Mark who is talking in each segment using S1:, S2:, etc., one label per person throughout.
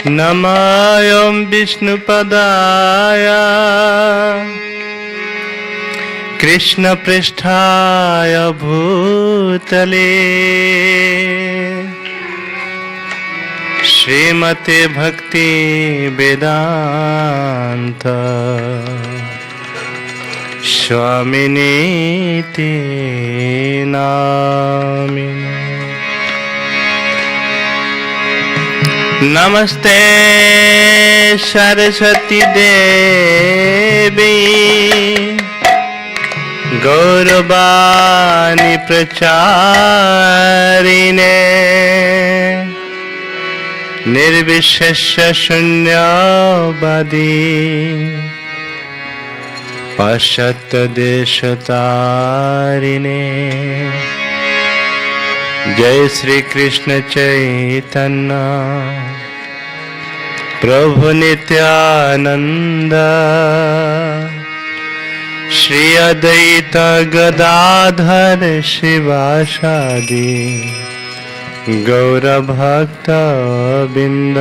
S1: नमायं विष्णुपदाय कृष्णपृष्ठाय भूतले श्रीमते भक्ति वेदांत स्वामिनीति नामिने। नमस्ते सरस्वती देवी गौरवाणी प्रचारिणे निर्विशेष शून्यवादी पाश्चात्य देशतारिणे। जय श्री कृष्ण चैतन्य प्रभु नित्यानंद श्री अद्वैत गदाधर शिवासादि गौर भक्त बिंद।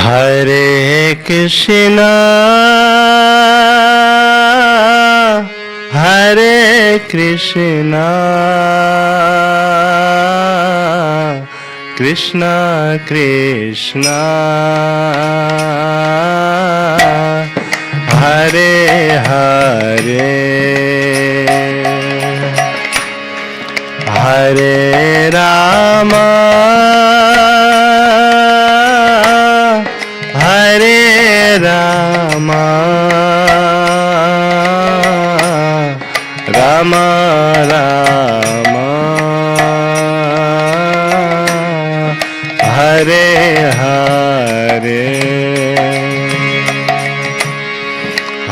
S1: हरे कृष्णा हरे कृष्णा कृष्णा कृष्णा हरे हरे हरे राम हरे राम राम राम हरे हरे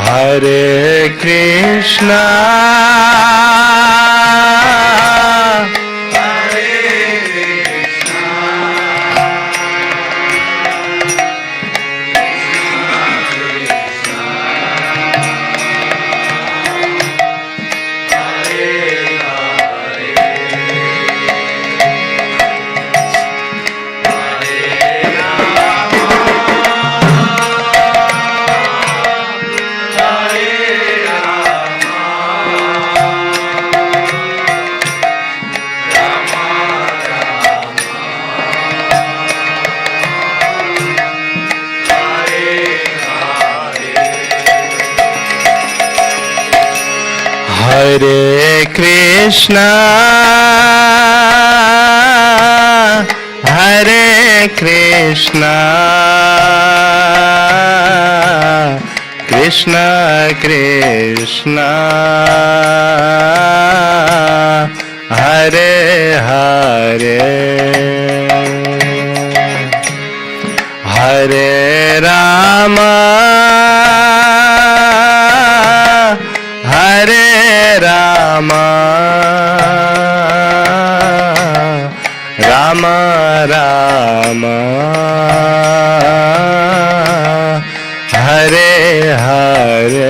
S1: हरे कृष्णा हरे कृष्णा हरे कृष्णा कृष्णा कृष्णा हरे हरे हरे राम हरे राम राम राम हरे हरे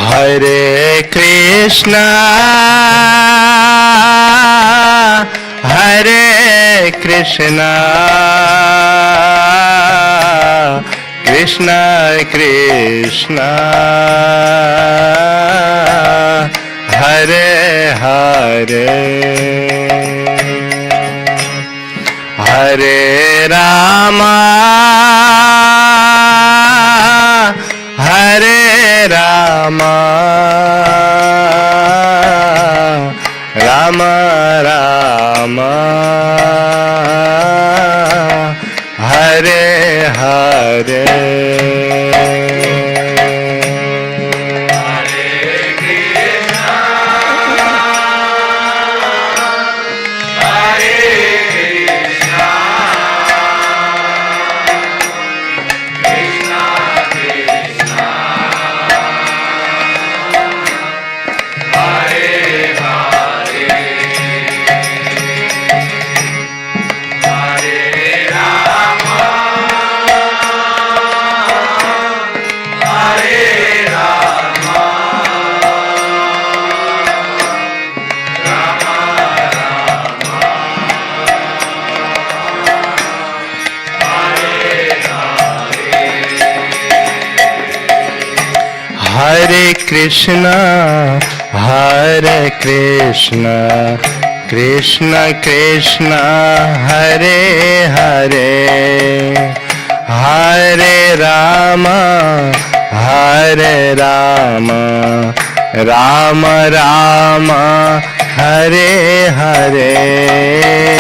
S1: हरे कृष्णा हरे कृष्णा कृष्णा कृष्णा हरे हरे हरे राम हरे Rama, Rama Rama, Hare Hare. Hare Krishna, Hare Krishna, Krishna Krishna, Hare Hare, Hare Rama, Hare Rama, Rama Rama, Hare Hare.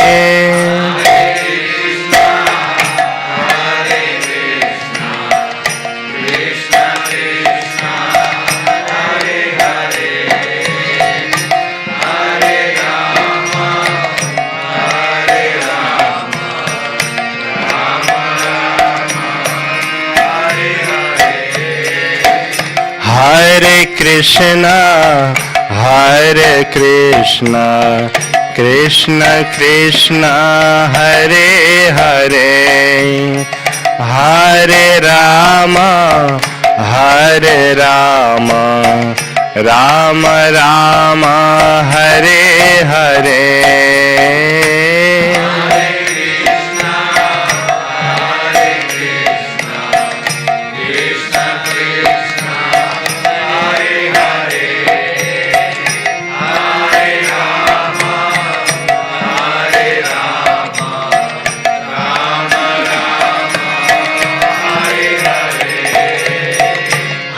S1: Hare Krishna, Hare Krishna, Krishna Krishna, Hare Hare, Hare Rama, Hare Rama, Rama Rama, Hare Hare.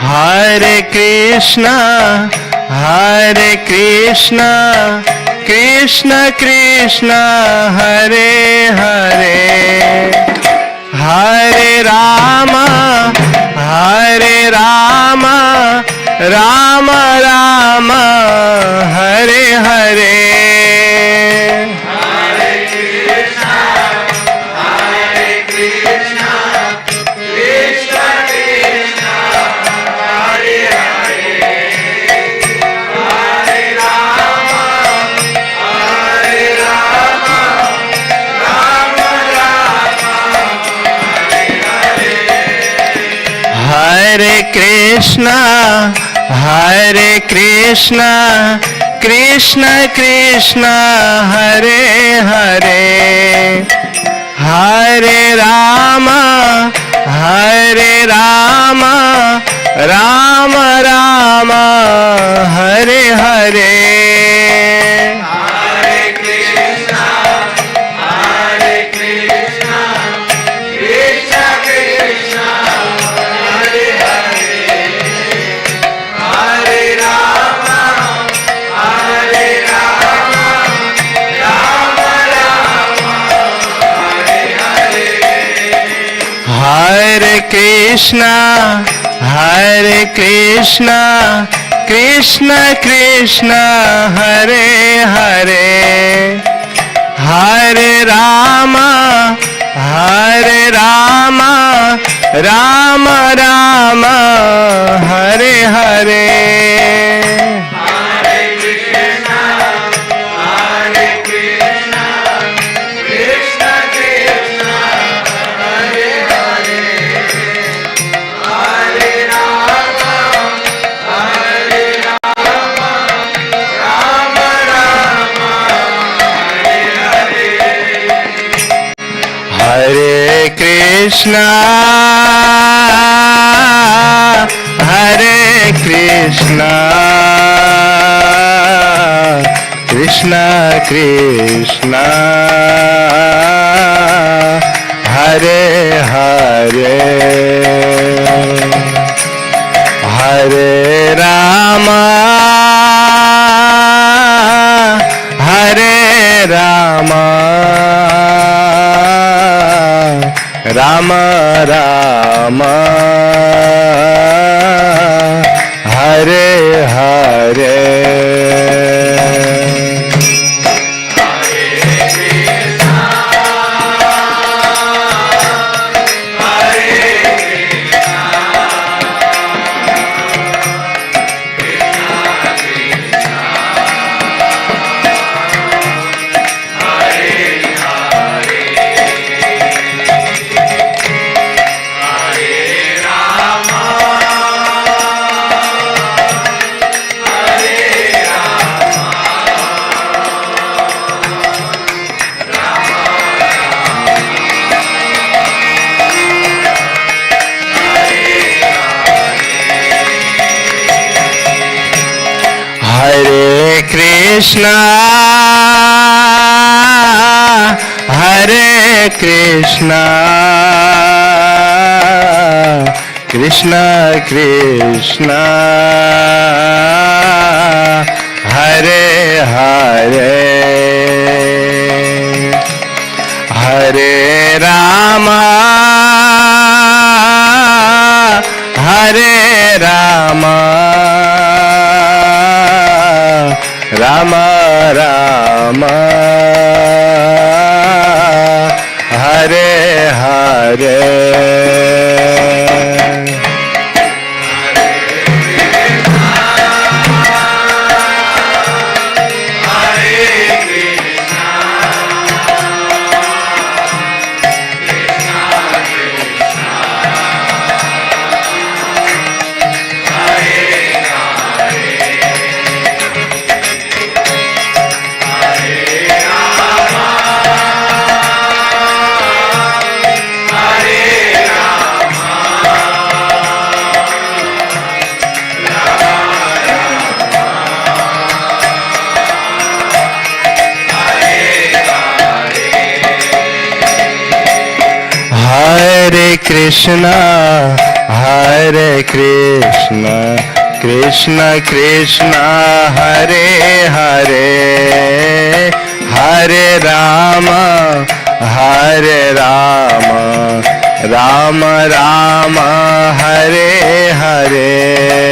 S1: Hare Krishna, Hare Krishna, Krishna Krishna, Hare Hare, Hare Rama, Hare Rama, Rama Rama, Hare Hare. Hare Krishna, Hare Krishna, Krishna Krishna, Hare Hare, Hare Rama, Hare Rama, Rama Rama, Hare Hare. Hare Krishna, Hare Krishna, Krishna Krishna, Hare Hare, Hare Rama, Hare Rama, Rama Rama, Hare Hare. Hare Krishna, Hare Krishna, Krishna Krishna, Hare Hare, Hare Rama, Hare Rama, Rama Rama, Hare Hare. Hare Krishna, Hare Krishna, Krishna Krishna, Hare Hare, Hare Rama, Hare Rama, Rama Rama, Hare Hare. Hare Krishna, Hare Krishna, Krishna Krishna, Hare Hare, Hare Rama, Hare Rama, Rama Rama, Hare Hare.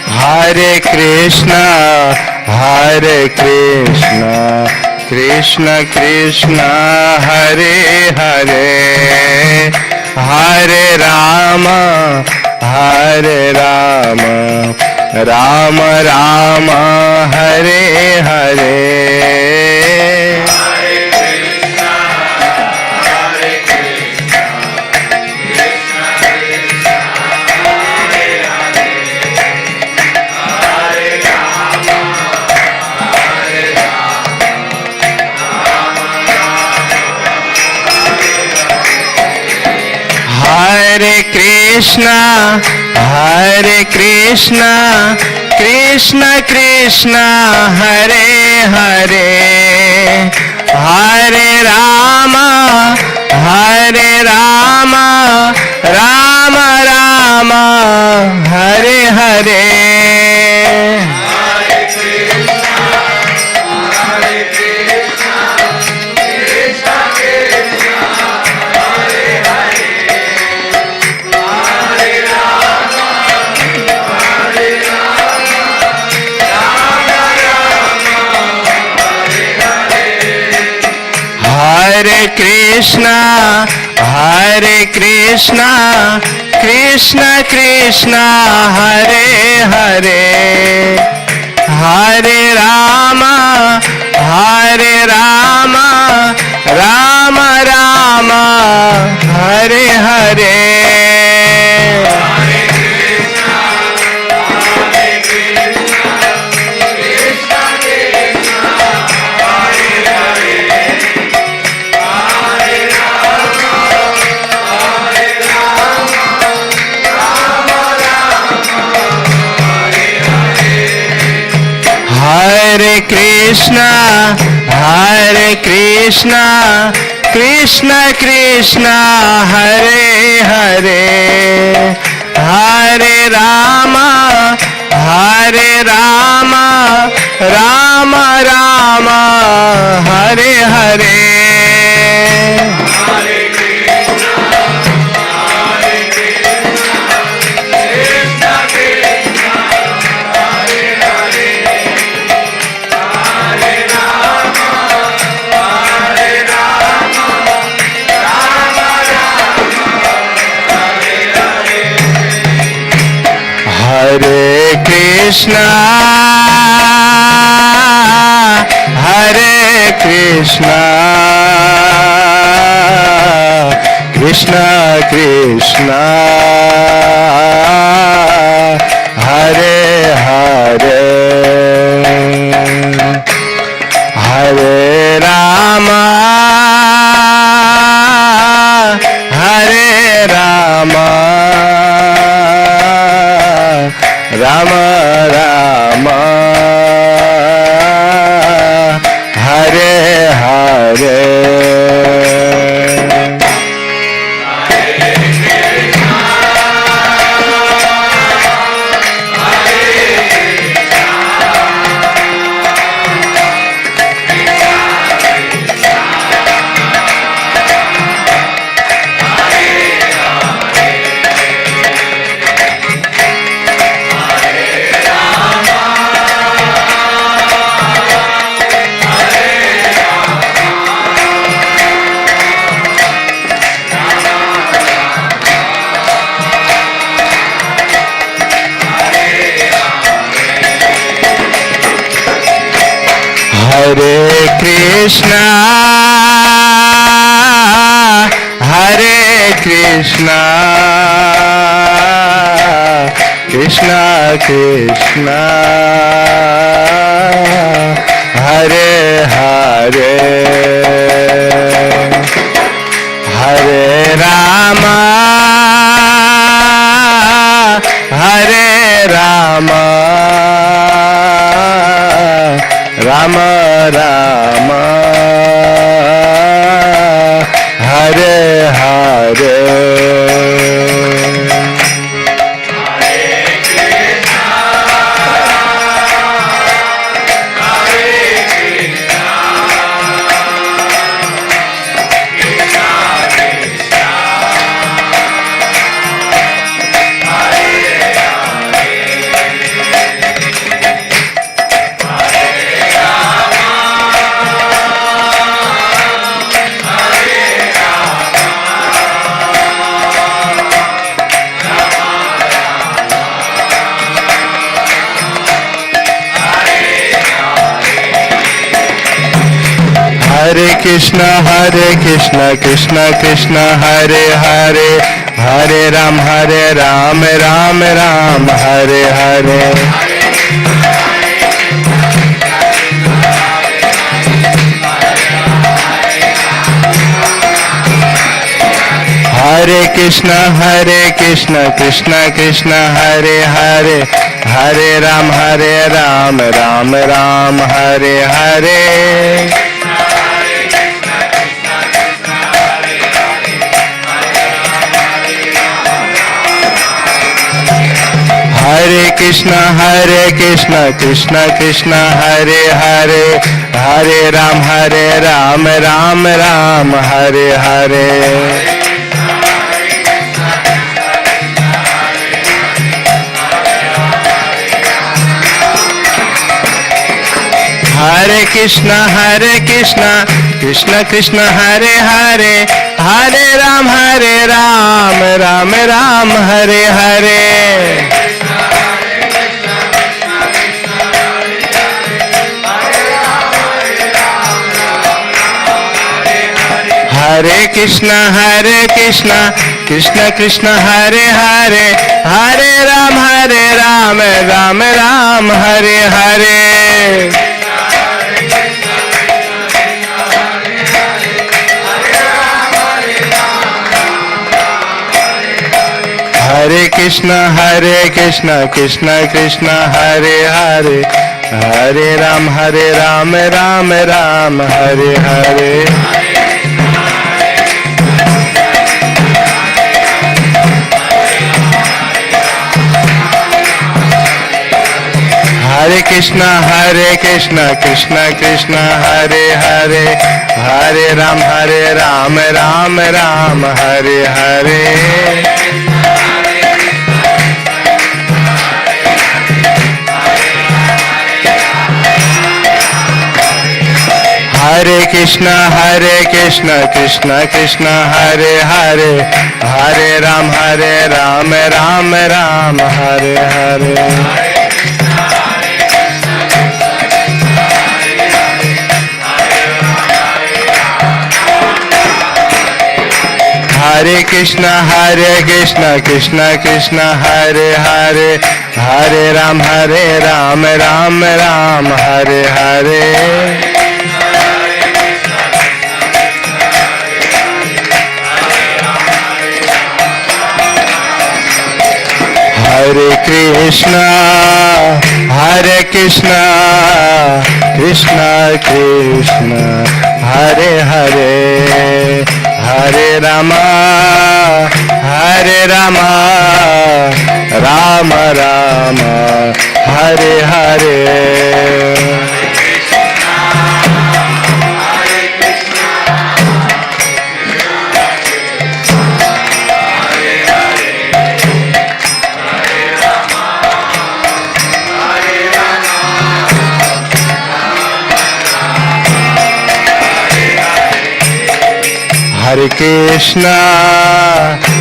S1: Hare Krishna, Hare Krishna, Krishna Krishna, Hare Hare, Hare Rama, Hare Rama, Rama Rama, Hare Hare. Hare Krishna, Hare Krishna, Krishna Krishna, Hare Hare, Hare Rama, Hare Rama, Rama Rama, Hare Hare. Hare Krishna, Hare Krishna, Krishna Krishna, Hare Hare, Hare Rama, Hare Rama, Rama Rama, Hare Hare. Krishna, Hare Krishna, Krishna Krishna, Hare Hare, Hare Rama, Hare Rama, Rama Rama, Hare Hare. Hare Krishna, Hare Krishna, Krishna Krishna, Hare Hare, Hare Rama, Hare Rama, Rama Rama, Hare Hare. Hare Krishna, Hare Krishna, Krishna Krishna, Hare Hare, Hare Rama, Hare Rama, Rama Rama, Hare Hare. Hare Krishna, Krishna Krishna, Hare Hare, Hare Ram, Ram Ram, Hare Hare. Hare Krishna, Krishna Krishna, Hare Hare, Hare Ram, Ram Ram, Hare Hare. Hare Krishna, Krishna Krishna, Hare Hare, Hare Ram, Ram Ram, Hare Hare. Hare Krishna, Krishna Krishna, Hare Hare, Hare Ram, Ram Ram, Hare Hare. Hare Krishna, Krishna Krishna, Hare Hare, Hare Ram, Ram Ram, Hare Hare. Hare Krishna, Krishna Krishna, Hare Hare, Hare Ram, Ram Ram, Hare Hare. Hare Krishna, Krishna Krishna, Hare Hare, Hare Ram, Ram Ram, Hare Hare. Hare Krishna, Krishna Krishna, Hare Hare, Hare Ram, Ram Ram, Hare Hare. Hare Krishna, Krishna Krishna, Hare Hare, Hare Ram, Ram Ram, Hare Hare. Hare Krishna, Krishna Krishna, Hare Hare, Hare Rama, Rama Rama, Hare Hare.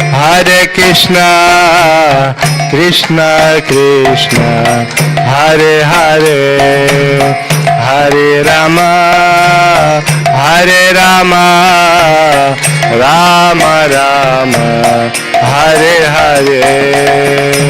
S1: Hare Krishna, Krishna Krishna, Hare Hare, Hare Rama, Rama Rama, Hare Hare.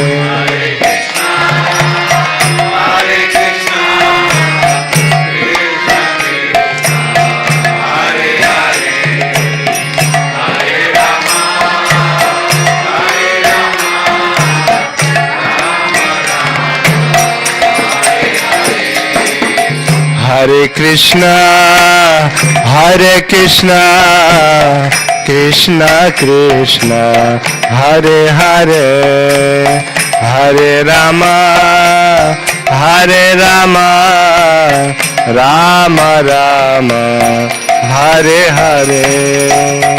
S1: Hare Krishna, Krishna Krishna, Hare Hare, Hare Rama, Rama Rama, Hare Hare.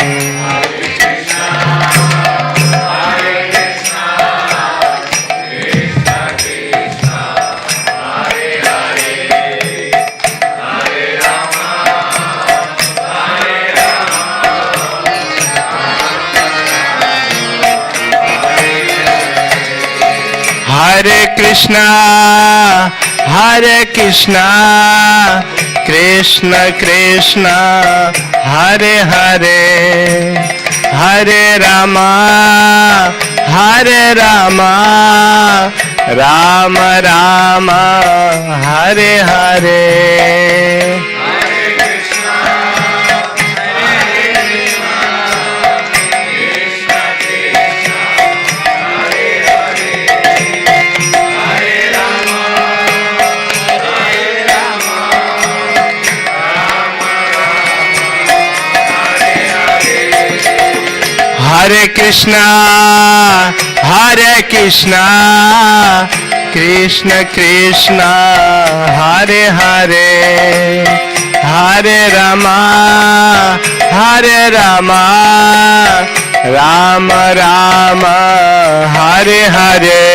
S1: Hare Krishna, Krishna Krishna, Hare Hare, Hare Rama, Rama Rama, Hare Hare. Hare Krishna, Krishna Krishna, Hare Hare, Hare Rama, Rama Rama, Hare Hare.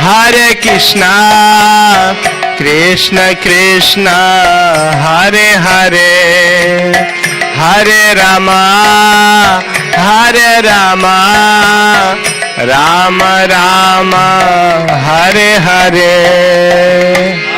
S1: Hare Krishna, Krishna Krishna, Hare Hare, Hare Rama, Rama Rama, Hare Hare.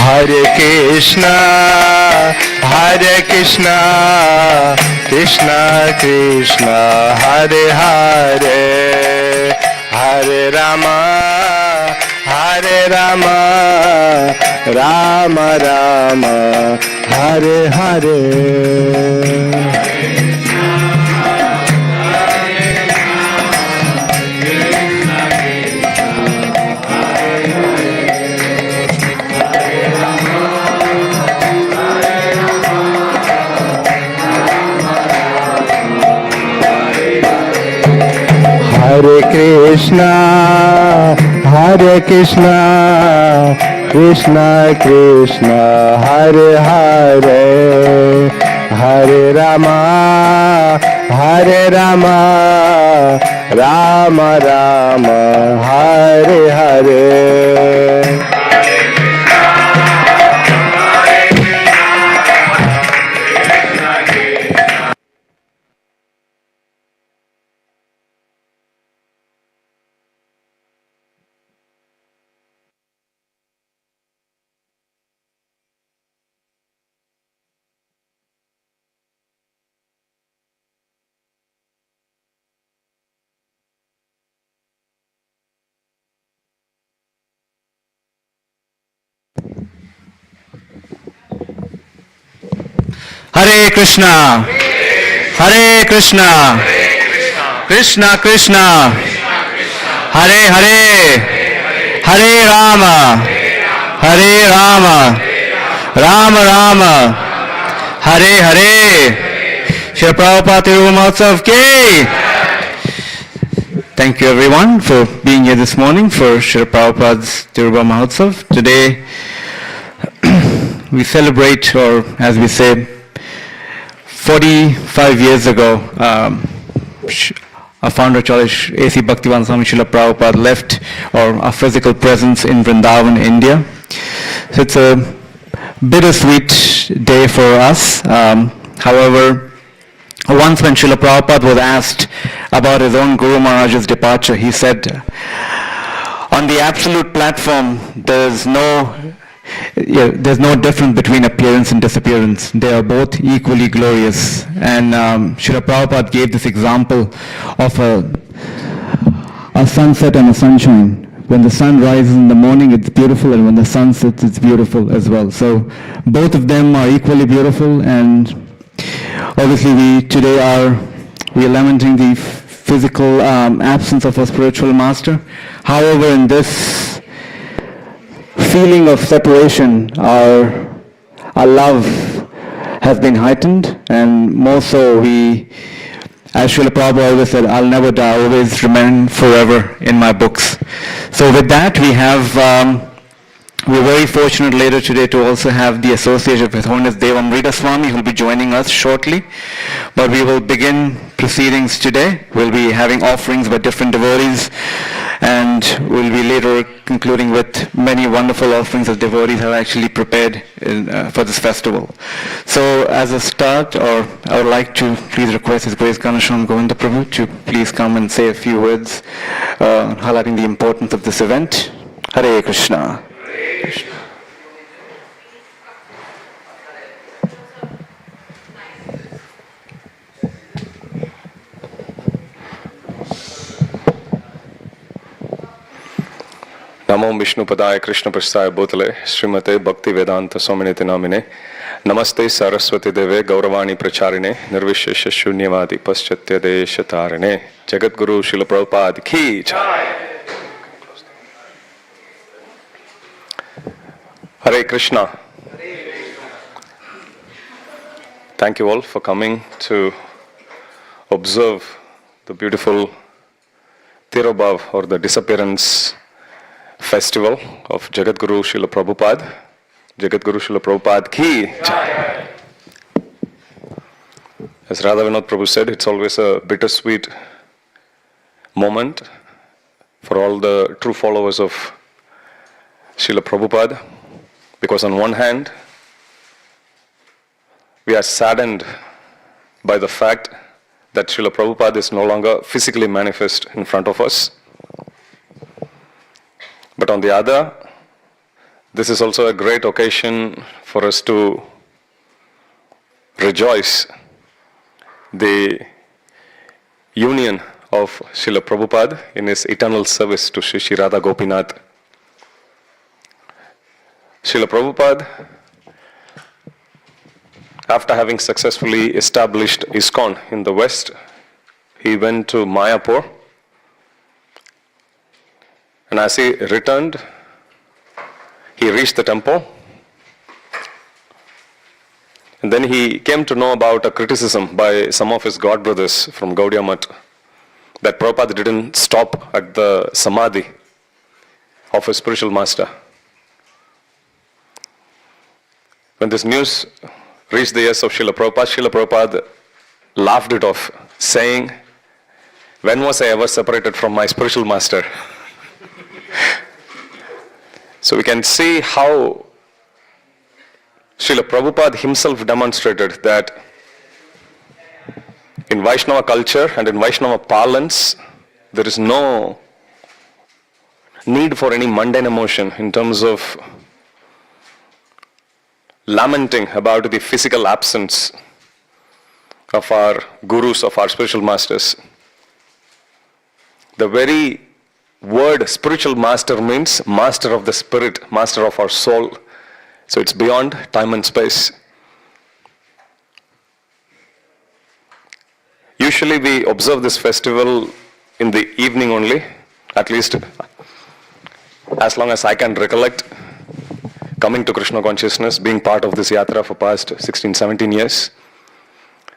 S1: Hare Krishna, Hare Krishna, Krishna Krishna, Hare Hare, Hare Rama, Hare Rama, Rama Rama, Hare Hare. Hare Krishna, Hare Krishna, Krishna Krishna, Hare Hare, Hare Rama, Hare Rama, Rama Rama, Hare Hare.
S2: Hare Krishna, Hare Krishna, Krishna Krishna, Hare Hare, Hare Rama, Hare Rama, Rama Rama, Hare Hare. Srila Prabhupada Tiruvama Mahotsav Ki. Thank you everyone for being here this morning for Srila Prabhupada's Tiruvama Mahotsav. Today we celebrate, or as we say, 45 years ago, our founder Chalish A.C. Bhaktivedanta Swami Srila Prabhupada left, or our physical presence in Vrindavan, India. So it's a bittersweet day for us. However, once when Srila Prabhupada was asked about his own Guru Maharaj's departure, he said, on the absolute platform, there's no difference between appearance and disappearance. They are both equally glorious. And Srila Prabhupada gave this example of a sunset and a sunshine. When the sun rises in the morning, it's beautiful, and when the sun sets, it's beautiful as well. So both of them are equally beautiful, and obviously we are lamenting the physical absence of our spiritual master. However, in this feeling of separation, our love has been heightened, and more so as Srila Prabhupada always said, I'll never die, always remain forever in my books. So with that, we're very fortunate later today to also have the association of His Holiness Devamrita Swami, who will be joining us shortly. But we will begin proceedings today. We'll be having offerings by different devotees, and we'll be later concluding with many wonderful offerings that devotees have actually prepared for this festival. So as a start, I would like to please request His Grace Ganesham Govinda Prabhu to please come and say a few words highlighting the importance of this event. Hare Krishna.
S3: Namo Vishnupadaya Krishna Prasthaya Bhutale Srimate Bhakti Vedanta Swaminiti Namine Namaste Saraswati Deve Gauravani Pracharine Nirvishesha Shunyavadi Paschatya Deshatarine Jagat Guru Srila Prabhupada Ki Jai. Hare Krishna. Thank you all for coming to observe the beautiful Tirobhav, or the disappearance festival of Jagat Guru Srila Prabhupada. Jagat Guru Srila Prabhupada Ki Jai. As Radha Vinod Prabhu said, it's always a bittersweet moment for all the true followers of Srila Prabhupada, because on one hand, we are saddened by the fact that Srila Prabhupada is no longer physically manifest in front of us. But on the other, this is also a great occasion for us to rejoice the union of Srila Prabhupada in his eternal service to Shri Radha Gopinath. Srila Prabhupada, after having successfully established ISKCON in the West, he went to Mayapur, and as he returned, he reached the temple, and then he came to know about a criticism by some of his god brothers from Gaudiya Math that Prabhupada didn't stop at the samadhi of his spiritual master. When this news reached the ears of Srila Prabhupada laughed it off, saying, "When was I ever separated from my spiritual master?" So we can see how Srila Prabhupada himself demonstrated that in Vaishnava culture and in Vaishnava parlance, there is no need for any mundane emotion in terms of lamenting about the physical absence of our gurus, of our spiritual masters. The very word spiritual master means master of the spirit, master of our soul. So it's beyond time and space. Usually we observe this festival in the evening only, at least as long as I can recollect, coming to Krishna consciousness, being part of this yatra for past 16, 17 years.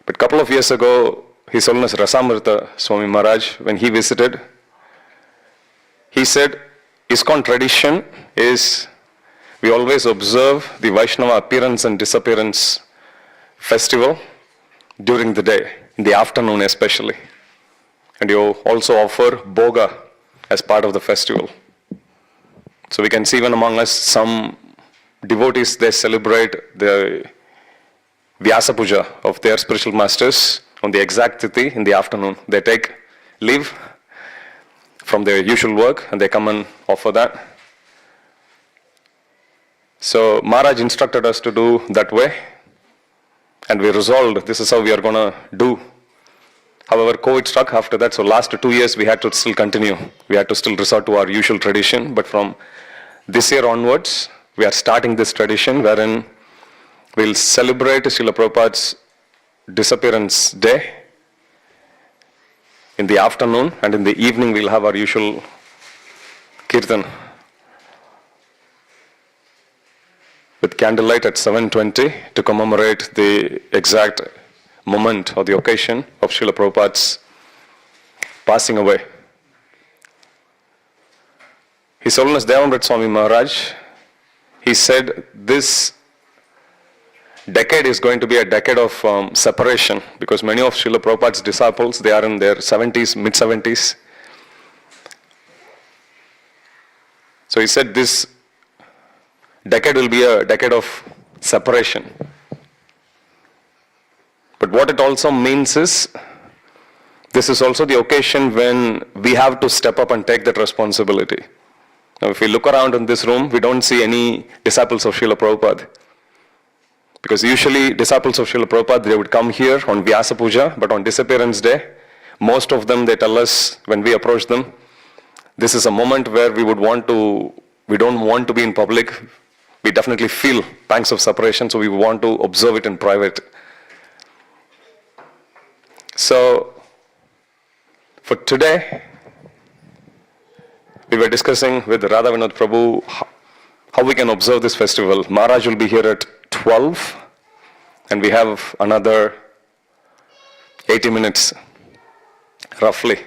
S3: But a couple of years ago, His Holiness Devamrita Swami Maharaj, when he visited, he said, ISKCON tradition is, we always observe the Vaishnava appearance and disappearance festival during the day, in the afternoon especially. And you also offer boga as part of the festival. So we can see even among us some devotees, they celebrate the Vyasa Puja of their spiritual masters on the exact tithi in the afternoon. They take leave from their usual work and they come and offer that. So Maharaj instructed us to do that way, and we resolved this is how we are going to do. However, COVID struck after that, so last 2 years we had to still continue. We had to still resort to our usual tradition, but from this year onwards, we are starting this tradition wherein we'll celebrate Srila Prabhupada's disappearance day in the afternoon, and in the evening we'll have our usual kirtan with candlelight at 7:20 to commemorate the exact moment or the occasion of Srila Prabhupada's passing away. His Holiness Devamrita Swami Maharaj, he said this decade is going to be a decade of separation, because many of Srila Prabhupada's disciples, they are in their 70s, mid-70s. So he said this decade will be a decade of separation. But what it also means is, this is also the occasion when we have to step up and take that responsibility. Now, if we look around in this room, we don't see any disciples of Srila Prabhupada. Because usually disciples of Srila Prabhupada, they would come here on Vyasa Puja, but on disappearance day, most of them, they tell us when we approach them, this is a moment where we don't want to be in public. We definitely feel pangs of separation, so we want to observe it in private. So, for today, we were discussing with Radha Vinod Prabhu how we can observe this festival. Maharaj will be here at 12, and we have another 80 minutes, roughly.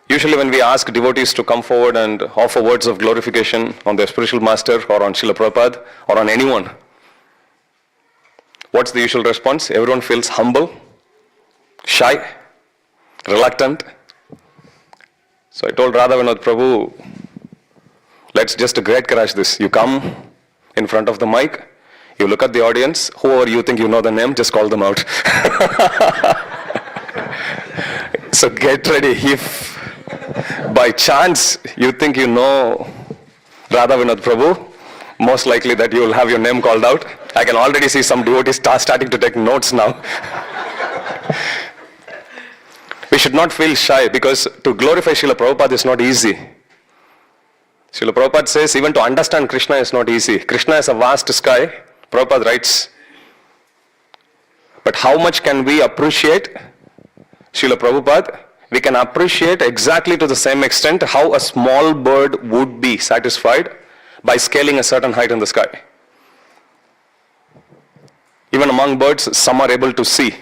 S3: Usually when we ask devotees to come forward and offer words of glorification on their spiritual master or on Srila Prabhupada or on anyone, what's the usual response? Everyone feels humble, shy, reluctant. So I told Radha Vinod Prabhu, let's just great crash this. You come in front of the mic, you look at the audience, whoever you think you know the name, just call them out. So get ready. If by chance you think you know Radha Vinod Prabhu, most likely that you will have your name called out. I can already see some devotees starting to take notes now. We should not feel shy, because to glorify Srila Prabhupada is not easy. Srila Prabhupada says even to understand Krishna is not easy. Krishna is a vast sky, Prabhupada writes. But how much can we appreciate Srila Prabhupada? We can appreciate exactly to the same extent how a small bird would be satisfied by scaling a certain height in the sky. Even among birds, some are able to see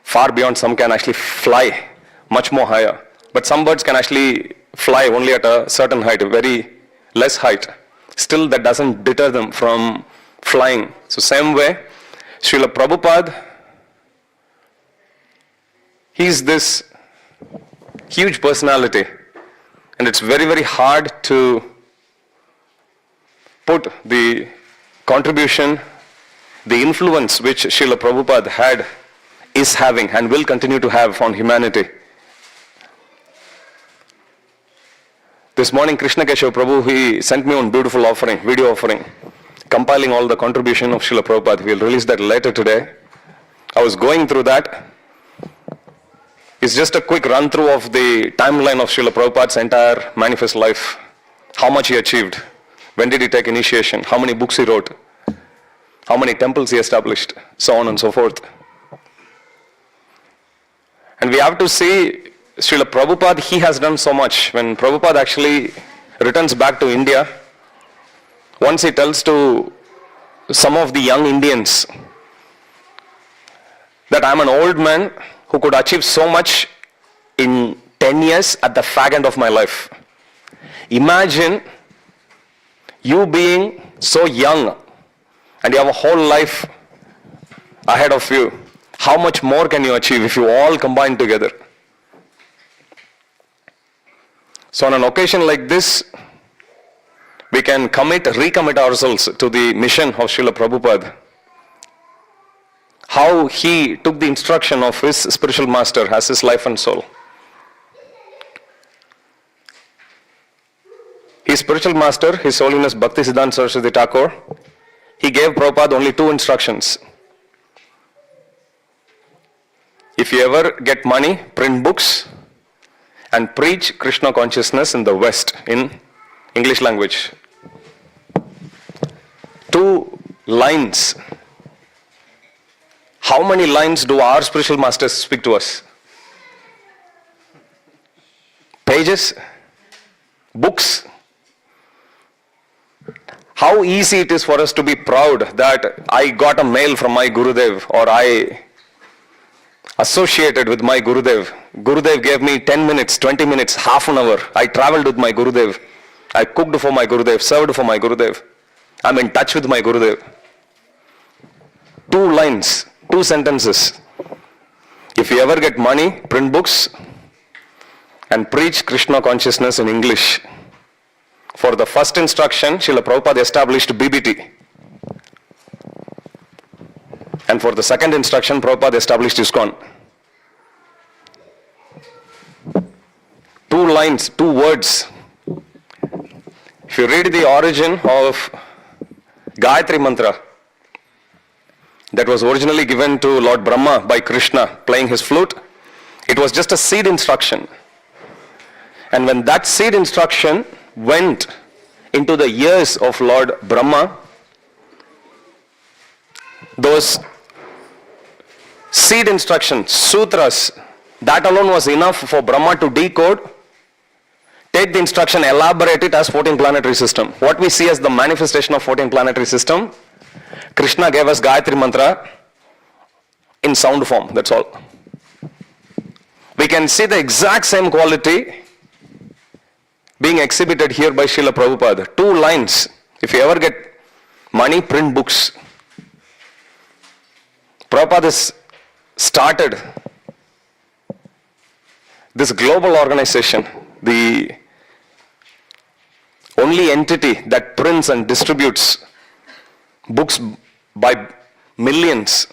S3: far beyond, some can actually fly much more higher. But some birds can actually fly only at a certain height, a very less height. Still, that doesn't deter them from flying. So same way, Srila Prabhupada, he's this huge personality, and it's very, very hard to put the contribution, the influence which Srila Prabhupada had, is having, and will continue to have on humanity. This morning, Krishna Keshav Prabhu, he sent me one beautiful offering, video offering, compiling all the contribution of Srila Prabhupada. We'll release that later today. I was going through that. It's just a quick run through of the timeline of Srila Prabhupada's entire manifest life. How much he achieved, when did he take initiation, how many books he wrote, how many temples he established, so on and so forth. And we have to see Srila Prabhupada, he has done so much. When Prabhupada actually returns back to India, once he tells to some of the young Indians that I'm an old man who could achieve so much in 10 years at the fag end of my life. Imagine you being so young and you have a whole life ahead of you. How much more can you achieve if you all combine together? So on an occasion like this, we can recommit ourselves to the mission of Srila Prabhupada. How he took the instruction of his spiritual master as his life and soul. His spiritual master, His Holiness Bhaktisiddhanta Saraswati Thakur, he gave Prabhupada only 2 instructions. If you ever get money, print books and preach Krishna consciousness in the West in English language. 2 lines. How many lines do our spiritual masters speak to us? Pages? Books? How easy it is for us to be proud that I got a mail from my Gurudev, or I associated with my Gurudev. Gurudev gave me 10 minutes, 20 minutes, half an hour. I traveled with my Gurudev. I cooked for my Gurudev, served for my Gurudev. I'm in touch with my Gurudev. 2 lines, 2 sentences. If you ever get money, print books and preach Krishna consciousness in English. For the first instruction, Srila Prabhupada established BBT. And for the second instruction, Prabhupada established ISKCON. 2 lines, 2 words. If you read the origin of Gayatri Mantra, that was originally given to Lord Brahma by Krishna playing his flute, it was just a seed instruction. And when that seed instruction went into the ears of Lord Brahma, those seed instructions, sutras, that alone was enough for Brahma to decode, take the instruction, elaborate it as 14 planetary system. What we see as the manifestation of 14 planetary system, Krishna gave us Gayatri Mantra in sound form, that's all. We can see the exact same quality being exhibited here by Srila Prabhupada. 2 lines. If you ever get money, print books. Prabhupada has started this global organization, the only entity that prints and distributes books by millions,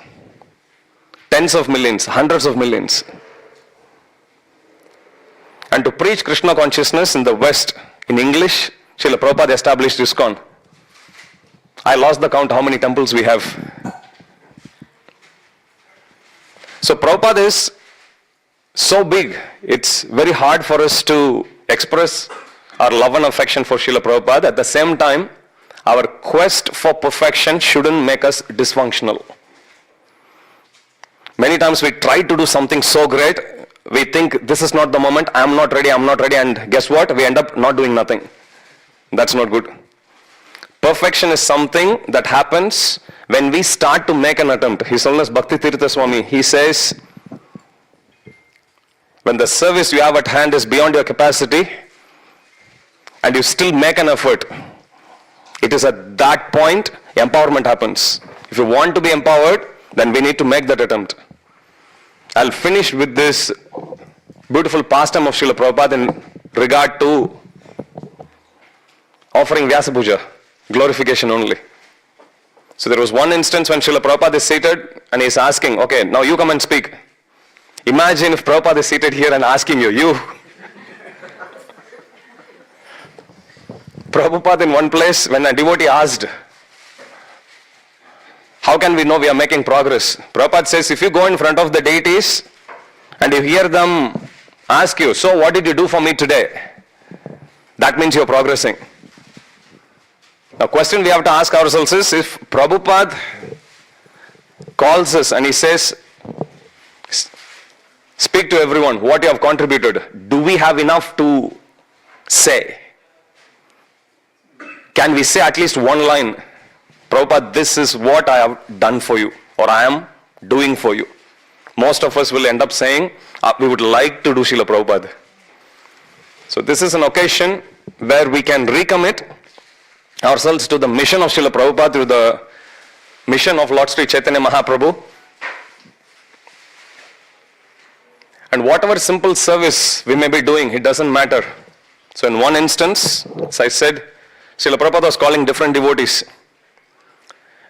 S3: tens of millions, hundreds of millions. And to preach Krishna consciousness in the West, in English, Srila Prabhupada established ISKCON. I lost the count how many temples we have. So Prabhupada is so big, it's very hard for us to express our love and affection for Srila Prabhupada. At the same time, our quest for perfection shouldn't make us dysfunctional. Many times we try to do something so great, we think this is not the moment, I'm not ready, and guess what? We end up not doing nothing. That's not good. Perfection is something that happens when we start to make an attempt. His Holiness Devamrita Swami, he says, when the service you have at hand is beyond your capacity, and you still make an effort, it is at that point empowerment happens. If you want to be empowered, then we need to make that attempt. I'll finish with this beautiful pastime of Srila Prabhupada in regard to offering Vyasa Puja, glorification only. So there was one instance when Srila Prabhupada is seated and he is asking, okay, now you come and speak. Imagine if Prabhupada is seated here and asking you. Prabhupada in one place, when a devotee asked, how can we know we are making progress? Prabhupada says, if you go in front of the deities and you hear them ask you, so what did you do for me today? That means you're progressing. Now, question we have to ask ourselves is, if Prabhupada calls us and he says, speak to everyone what you have contributed, do we have enough to say? Can we say at least one line, Prabhupada, this is what I have done for you, or I am doing for you? Most of us will end up saying, we would like to do Srila Prabhupada. So this is an occasion where we can recommit ourselves to the mission of Srila Prabhupada through the mission of Lord Sri Chaitanya Mahaprabhu. And whatever simple service we may be doing, it doesn't matter. So in one instance, as I said, Srila Prabhupada was calling different devotees.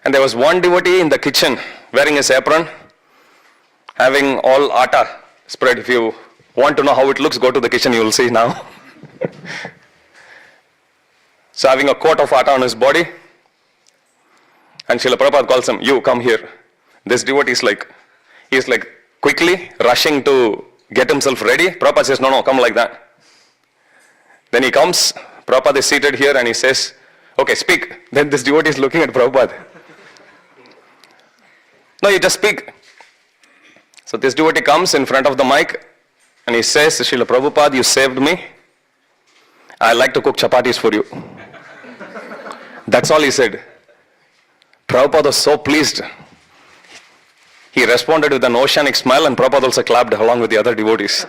S3: And there was one devotee in the kitchen wearing his apron, having all atta spread. If you want to know how it looks, go to the kitchen, you will see now. So having a coat of atta on his body, and Srila Prabhupada calls him, you come here. This devotee is like quickly rushing to get himself ready. Prabhupada says, no, come like that. Then he comes, Prabhupada is seated here and he says, okay, speak. Then this devotee is looking at Prabhupada. No, you just speak. So this devotee comes in front of the mic and he says, Srila Prabhupada, you saved me. I like to cook chapatis for you. That's all he said. Prabhupada was so pleased. He responded with an oceanic smile, and Prabhupada also clapped along with the other devotees.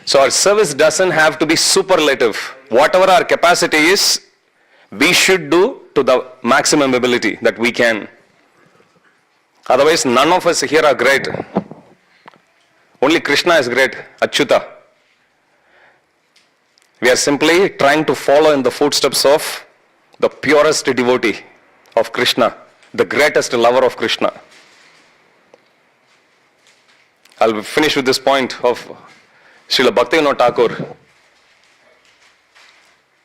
S3: So our service doesn't have to be superlative. Whatever our capacity is, we should do to the maximum ability that we can. Otherwise, none of us here are great. Only Krishna is great, Achyuta. We are simply trying to follow in the footsteps of the purest devotee of Krishna, the greatest lover of Krishna. I'll finish with this point of Srila Bhaktivinoda Thakur.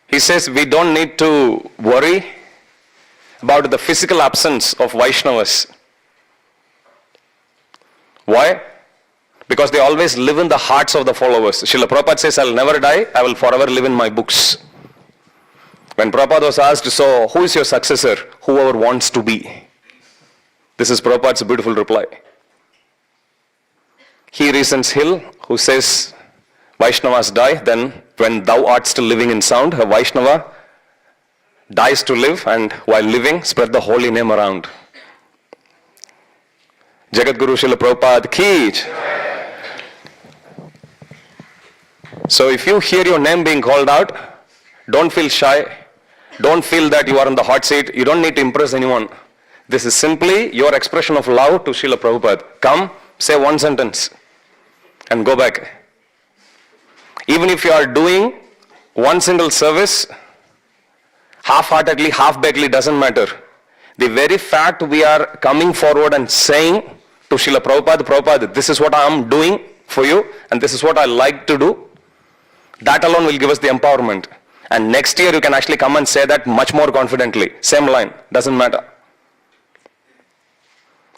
S3: He says we don't need to worry about the physical absence of Vaishnavas. Why? Because they always live in the hearts of the followers. Srila Prabhupada says, I'll never die, I will forever live in my books. When Prabhupada was asked, so who is your successor? Whoever wants to be. This is Prabhupada's beautiful reply. He reasons Hill, who says, Vaishnavas die, then when thou art still living in sound, a Vaishnava dies to live, and while living, spread the holy name around. Jagat Guru Srila Prabhupada ki jai. So if you hear your name being called out, don't feel shy. Don't feel that you are in the hot seat. You don't need to impress anyone. This is simply your expression of love to Srila Prabhupada. Come, say one sentence, and go back. Even if you are doing one single service, half-heartedly, half-bakedly, doesn't matter. The very fact we are coming forward and saying to Srila Prabhupada, Prabhupada, this is what I am doing for you, and this is what I like to do, that alone will give us the empowerment. And next year you can actually come and say that much more confidently. Same line, doesn't matter.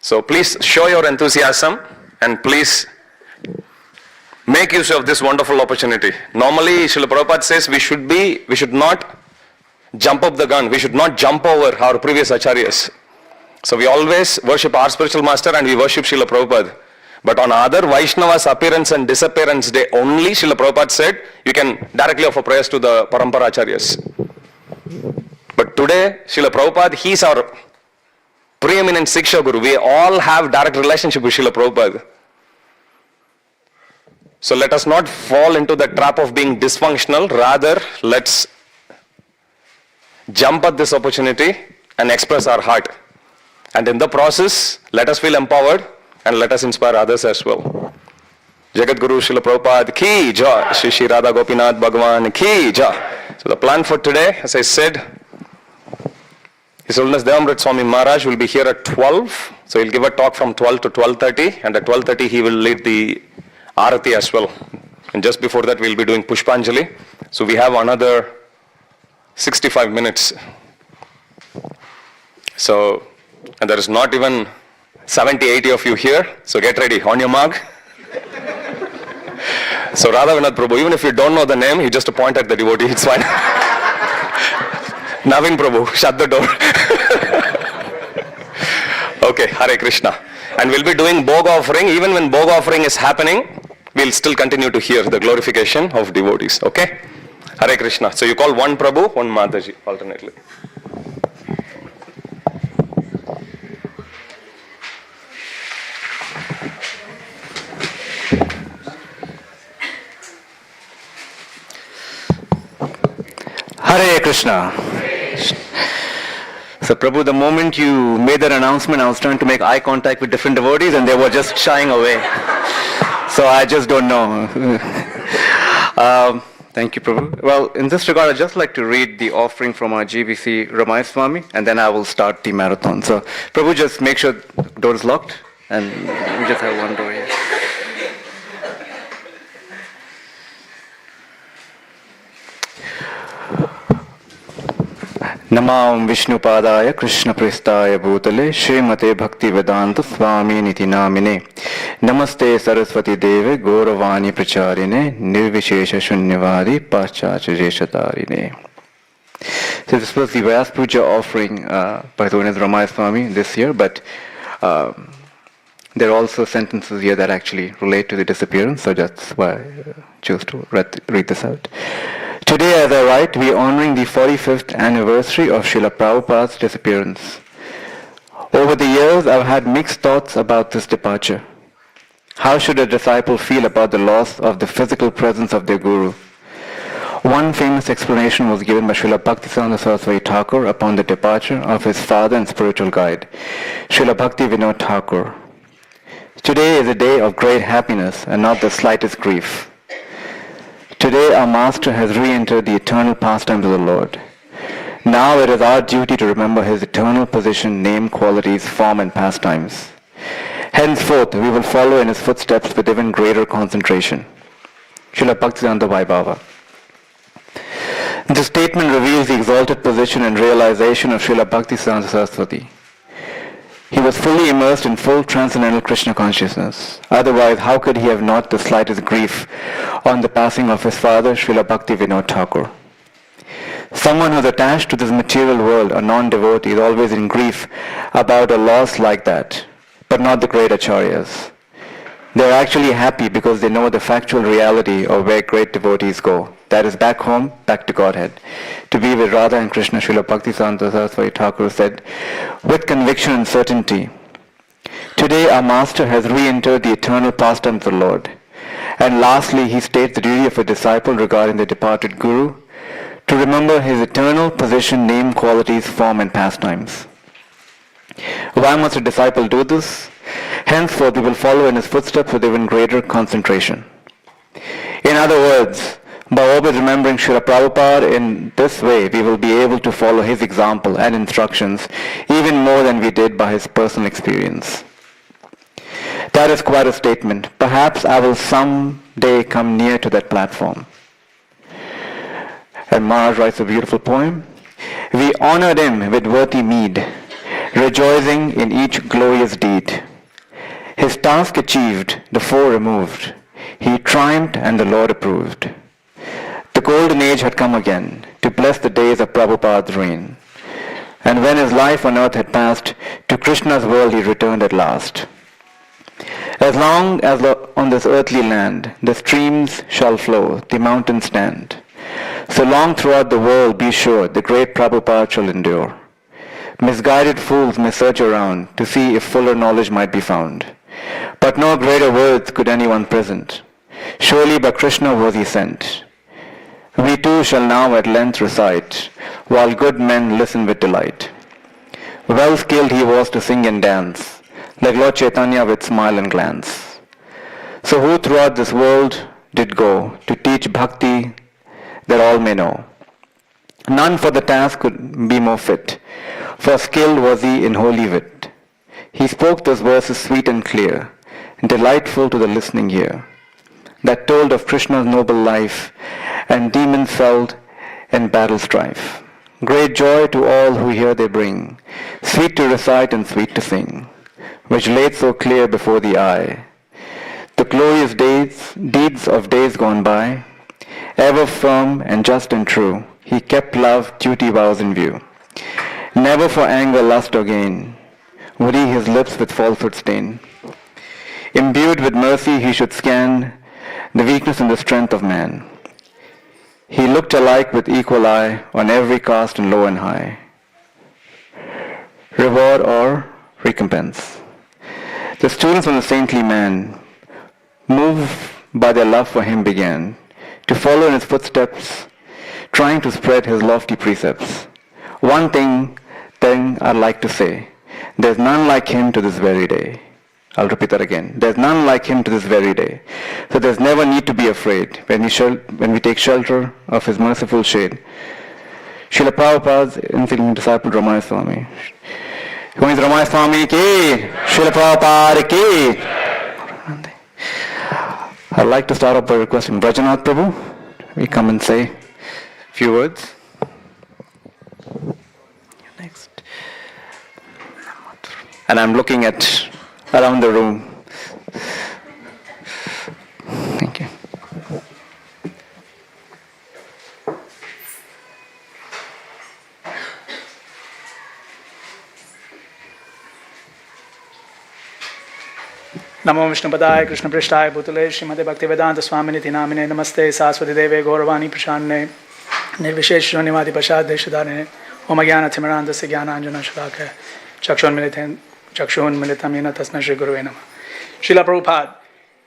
S3: So please show your enthusiasm and please make use of this wonderful opportunity. Normally, Srila Prabhupada says we should not jump up the gun. We should not jump over our previous acharyas. So we always worship our spiritual master and we worship Srila Prabhupada. But on other Vaishnavas' appearance and disappearance day only, Srila Prabhupada said, you can directly offer prayers to the Parampara acharyas. But today, Srila Prabhupada, he is our preeminent Siksha Guru. We all have direct relationship with Srila Prabhupada. So let us not fall into the trap of being dysfunctional. Rather, let's jump at this opportunity and express our heart. And in the process, let us feel empowered and let us inspire others as well. Jagat Guru Srila Prabhupada Ki Jai, Shri Shri Radha Gopinath Bhagavan Ki Jai. So the plan for today, as I said, His Holiness Devamrita Swami Maharaj will be here at 12. So he'll give a talk from 12 to 12:30, and at 12:30 he will lead the Arati as well. And just before that we'll be doing Pushpanjali. So we have another 65 minutes. So, and there is not even 70, 80 of you here. So get ready, on your mark. So Radha Vinod Prabhu, even if you don't know the name, you just point at the devotee, it's fine. Navin Prabhu, shut the door. Okay, Hare Krishna. And we'll be doing Bhog offering. Even when Bhog offering is happening, we'll still continue to hear the glorification of devotees. Okay? Hare Krishna. So you call one Prabhu, one Mataji, alternately.
S4: Hare Krishna. So Prabhu, the moment you made that announcement, I was trying to make eye contact with different devotees and they were just shying away. So I just don't know. Thank you, Prabhu. Well, in this regard, I'd just like to read the offering from our GBC Ramaya Swami and then I will start the marathon. So Prabhu, just make sure the door is locked and we just have one door here. Namam Vishnupadaya Krishna Prestaya Bhutale Srimate Bhakti Vedanta Swami Niti Namine Namaste Saraswati Deve Gauravani Pracharine Nirvishesha Shunyavadi Paschachya Jeshatarine. So this was the Vyas Puja offering by the Holiness Ramaya Swami this year, but there are also sentences here that actually relate to the disappearance, so that's why I chose to read this out. Today, as I write, we are honoring the 45th anniversary of Srila Prabhupada's disappearance. Over the years, I've had mixed thoughts about this departure. How should a disciple feel about the loss of the physical presence of their guru? One famous explanation was given by Srila Bhaktisiddhanta Saraswati Thakur upon the departure of his father and spiritual guide, Srila Bhakti Vinod Thakur. Today is a day of great happiness and not the slightest grief. Today our Master has re-entered the eternal pastimes of the Lord. Now it is our duty to remember his eternal position, name, qualities, form and pastimes. Henceforth we will follow in his footsteps with even greater concentration. Srila Bhaktisiddhanta Vaibhava. This statement reveals the exalted position and realization of Srila Bhaktisiddhanta Saraswati. He was fully immersed in full transcendental Krishna consciousness. Otherwise, how could he have not the slightest grief on the passing of his father, Srila Bhakti Vinod Thakur? Someone who is attached to this material world, a non-devotee, is always in grief about a loss like that, but not the great acharyas. They are actually happy because they know the factual reality of where great devotees go. That is back home, back to Godhead. To be with Radha and Krishna, Srila Bhaktisiddhanta Saraswati Thakur said, with conviction and certainty, today our Master has re-entered the eternal pastimes of the Lord. And lastly, he states the duty of a disciple regarding the departed Guru, to remember his eternal position, name, qualities, form and pastimes. Why must a disciple do this? Henceforth, we will follow in his footsteps with even greater concentration. In other words, by always remembering Srila Prabhupada in this way, we will be able to follow his example and instructions even more than we did by his personal experience. That is quite a statement. Perhaps I will someday come near to that platform. And Maharaj writes a beautiful poem. We honored him with worthy meed, rejoicing in each glorious deed. His task achieved, the foe removed. He triumphed and the Lord approved. The golden age had come again to bless the days of Prabhupada's reign. And when his life on earth had passed, to Krishna's world he returned at last. As long as on this earthly land the streams shall flow, the mountains stand, so long throughout the world be sure the great Prabhupada shall endure. Misguided fools may search around to see if fuller knowledge might be found. But no greater words could anyone present. Surely by Krishna was he sent. We too shall now at length recite, while good men listen with delight. Well skilled he was to sing and dance, like Lord Chaitanya with smile and glance. So who throughout this world did go to teach bhakti that all may know? None for the task could be more fit, for skilled was he in holy wit. He spoke those verses sweet and clear, delightful to the listening ear, that told of Krishna's noble life, and demons felt in battle strife. Great joy to all who hear they bring, sweet to recite and sweet to sing, which laid so clear before the eye the glorious deeds of days gone by. Ever firm and just and true, he kept love, duty, vows in view. Never for anger, lust or gain would he his lips with falsehood stain. Imbued with mercy he should scan the weakness and the strength of man. He looked alike with equal eye on every caste and low and high. Reward or recompense. The students of the saintly man, moved by their love for him, began to follow in his footsteps, trying to spread his lofty precepts. One thing then I'd like to say, there's none like him to this very day. I'll repeat that again. There's none like him to this very day. So there's never need to be afraid when we take shelter of his merciful shade. Srila Prabhupada's insignificant disciple Ramaya Swami. Who is Ramaya Swami ki? Srila Prabhupada ki? I'd like to start off by requesting Brajanath Prabhu. We come and say a few words. Next. And I'm looking at around the room. Thank you.
S5: नमो विष्णुपदाय कृष्णपृष्ठाय भूतले श्रीमते भक्तिवेदांत स्वामिनिति नामिने नमस्ते सास्वती देवे गौरवाणी प्रशान्ने निर्विशेष शून्यवादी प्रसाद देशधारिणे ओम ज्ञानतिमिरान्धस्य ज्ञानाञ्जनशलाकया चक्षुन्मिलितं येन तस्मै श्रीगुरुवे नमः. Srila Prabhupada,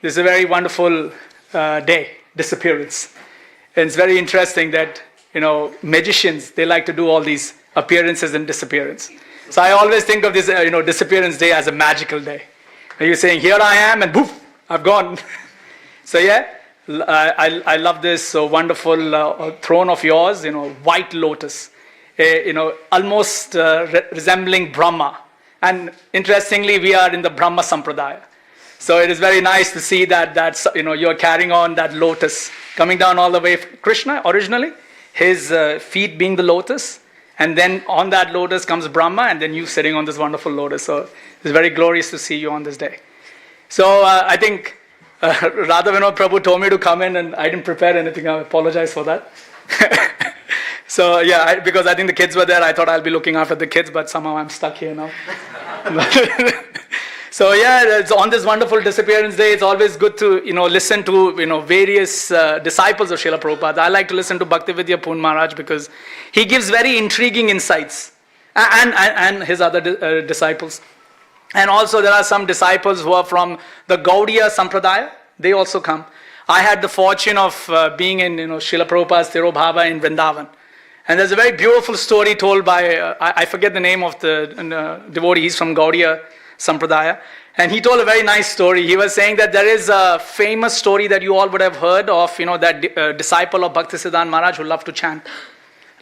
S5: this is a very wonderful day, disappearance. And it's very interesting that, magicians, they like to do all these appearances and disappearance. So I always think of this, disappearance day as a magical day. You're saying, here I am, and poof, I've gone. So yeah, I love this wonderful throne of yours, white lotus, almost resembling Brahma. And interestingly, we are in the Brahma Sampradaya. So it is very nice to see that you're carrying on that lotus, coming down all the way. Krishna, originally, his feet being the lotus, and then on that lotus comes Brahma, and then you sitting on this wonderful lotus. So it's very glorious to see you on this day. So I think Radha Vinod Prabhu told me to come in, and I didn't prepare anything. I apologize for that. So yeah, because I think the kids were there, I thought I'll be looking after the kids, but somehow I'm stuck here now. So yeah, it's on this wonderful disappearance day, it's always good to listen to various disciples of Srila Prabhupada. I like to listen to Bhaktividya Poon Maharaj because he gives very intriguing insights, and his other disciples. And also there are some disciples who are from the Gaudiya Sampradaya. They also come. I had the fortune of being in Srila Prabhupada's Tirobhava in Vrindavan. And there's a very beautiful story told by, I forget the name of the devotee, he's from Gaudiya Sampradaya. And he told a very nice story. He was saying that there is a famous story that you all would have heard of, that disciple of Bhaktisiddhanta Maharaj who loved to chant.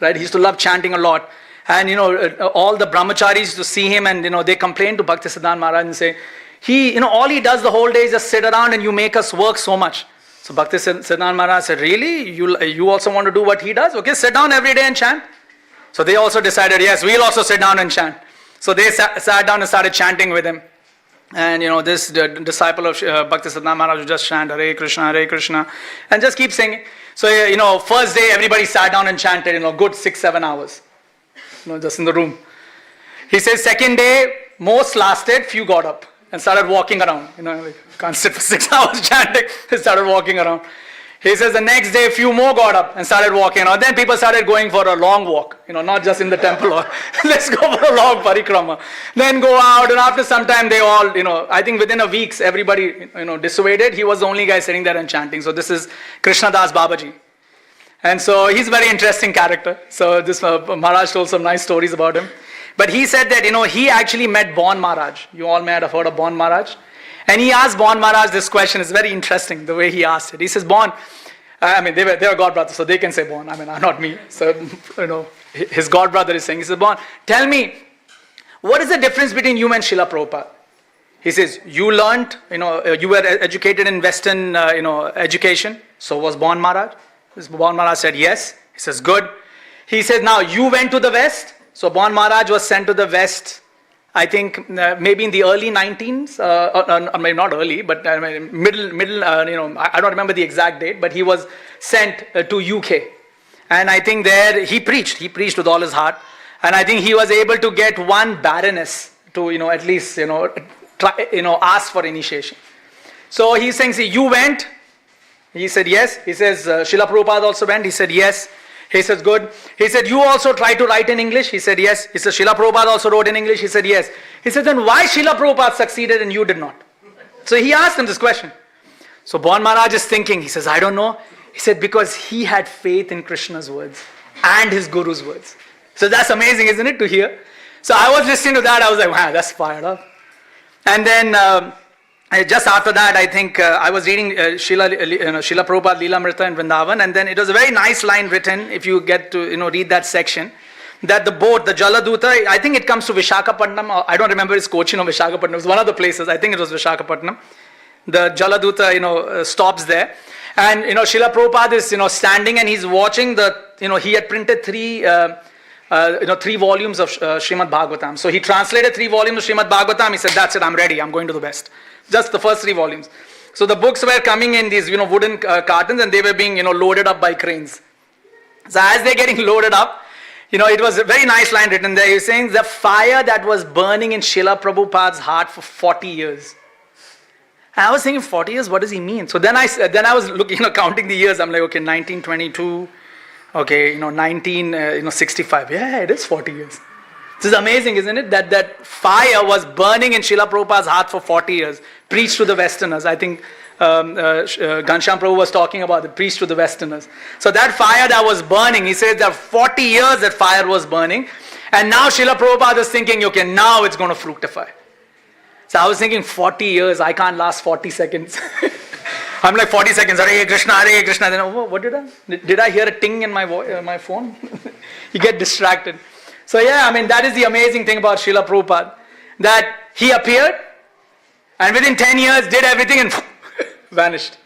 S5: Right? He used to love chanting a lot. And, all the brahmacharis used to see him and, they complained to Bhaktisiddhanta Maharaj and say, all he does the whole day is just sit around and you make us work so much. So Bhakti Siddhanta Maharaj said, really? You also want to do what he does? Okay, sit down every day and chant. So they also decided, yes, we'll also sit down and chant. So they sat down and started chanting with him. And this disciple of Bhakti Siddhanta Maharaj would just chant Hare Krishna, and just keep singing. So, first day everybody sat down and chanted, good 6-7 hours, just in the room. He says, second day, most lasted, few got up and started walking around. Can't sit for 6 hours chanting. They started walking around. He says the next day, a few more got up and started walking around. Then people started going for a long walk, not just in the temple. Or let's go for a long parikrama. Then go out, and after some time, they all, I think within a week, everybody, dissuaded. He was the only guy sitting there and chanting. So this is Krishnadas Babaji. And so he's a very interesting character. So this Maharaj told some nice stories about him. But he said that, he actually met Bon Maharaj. You all may have heard of Bon Maharaj. And he asked Bon Maharaj this question. It's very interesting the way he asked it. He says, Bon, they were god brothers, so they can say Bon. Not me. So, his god brother is saying, he says, Bon, tell me, what is the difference between you and Srila Prabhupada? He says, you learned, you were educated in Western, education. So was Bon Maharaj. Bon Maharaj said, yes. He says, good. He says, now you went to the West. So Bon Maharaj was sent to the West, I think maybe in the early 19s, maybe not early, but middle, I don't remember the exact date, but he was sent to UK. And I think there he preached with all his heart. And I think he was able to get one baroness to, at least, ask for initiation. So he's saying, see, you went. He said, yes. He says, Srila Prabhupada also went. He said, yes. He says, good. He said, you also tried to write in English? He said, yes. He said, Srila Prabhupada also wrote in English? He said, yes. He said, then why Srila Prabhupada succeeded and you did not? So he asked him this question. So Bon Maharaj is thinking, he says, I don't know. He said, because he had faith in Krishna's words and his Guru's words. So that's amazing, isn't it, to hear? So I was listening to that, I was like, wow, that's fired up. And then just after that, I think I was reading Srila Prabhupada Leelamrita in Vrindavan, and then it was a very nice line written, if you get to read that section, that the boat, the Jaladuta, I think it comes to Vishakhapatnam, or I don't remember it's Cochin or Vishakhapatnam, it was one of the places, I think it was Vishakhapatnam. The Jaladuta, stops there. And, Srila Prabhupada is, standing and he's watching he had printed three volumes of Srimad Bhagavatam. So he translated 3 volumes of Srimad Bhagavatam. He said, that's it, I'm ready, I'm going to the West. Just the first 3 volumes. So the books were coming in these, wooden cartons, and they were being, loaded up by cranes. So as they're getting loaded up, it was a very nice line written there. He was saying the fire that was burning in Srila Prabhupada's heart for 40 years. And I was thinking, 40 years, what does he mean? So then I was looking, counting the years. I'm like, okay, 1922, okay, 1965. Yeah, it is 40 years. This is amazing, isn't it? That fire was burning in Srila Prabhupada's heart for 40 years. Preached to the Westerners. I think Ghanshyam Prabhu was talking about it. Preached to the Westerners. So that fire that was burning, he says that 40 years that fire was burning. And now Srila Prabhupada is thinking, okay, now it's going to fructify. So I was thinking 40 years, I can't last 40 seconds. I'm like 40 seconds, Hare Krishna, Hare Krishna. Then, what did I hear a ting in my phone? You get distracted. So yeah, that is the amazing thing about Srila Prabhupada, that he appeared and within 10 years did everything and vanished.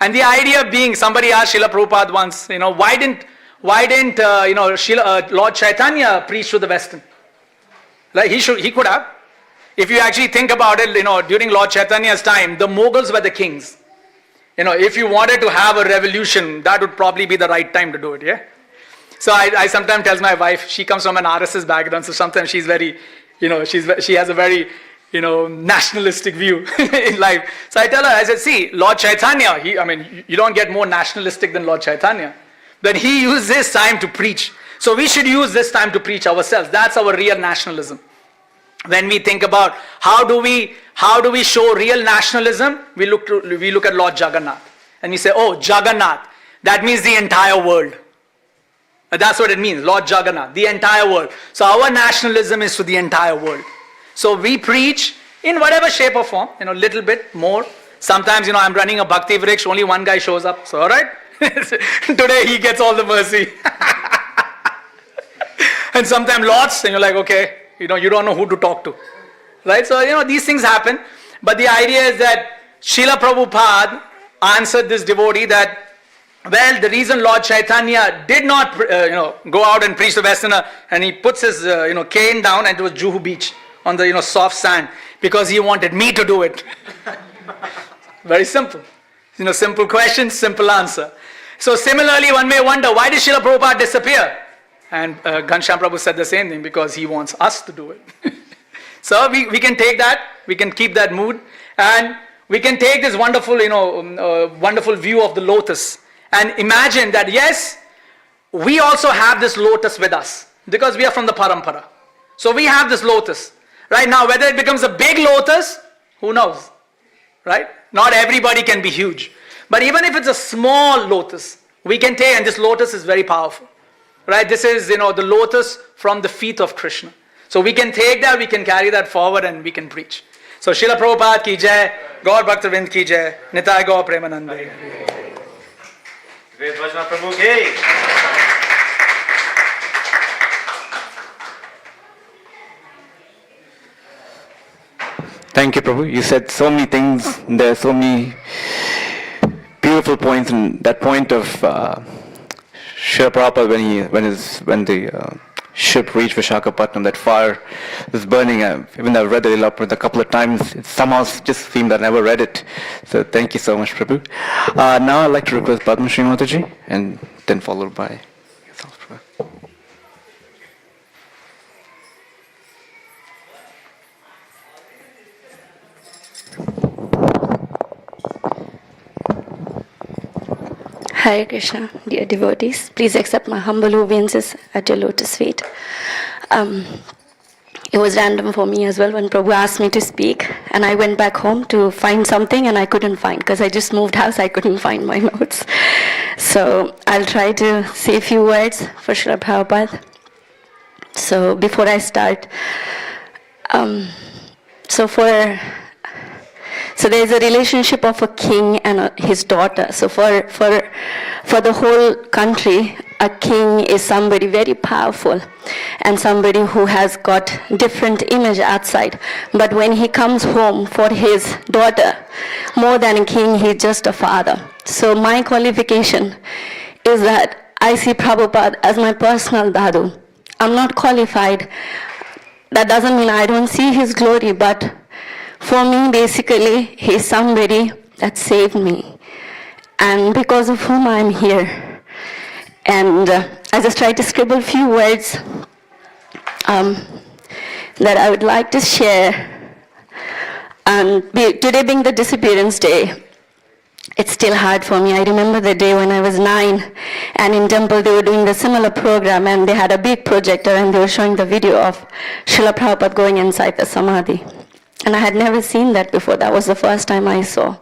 S5: And the idea being, somebody asked Srila Prabhupada once, why didn't Lord Chaitanya preach to the Western? Like he could have. If you actually think about it, during Lord Chaitanya's time, the Mughals were the kings. If you wanted to have a revolution, that would probably be the right time to do it, yeah? So I sometimes tell my wife, she comes from an RSS background, so sometimes she's very, she has a very, nationalistic view in life. So I tell her, I said, see, Lord Chaitanya, you don't get more nationalistic than Lord Chaitanya. But he used this time to preach. So we should use this time to preach ourselves. That's our real nationalism. When we think about how do we show real nationalism, we look at Lord Jagannath. And we say, oh, Jagannath, that means the entire world. That's what it means, Lord Jagannath, the entire world. So our nationalism is to the entire world. So we preach in whatever shape or form, little bit more. Sometimes, I'm running a Bhakti Vriksha, only one guy shows up. So, all right, today he gets all the mercy. And sometimes lots, and you're like, okay, you don't know who to talk to. Right? So, these things happen. But the idea is that Srila Prabhupada answered this devotee that, well, the reason Lord Chaitanya did not, go out and preach the Westerner, and he puts his, cane down, and it was Juhu Beach on the, soft sand, because he wanted me to do it. Very simple. Simple question, simple answer. So similarly, one may wonder, why did Srila Prabhupada disappear? And Ghanshyam Prabhu said the same thing, because he wants us to do it. So we can take that, we can keep that mood, and we can take this wonderful, wonderful view of the lotus, and imagine that, yes, we also have this lotus with us, because we are from the parampara. So we have this lotus. Right now, whether it becomes a big lotus, who knows? Right? Not everybody can be huge. But even if it's a small lotus, we can take, and this lotus is very powerful. Right? This is, the lotus from the feet of Krishna. So we can take that, we can carry that forward, and we can preach. So Srila Prabhupada ki jai, Gaur Bhaktavind ki jai, Nitai Gaur Premanande.
S6: Great Vajna Prabhu ki.
S4: Thank you, Prabhu. You said so many things. There are so many beautiful points. And that point of Srila Prabhupada when the ship reached Vishakhapatnam, that fire was burning. Even though I've read the Lila a couple of times, it somehow just seemed that I never read it. So thank you so much, Prabhu. Now I'd like to request Padma Shri Mataji, and then followed by yourself, Prabhu.
S7: Hare Krishna, dear devotees. Please accept my humble obeisances at your lotus feet. It was random for me as well when Prabhu asked me to speak, and I went back home to find something, and I couldn't find, because I just moved house, I couldn't find my notes. So I'll try to say a few words for Srila Prabhupada. So before I start, so there is a relationship of a king and his daughter. So for the whole country, a king is somebody very powerful and somebody who has got different image outside. But when he comes home for his daughter, more than a king, he's just a father. So my qualification is that I see Prabhupada as my personal Dadu. I'm not qualified. That doesn't mean I don't see his glory, but for me, basically, he's somebody that saved me, and because of whom I'm here. And I just tried to scribble a few words that I would like to share. And today being the Disappearance Day, it's still hard for me. I remember the day when I was 9, and in temple they were doing the similar program, and they had a big projector, and they were showing the video of Srila Prabhupada going inside the Samadhi. And I had never seen that before. That was the first time I saw.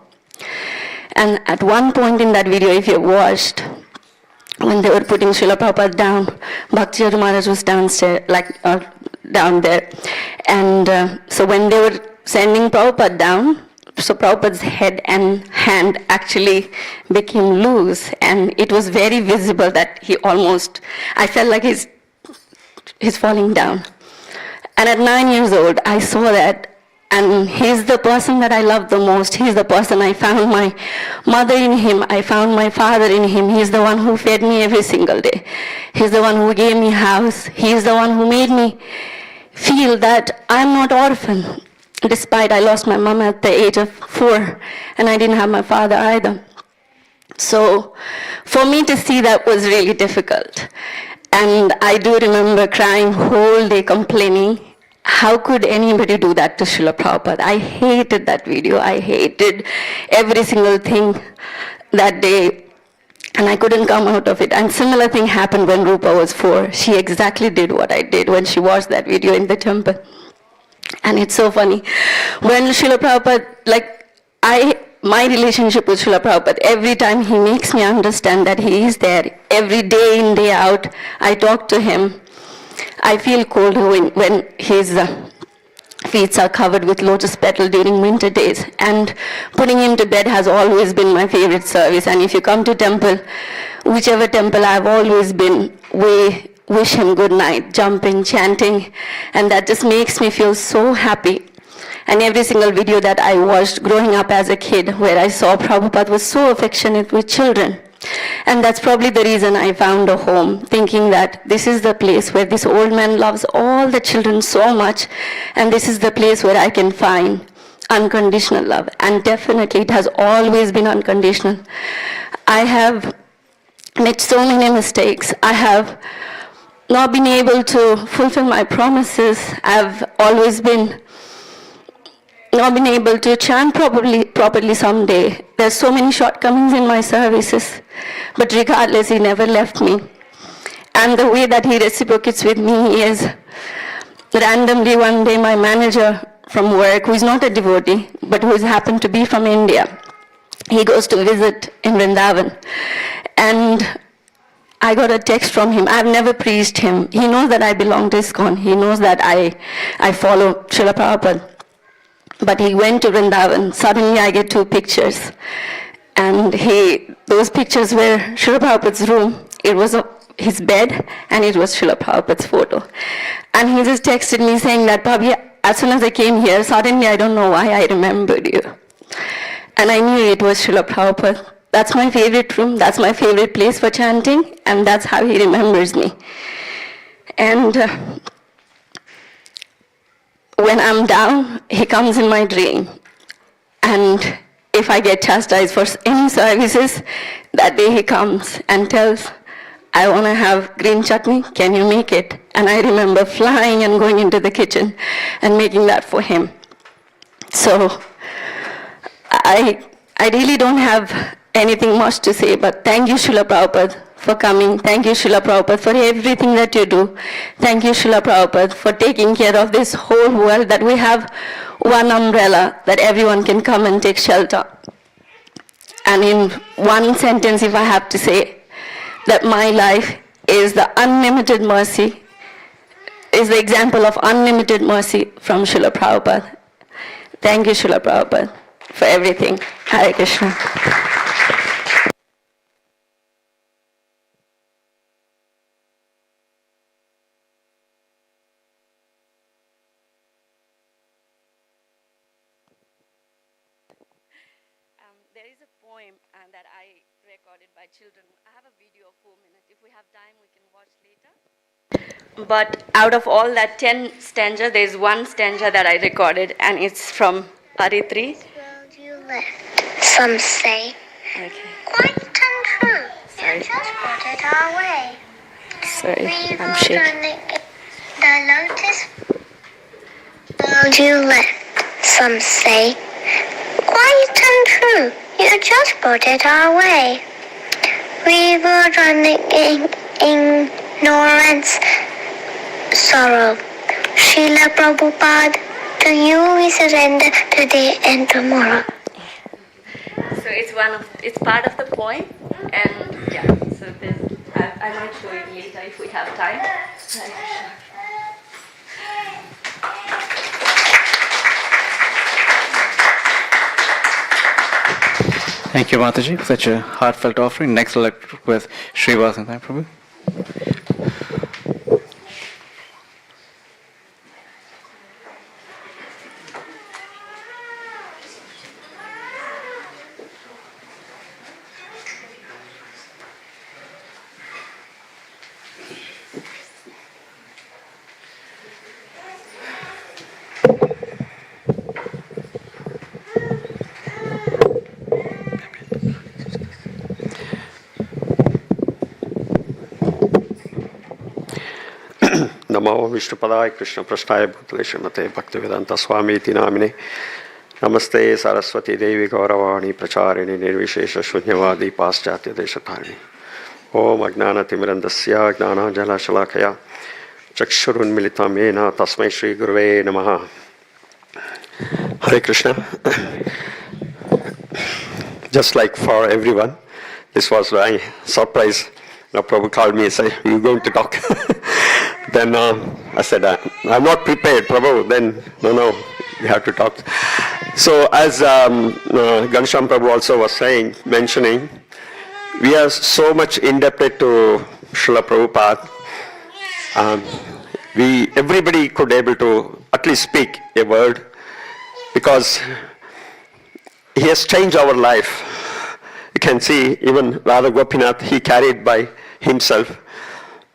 S7: And at one point in that video, if you watched, when they were putting Srila Prabhupada down, Bhakti Maharaj was downstairs, down there. And so when they were sending Prabhupada down, so Prabhupada's head and hand actually became loose, and it was very visible that I felt like he's falling down. And at 9 years old, I saw that. And he's the person that I love the most. He's the person I found my mother in him. I found my father in him. He's the one who fed me every single day. He's the one who gave me house. He's the one who made me feel that I'm not orphan. Despite I lost my mom at the age of 4, and I didn't have my father either. So for me to see that was really difficult. And I do remember crying whole day, complaining. How could anybody do that to Srila Prabhupada? I hated that video. I hated every single thing that day, and I couldn't come out of it. And similar thing happened when Rupa was 4. She exactly did what I did when she watched that video in the temple. And it's so funny. When Srila Prabhupada, my relationship with Srila Prabhupada, every time he makes me understand that he is there, every day in, day out, I talk to him. I feel cold when his feet are covered with lotus petal during winter days. And putting him to bed has always been my favorite service. And if you come to temple, whichever temple I've always been, we wish him good night, jumping, chanting. And that just makes me feel so happy. And every single video that I watched growing up as a kid, where I saw Prabhupada was so affectionate with children. And that's probably the reason I found a home, thinking that this is the place where this old man loves all the children so much, and this is the place where I can find unconditional love. And definitely it has always been unconditional. I have made so many mistakes. I have not been able to fulfill my promises. I've always been not been able to chant properly someday. There's so many shortcomings in my services, but regardless, he never left me. And the way that he reciprocates with me is randomly one day my manager from work, who is not a devotee, but who happened to be from India, he goes to visit in Vrindavan. And I got a text from him. I've never preached him. He knows that I belong to ISKCON. He knows that I follow Srila Prabhupada. But he went to Vrindavan. Suddenly I get 2 pictures. And those pictures were Srila Prabhupada's room. It was his bed, and it was Srila Prabhupada's photo. And he just texted me saying that, Bhabhi, as soon as I came here, suddenly I don't know why I remembered you. And I knew it was Srila Prabhupada. That's my favorite room. That's my favorite place for chanting. And that's how he remembers me. And when I'm down, he comes in my dream. And if I get chastised for any services, that day he comes and tells, I want to have green chutney, can you make it? And I remember flying and going into the kitchen and making that for him. So I really don't have anything much to say, but thank you, Srila Prabhupada, for coming. Thank you, Srila Prabhupada, for everything that you do. Thank you, Srila Prabhupada, for taking care of this whole world, that we have one umbrella that everyone can come and take shelter. And in one sentence, if I have to say, that my life is the unlimited mercy, is the example of unlimited mercy from Srila Prabhupada. Thank you, Srila Prabhupada, for everything. Hare Krishna. There is a poem that I recorded by children. I have a video of 4 minutes. If we have time, we can watch later. But out of all that 10 stanza, there is one stanza that I recorded, and it's from Aritri.
S8: World you left, some say.
S7: Okay.
S8: Quite untrue. You just brought it our way.
S7: Sorry,
S8: We
S7: I'm
S8: were
S7: shaking.
S8: the lotus world you left, some say. Quite untrue. You just brought it our way. We were running in ignorance, sorrow. Srila Prabhupada, to you we surrender today and tomorrow.
S7: So it's part of the poem, and yeah. So I might show it later if we have time.
S4: Thank you, Mataji, for such a heartfelt offering. Next, I'd like to request Srivas and Prabhu.
S9: नमो विष्णुपदाय कृष्ण पृष्ठाय भूतले श्रीमते भक्तिवेदांत स्वामी इति नामिने नमस्ते सरस्वती देवी गौरवाणी प्रचारिणी निर्विशेष शून्यवादी पाश्चात्य देशधारिणी ओम अज्ञानतिमिरन्दस्य ज्ञानाञ्जनशलाकया चक्षुरुन्मिलितं येन तस्मै श्री गुरुवे नमः. Hare Krishna. Just like for everyone, this was my surprise. Now Prabhu called me and said, "You're going to talk." Then I said, "I'm not prepared, Prabhu." Then, no, you have to talk. So as Ganesham Prabhu also was mentioning, we are so much indebted to Srila Prabhupada. Everybody could able to at least speak a word. because he has changed our life. You can see even Radha Gopinath, he carried by himself.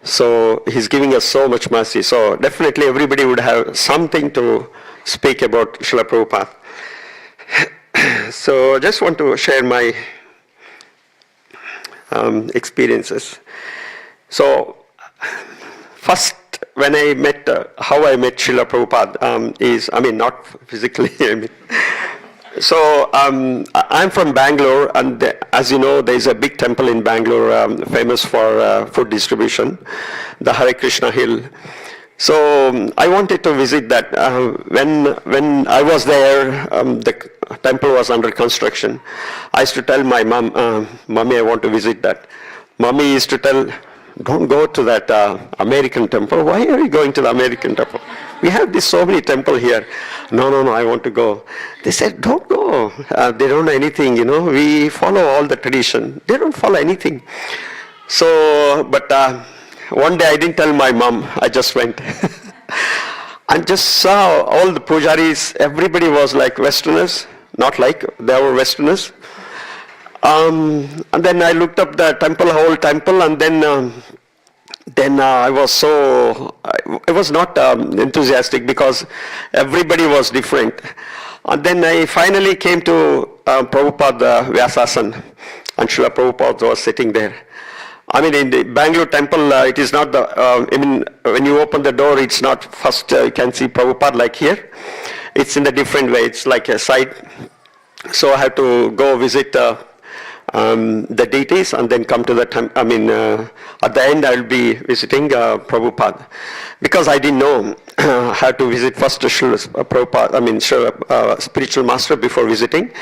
S9: So he's giving us so much mercy. So definitely everybody would have something to speak about Srila Prabhupada. So I just want to share my experiences. So first, when I met, how I met Srila Prabhupada is, not physically, So I'm from Bangalore, and as you know, there's a big temple in Bangalore famous for food distribution, the Hare Krishna Hill. So I wanted to visit that. When I was there, the temple was under construction. I used to tell my mom, Mommy, I want to visit that. Mommy used to tell, don't go to that American temple. Why are you going to the American temple? We have so many temples here. No, I want to go. They said, don't go. They don't know anything, We follow all the tradition. They don't follow anything. So, but one day I didn't tell my mom. I just went. And just saw all the pujaris. Everybody was like Westerners. Not like, they were Westerners. And then I looked up the temple, whole temple, and then I was I was not enthusiastic because everybody was different. And then I finally came to Prabhupada Vyasasan, and Srila Prabhupada was sitting there. In the Bangalore temple, it is not when you open the door, it's not first you can see Prabhupada like here. It's in a different way. It's like a side. So I have to go visit the deities and then come to the temple. At the end I will be visiting Prabhupada, because I didn't know how to visit first Srila Prabhupada, spiritual master before visiting.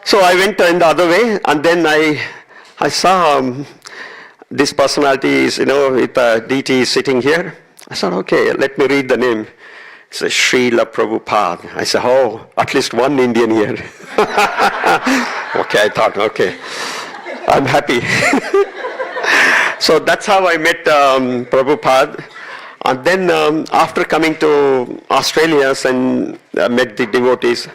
S9: So I went in the other way, and then I saw this personality is, with a deity sitting here. I said, okay, let me read the name. It says Srila Prabhupada. I said, oh, at least one Indian here. Okay, I thought, okay, I'm happy. So that's how I met Prabhupada. And then after coming to Australia and met the devotees,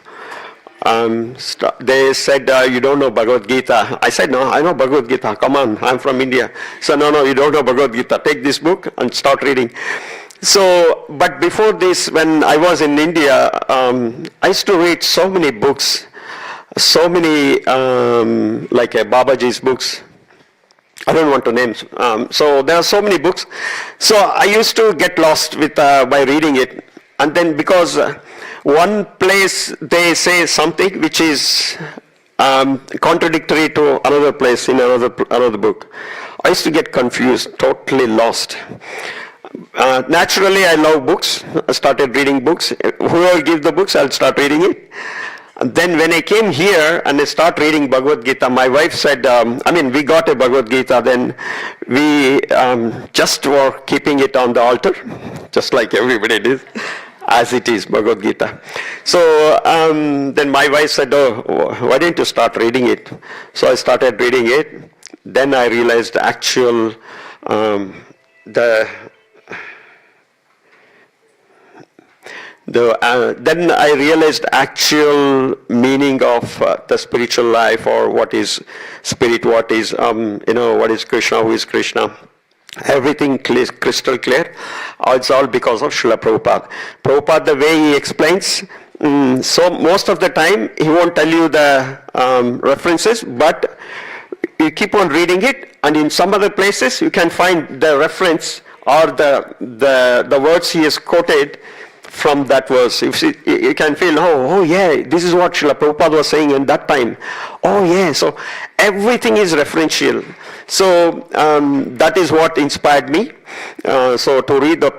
S9: they said, you don't know Bhagavad Gita. I said, no, I know Bhagavad Gita. Come on, I'm from India. So no, you don't know Bhagavad Gita. Take this book and start reading. So, but before this, when I was in India, I used to read so many books, so many, like Babaji's books. I don't want to name. So there are so many books. So I used to get lost with by reading it. And then because one place they say something which is contradictory to another place in another book. I used to get confused, totally lost. Naturally, I love books. I started reading books. Whoever gives the books, I'll start reading it. And then when I came here and I start reading Bhagavad Gita, my wife said, we got a Bhagavad Gita, then we just were keeping it on the altar, just like everybody did, as it is, Bhagavad Gita. So then my wife said, oh, why didn't you start reading it? So I started reading it. Then I realized then I realized actual meaning of the spiritual life, or what is spirit, what is what is Krishna, who is Krishna. Everything crystal clear. It's all because of Srila Prabhupada. Prabhupada, the way he explains, so most of the time he won't tell you the references, but you keep on reading it, and in some other places you can find the reference or the words he has quoted from that verse. You can feel, oh yeah, this is what Srila Prabhupada was saying in that time. Oh yeah, so everything is referential. So that is what inspired me. So to read the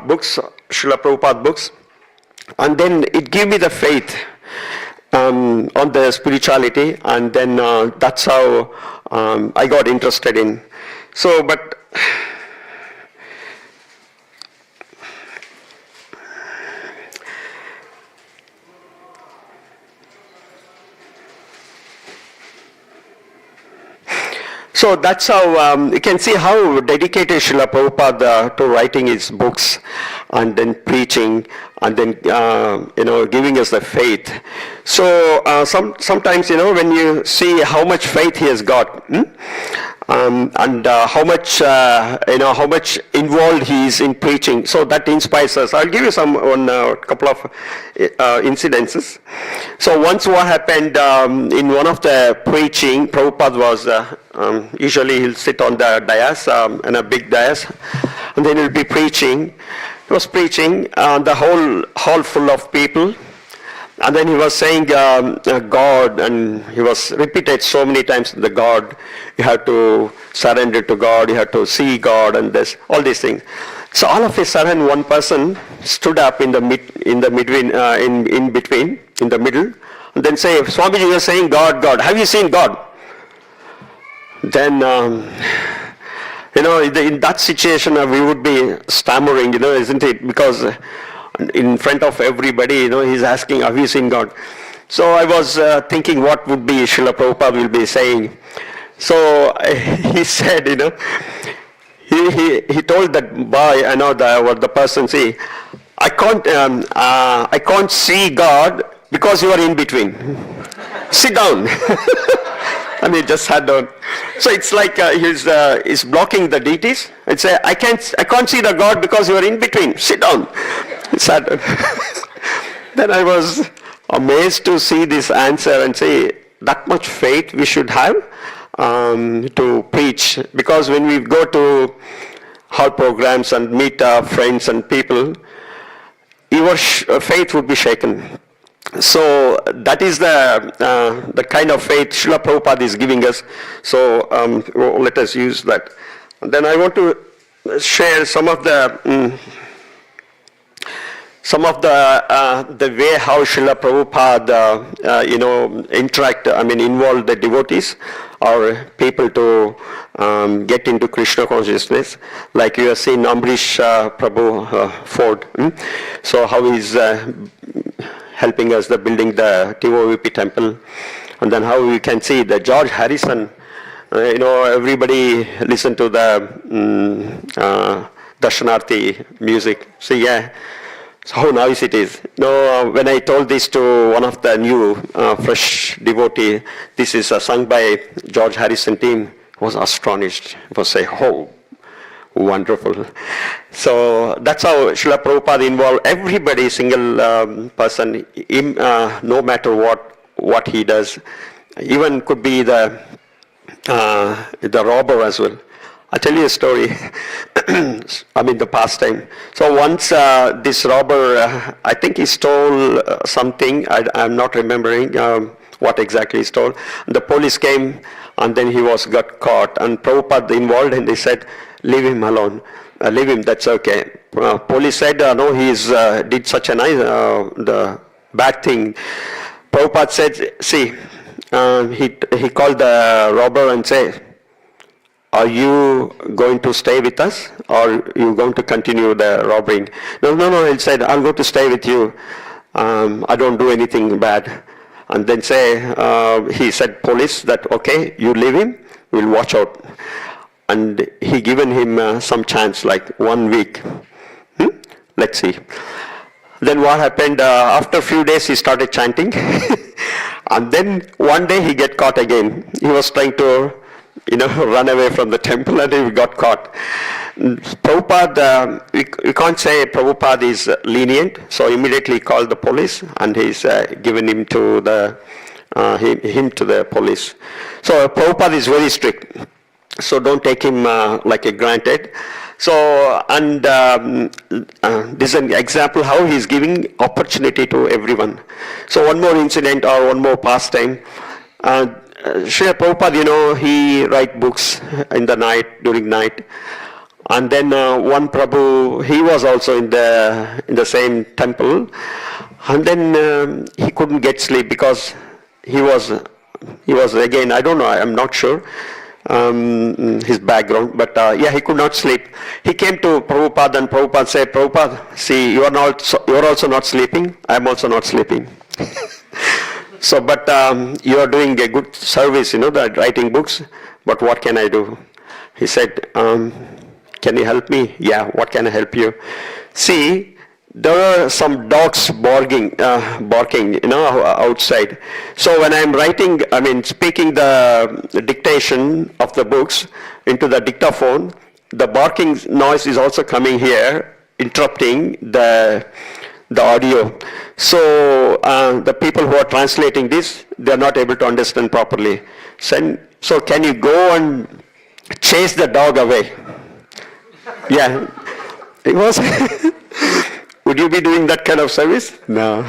S9: books, Srila Prabhupada books, and then it gave me the faith on the spirituality, and then that's how I got interested in. So, but So that's how you can see how dedicated Srila Prabhupada to writing his books and then preaching and then giving us the faith. So sometimes when you see how much faith he has got, and how much involved he is in preaching, so that inspires us. I'll give you couple of incidences. So once what happened in one of the preaching, Prabhupada was usually he'll sit on the dais, in a big dais, and then he'll be preaching. He was preaching, the whole hall full of people. And then he was saying God, and he was repeated so many times the God. You have to surrender to God. You have to see God, and all these things. So all of a sudden, one person stood up in the middle, and then say, Swamiji, you are saying God, God. Have you seen God? Then in that situation we would be stammering, isn't it? Because in front of everybody, he's asking, have you seen God? So I was thinking what would be Srila Prabhupada will be saying. So he said, he told that boy, the person, see, I can't see God because you are in between. Sit down. And he just sat down. So it's like he's blocking the deities and say, I can't see the God because you are in between. Sit down. Sat down. Then I was amazed to see this answer and say, that much faith we should have to preach. Because when we go to hall programs and meet our friends and people, your faith would be shaken. So that is the kind of faith Srila Prabhupada is giving us. So let us use that. And then I want to share some of the way how Srila Prabhupada involve the devotees or people to get into Krishna consciousness. Like you have seen Amrish Prabhu Ford. So how he's helping us building the TOVP temple, and then how we can see the George Harrison. Everybody listen to the Darshanarthi music. So yeah. So how nice it is. When I told this to one of the new fresh devotee, this is sung by George Harrison team, was astonished. He was saying, oh, wonderful. So that's how Srila Prabhupada involved everybody, single person, no matter what he does. Even could be the robber as well. I'll tell you a story. The pastime. So once this robber, I think he stole something. I'm not remembering what exactly he stole. The police came and then he got caught. And Prabhupada involved and they said, leave him alone. Leave him, that's okay. Police said, no, he's did such a the bad thing. Prabhupada said, see, he called the robber and said, are you going to stay with us or are you going to continue the robbery? No, he said, I'm going to stay with you. I don't do anything bad. And then he said, police, that okay, you leave him, we'll watch out. And he given him some chance, like 1 week. Let's see. Then what happened, after a few days he started chanting. And then one day he get caught again. He was trying to run away from the temple and he got caught. Prabhupada, we can't say Prabhupada is lenient, so immediately he called the police and he's given him to the police. So Prabhupada is very strict, so don't take him like a granted. So, and this is an example how he's giving opportunity to everyone. So one more incident or one more pastime. Srila Prabhupada, he write books in the night, during night. And then one Prabhu, he was also in the same temple. And then he couldn't get sleep because he was again, I don't know, I'm not sure his background, but he could not sleep. He came to Prabhupada and Prabhupada said, Prabhupada, see, you are also not sleeping, I am also not sleeping. So, but you are doing a good service, writing books, but what can I do? He said, can you help me? Yeah, what can I help you? See, there are some dogs barking, outside. So when I'm speaking the dictation of the books into the dictaphone, the barking noise is also coming here, interrupting the audio. So the people who are translating this, they're not able to understand properly. So can you go and chase the dog away? Yeah, it was. Would you be doing that kind of service? No,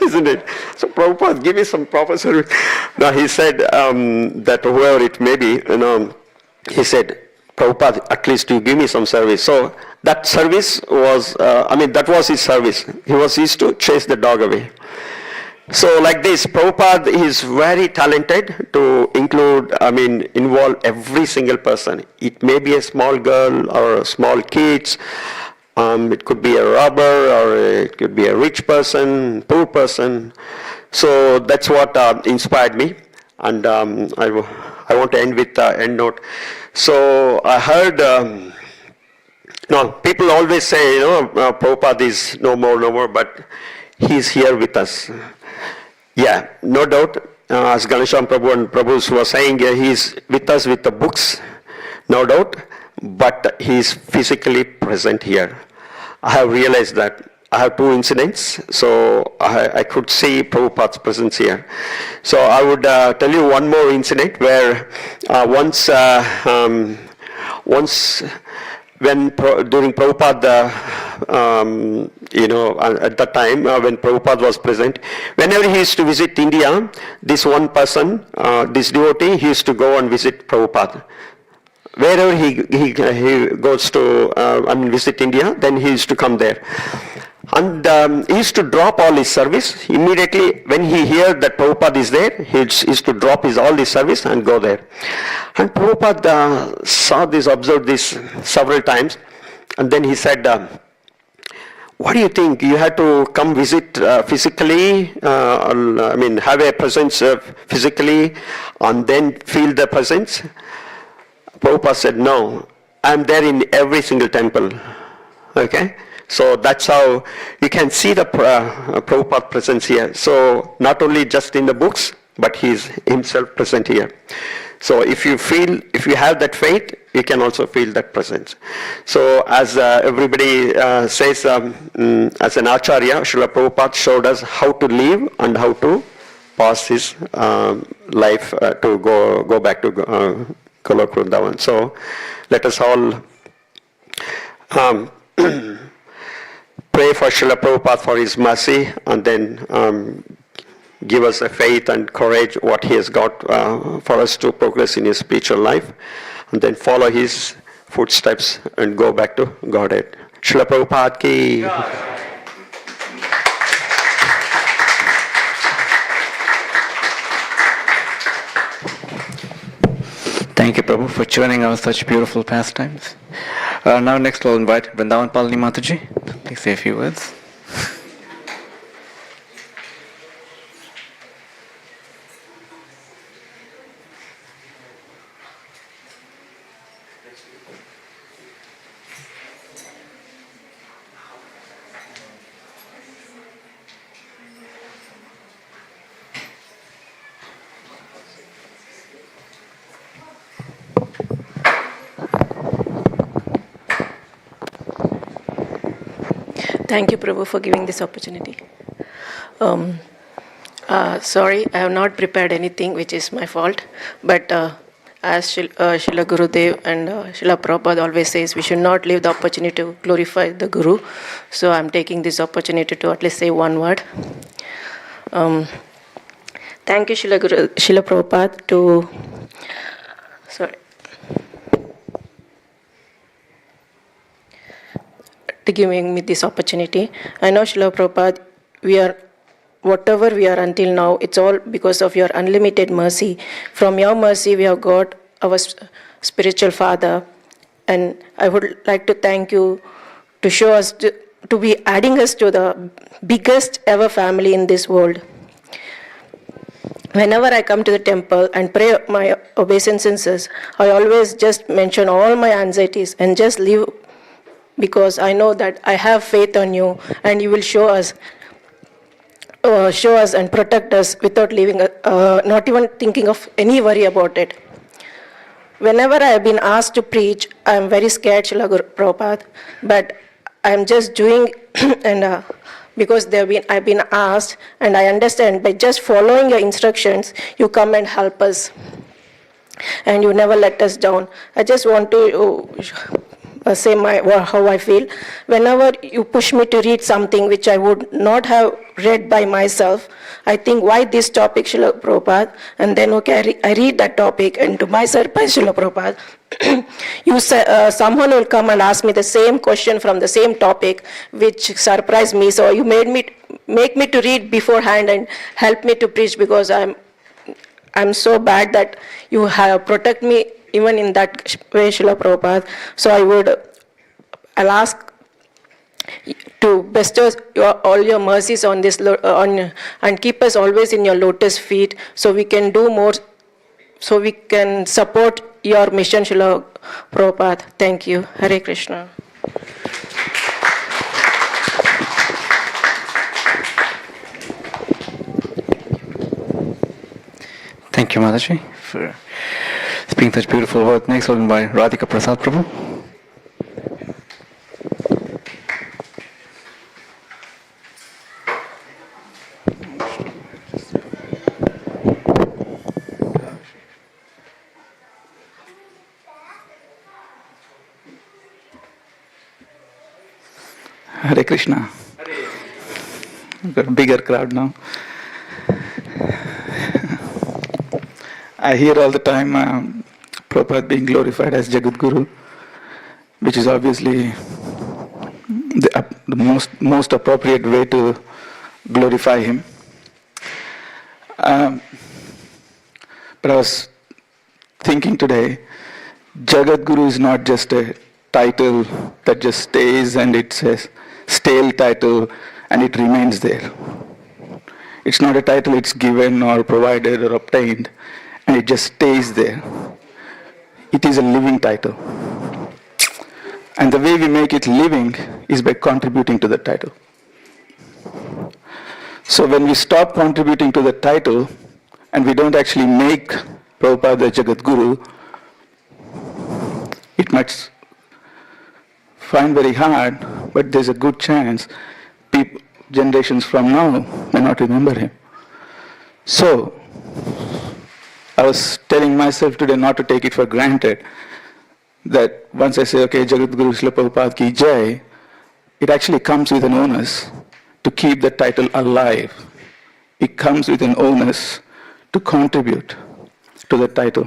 S9: isn't it? So Prabhupada, give me some proper service. No, he said that whoever it may be, he said, Prabhupada, at least you give me some service. So that service was, that was his service. He used to chase the dog away. So like this, Prabhupada is very talented to involve every single person. It may be a small girl or small kids. It could be a robber, or it could be a rich person, poor person. So that's what inspired me. And I want to end with end note. So I heard, people always say, Prabhupada is no more, but he's here with us. Yeah, no doubt. As Ganesham Prabhu and Prabhus were saying, he's with us with the books, no doubt, but he's physically present here. I have realized that. I have two incidents, so I could see Prabhupada's presence here. So I would tell you one more incident where once during Prabhupada, at the time when Prabhupada was present, whenever he used to visit India, this one person, this devotee, he used to go and visit Prabhupada. Wherever he goes to visit India, then he used to come there. And he used to drop all his service. Immediately when he heard that Prabhupada is there, he used to drop all his service and go there. And Prabhupada saw this, observed this several times, and then he said, what do you think? You had to come visit physically, have a presence physically, and then feel the presence? Prabhupada said, no, I'm there in every single temple. Okay? So that's how you can see the Prabhupada presence here. So not only just in the books, but he's himself present here. So if you have that faith, you can also feel that presence. So as everybody says, as an Acharya, Srila Prabhupada showed us how to live and how to pass his life to go back to Golok Vrindavan. So let us all pray for Srila Prabhupada for his mercy, and then give us a faith and courage what he has got for us to progress in his spiritual life, and then follow his footsteps and go back to Godhead. Srila Prabhupada ki.
S4: Thank you, Prabhu, for churning out such beautiful pastimes. Now next we'll invite Vrindavan Palani Mataji. Please say a few words.
S10: Thank you, Prabhu, for giving this opportunity. Sorry, I have not prepared anything, which is my fault. But as Srila Gurudev and Srila Prabhupada always says, we should not leave the opportunity to glorify the Guru. So I'm taking this opportunity to at least say one word. Thank you, Srila Prabhupada, to giving me this opportunity. I know, Srila Prabhupada, whatever we are until now, it's all because of your unlimited mercy. From your mercy, we have got our spiritual father. And I would like to thank you to show us, to be adding us to the biggest ever family in this world. Whenever I come to the temple and pray my obeisances, I always just mention all my anxieties and just leave, because I know that I have faith on you and you will show us and protect us without leaving, not even thinking of any worry about it. Whenever I have been asked to preach, I am very scared, Srila Prabhupada, but I am just doing and because I've been asked, and I understand by just following your instructions, you come and help us, and you never let us down. I just want to say how I feel. Whenever you push me to read something which I would not have read by myself, I think, why this topic, Srila Prabhupada? And then, okay, I read that topic, and to my surprise, Srila Prabhupada, someone will come and ask me the same question from the same topic, which surprised me. So you make me to read beforehand and help me to preach, because I'm so bad that you have protect me even in that way, Srila Prabhupada. So I'll ask to bestow all your mercies on this, and keep us always in your lotus feet, so we can do more, so we can support your mission, Srila Prabhupada. Thank you. Hare Krishna.
S4: Thank you, Mataji, for speaking such beautiful words. Next one by Radhika Prasad Prabhu. Hare Krishna. We've got a bigger crowd now. I hear all the time Prabhupada being glorified as Jagat Guru, which is obviously the most appropriate way to glorify him. But I was thinking today, Jagat Guru is not just a title that just stays, and it's a stale title and it remains there. It's not a title it's given or provided or obtained and it just stays there. It is a living title. And the way we make it living is by contributing to the title. So when we stop contributing to the title and we don't actually make Prabhupada the Jagat Guru, it might find very hard, but there's a good chance generations from now may not remember him. So I was telling myself today not to take it for granted that once I say, okay, Jagat Guru Srila Prabhupada Ki Jai, it actually comes with an onus to keep the title alive. It comes with an onus to contribute to the title.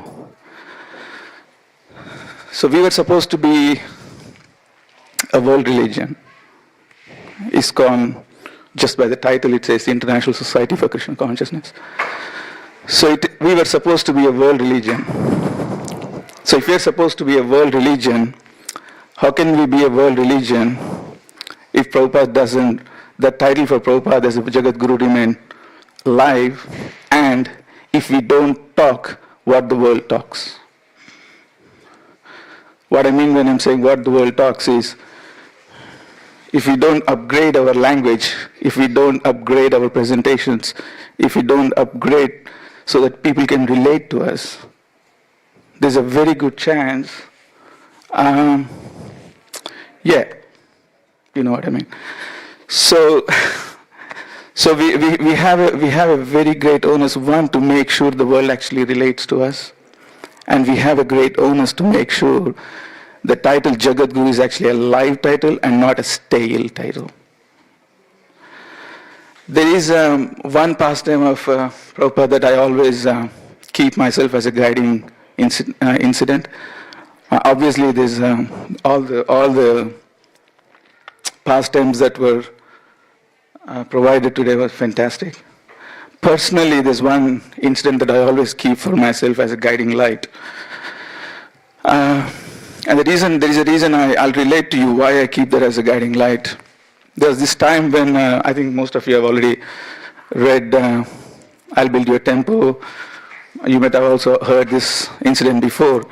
S4: So we were supposed to be a world religion. ISKCON, just by the title it says International Society for Krishna Consciousness. So we were supposed to be a world religion. So if we are supposed to be a world religion, how can we be a world religion if Prabhupada doesn't, the title for Prabhupada as a Jagat Guru remain alive, and if we don't talk what the world talks? What I mean when I'm saying what the world talks is, if we don't upgrade our language, if we don't upgrade our presentations, if we don't upgrade so that people can relate to us, there's a very good chance, you know what I mean. So we have a very great onus, one, to make sure the world actually relates to us, and we have a great onus to make sure the title Jagat Guru is actually a live title and not a stale title. There is one pastime of Prabhupada that I always keep myself as a guiding incident. Obviously, there's all the pastimes that were provided today were fantastic. Personally, there's one incident that I always keep for myself as a guiding light. And there is a reason I'll relate to you why I keep that as a guiding light. There was this time when I think most of you have already read
S5: I'll build you a temple. You might have also heard this incident before.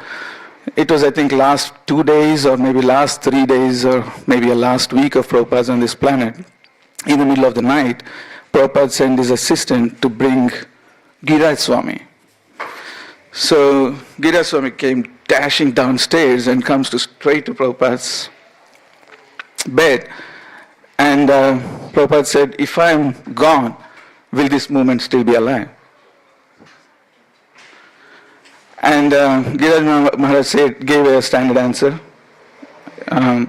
S5: It was, I think, last 2 days or maybe last 3 days or maybe a last week of Prabhupada's on this planet. In the middle of the night, Prabhupada sent his assistant to bring Devamrita Swami. So Devamrita Swami came dashing downstairs and comes straight to Prabhupada's bed. And Prabhupada said, if I am gone, will this movement still be alive? And Giriraj Maharaj gave a standard answer. Yeah,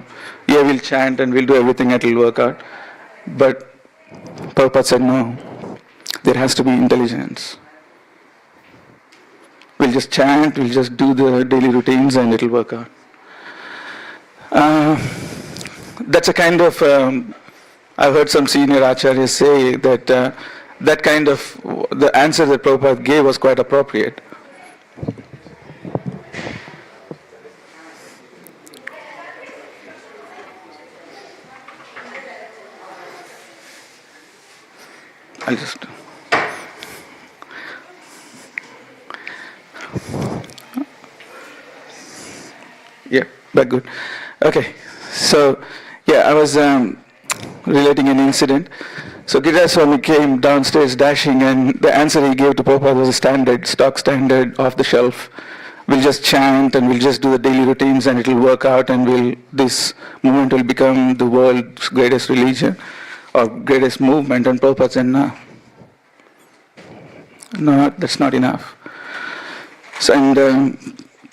S5: we'll chant and we'll do everything, it will work out. But Prabhupada said, no, there has to be intelligence. We'll just chant, we'll just do the daily routines and it will work out. That's a kind of, I've heard some senior acharyas say that that kind of, the answer that Prabhupada gave was quite appropriate. I'll just... Yeah, but good. Okay, so yeah, I was relating an incident. So Giriraj Swami came downstairs dashing, and the answer he gave to Prabhupada was a standard, stock standard, off the shelf. We'll just chant and we'll just do the daily routines and it'll work out and this movement will become the world's greatest religion or greatest movement. And Prabhupada said, no, that's not enough. So, and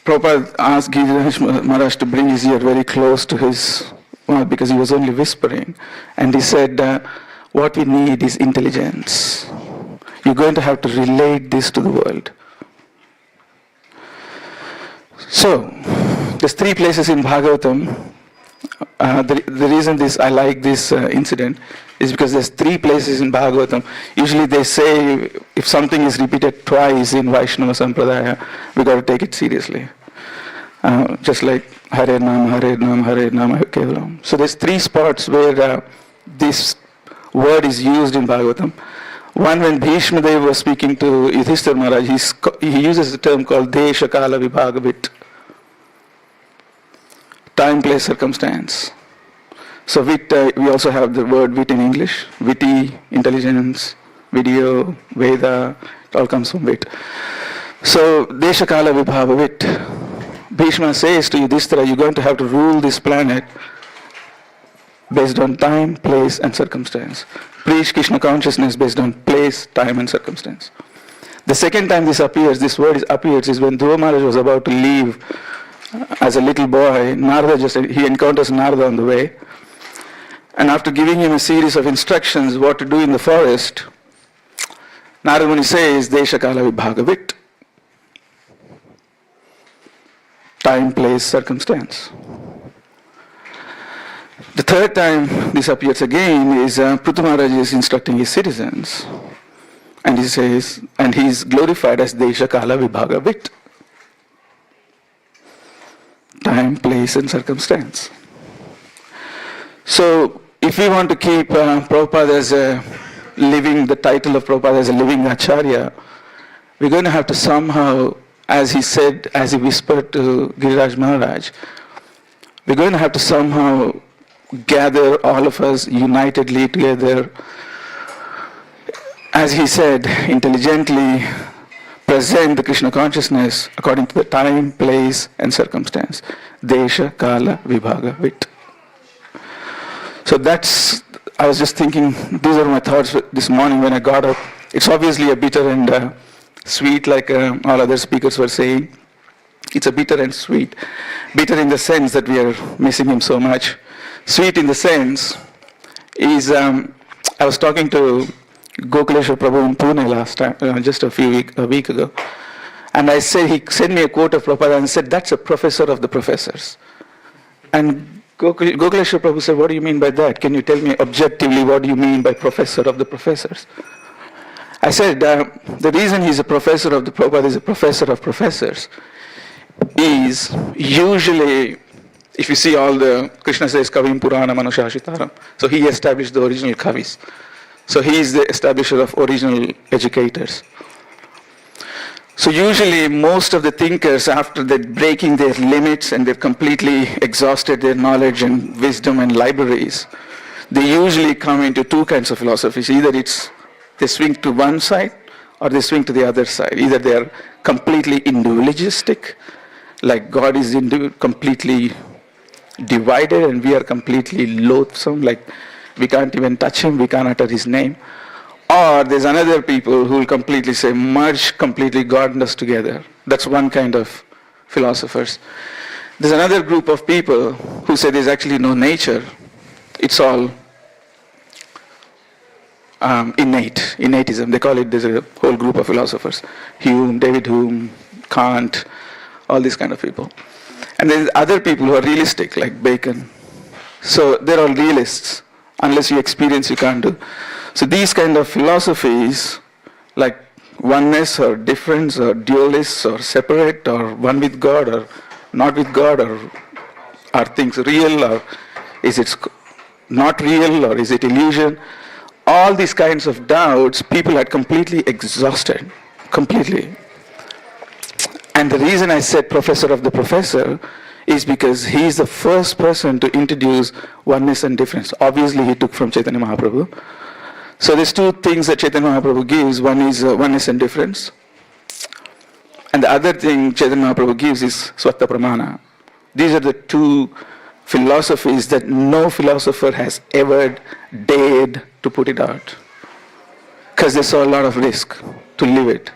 S5: Prabhupada asked Giriraj Maharaj to bring his ear very close to his mouth because he was only whispering. And he said, what we need is intelligence. You're going to have to relate this to the world. So, there's 3 places in Bhagavatam. The reason I like this incident is because there's 3 places in Bhagavatam. Usually they say if something is repeated twice in Vaishnava Sampradaya, we got to take it seriously. Just like Hare Nam, Hare Nam, Hare Nam, Kevalam. So there's 3 spots where this word is used in Bhagavatam. One, when Bhishma Dev was speaking to Yudhishthira Maharaj, he uses a term called Desha Kala Vibhagavit. Time, place, circumstance. So wit, we also have the word wit in English. Witty, intelligence, video, Veda, it all comes from wit. So Desha Kala Vibhagavit. Bhishma says to Yudhishthira, you're going to have to rule this planet based on time, place and circumstance. Preach Krishna consciousness based on place, time and circumstance. The second time this word appears is when Dhruva Maharaj was about to leave as a little boy. He encounters Narada on the way. And after giving him a series of instructions what to do in the forest, Narada Muni says, Desha Kala Vibhagavit. Time, place, circumstance. The third time this appears again is Prithu Maharaj is instructing his citizens. And he says, and he is glorified as Desha Kala Vibhagavit. Time, place and circumstance. So, if we want to keep Prabhupada as the title of Prabhupada as a living Acharya, we're going to have to somehow, as he said, as he whispered to Giriraj Maharaj, we're going to have to somehow gather all of us unitedly together, as he said, intelligently present the Krishna consciousness according to the time, place and circumstance. Desha, Kala, Vibhagavit. So I was just thinking, these are my thoughts this morning when I got up. It's obviously a bitter and sweet, like all other speakers were saying. It's a bitter and sweet. Bitter in the sense that we are missing him so much. Sweet in the sense is, I was talking to Gokuleshwar Prabhu in Pune last time, just a week ago. And I said, he sent me a quote of Prabhupada and said, that's a professor of the professors. And Gokuleshwar Prabhu said, what do you mean by that? Can you tell me objectively what do you mean by professor of the professors? I said, the reason he's a professor of the Prabhupada is a professor of professors is usually, if you see all the, Krishna says Kavim Purana Manushashitaram. So he established the original Kavis.
S11: So he is the establisher of original educators. So usually most of the thinkers, after they're breaking their limits and they've completely exhausted their knowledge and wisdom and libraries, they usually come into two kinds of philosophies. Either they swing to one side or they swing to the other side. Either they are completely individualistic, like God is completely divided and we are completely loathsome, like we can't even touch him, we can't utter his name. Or there's another people who will completely say, merge completely God and us together. That's one kind of philosophers. There's another group of people who say there's actually no nature. It's all innatism. They call it, there's a whole group of philosophers. Hume, David Hume, Kant, all these kind of people. And there's other people who are realistic, like Bacon. So they're all realists. Unless you experience, you can't do. So these kind of philosophies, like oneness or difference or dualists or separate or one with God or not with God, or are things real or is it not real or is it illusion? All these kinds of doubts, people are completely exhausted, completely. And the reason I said professor of the professor is because he is the first person to introduce oneness and difference. Obviously, he took from Chaitanya Mahaprabhu. So there's two things that Chaitanya Mahaprabhu gives. One is oneness and difference. And the other thing Chaitanya Mahaprabhu gives is Swatta Pramana. These are the two philosophies that no philosopher has ever dared to put it out. Because they saw a lot of risk to live it.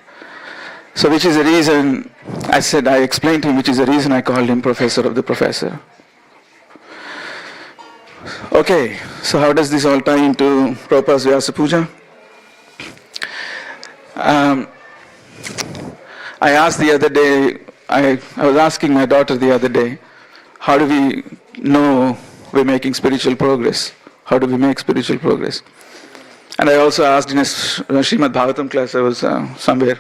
S11: So which is the reason, I explained to him, which is the reason I called him professor of the professor. Okay, so how does this all tie into Prabhupada's Vyasa Puja? I asked the other day, I was asking my daughter the other day, how do we know we're making spiritual progress? How do we make spiritual progress? And I also asked in a Srimad Bhagavatam class, I was somewhere,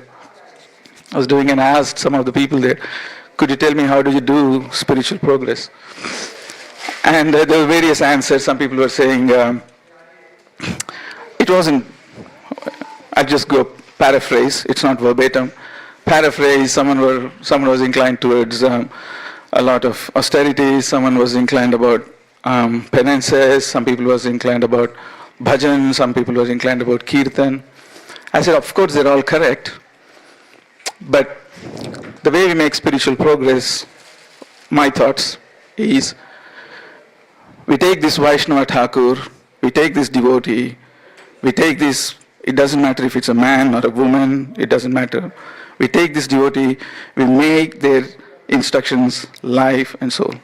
S11: I was doing, and I asked some of the people there, could you tell me how do you do spiritual progress? And there were various answers. Some people were saying, it wasn't, I'll just go paraphrase, it's not verbatim. Paraphrase, someone was inclined towards a lot of austerity, someone was inclined about penances, some people was inclined about bhajan, some people was inclined about kirtan. I said, of course they're all correct, but the way we make spiritual progress, my thoughts is, we take this Vaishnava Thakur, we take this devotee, we take this, it doesn't matter if it's a man or a woman, it doesn't matter. We take this devotee, we make their instructions life and soul.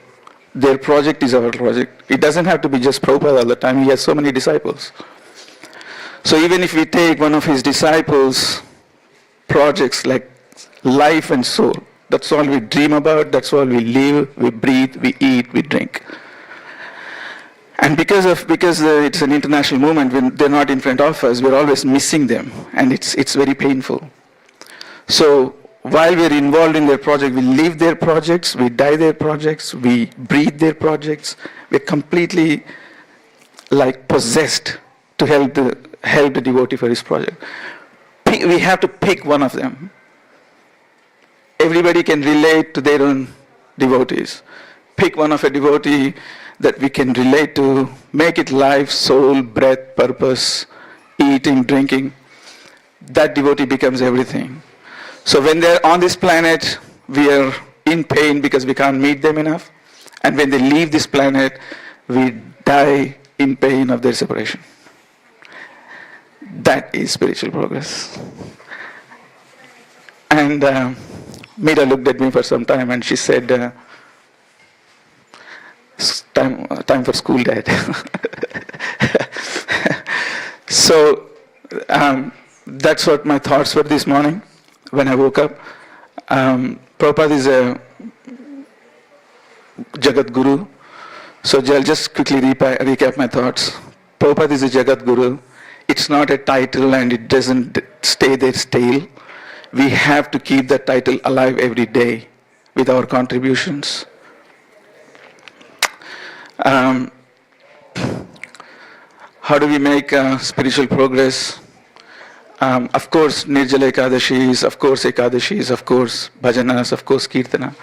S11: Their project is our project. It doesn't have to be just Prabhupada all the time, he has so many disciples. So even if we take one of his disciples' projects like life and soul, that's all we dream about, that's all we live, we breathe, we eat, we drink. And because it's an international movement, when they're not in front of us, we're always missing them, and it's very painful. So while we're involved in their project, we live their projects, we die their projects, we breathe their projects. We're completely like possessed to help the devotee for his project. We have to pick one of them. Everybody can relate to their own devotees. Pick one of a devotee that we can relate to, make it life, soul, breath, purpose, eating, drinking. That devotee becomes everything. So when they're on this planet, we are in pain because we can't meet them enough. And when they leave this planet, we die in pain of their separation. That is spiritual progress. And Meera looked at me for some time and she said, time for school, Dad. So that's what my thoughts were this morning when I woke up. Prabhupada is a Jagat Guru. So I'll just quickly recap my thoughts. Prabhupada is a Jagat Guru. It's not a title and it doesn't stay there stale. We have to keep that title alive every day with our contributions. How do we make spiritual progress? Of course, Nirjala Ekadashis, of course Ekadashis, of course Bhajanas, of course Kirtana.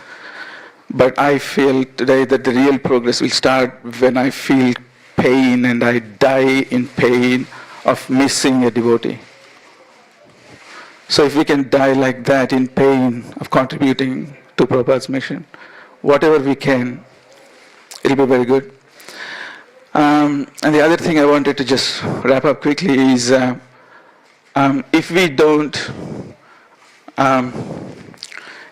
S11: But I feel today that the real progress will start when I feel pain and I die in pain of missing a devotee. So if we can die like that in pain of contributing to Prabhupada's mission, whatever we can, it'll be very good. And the other thing I wanted to just wrap up quickly is if we don't, I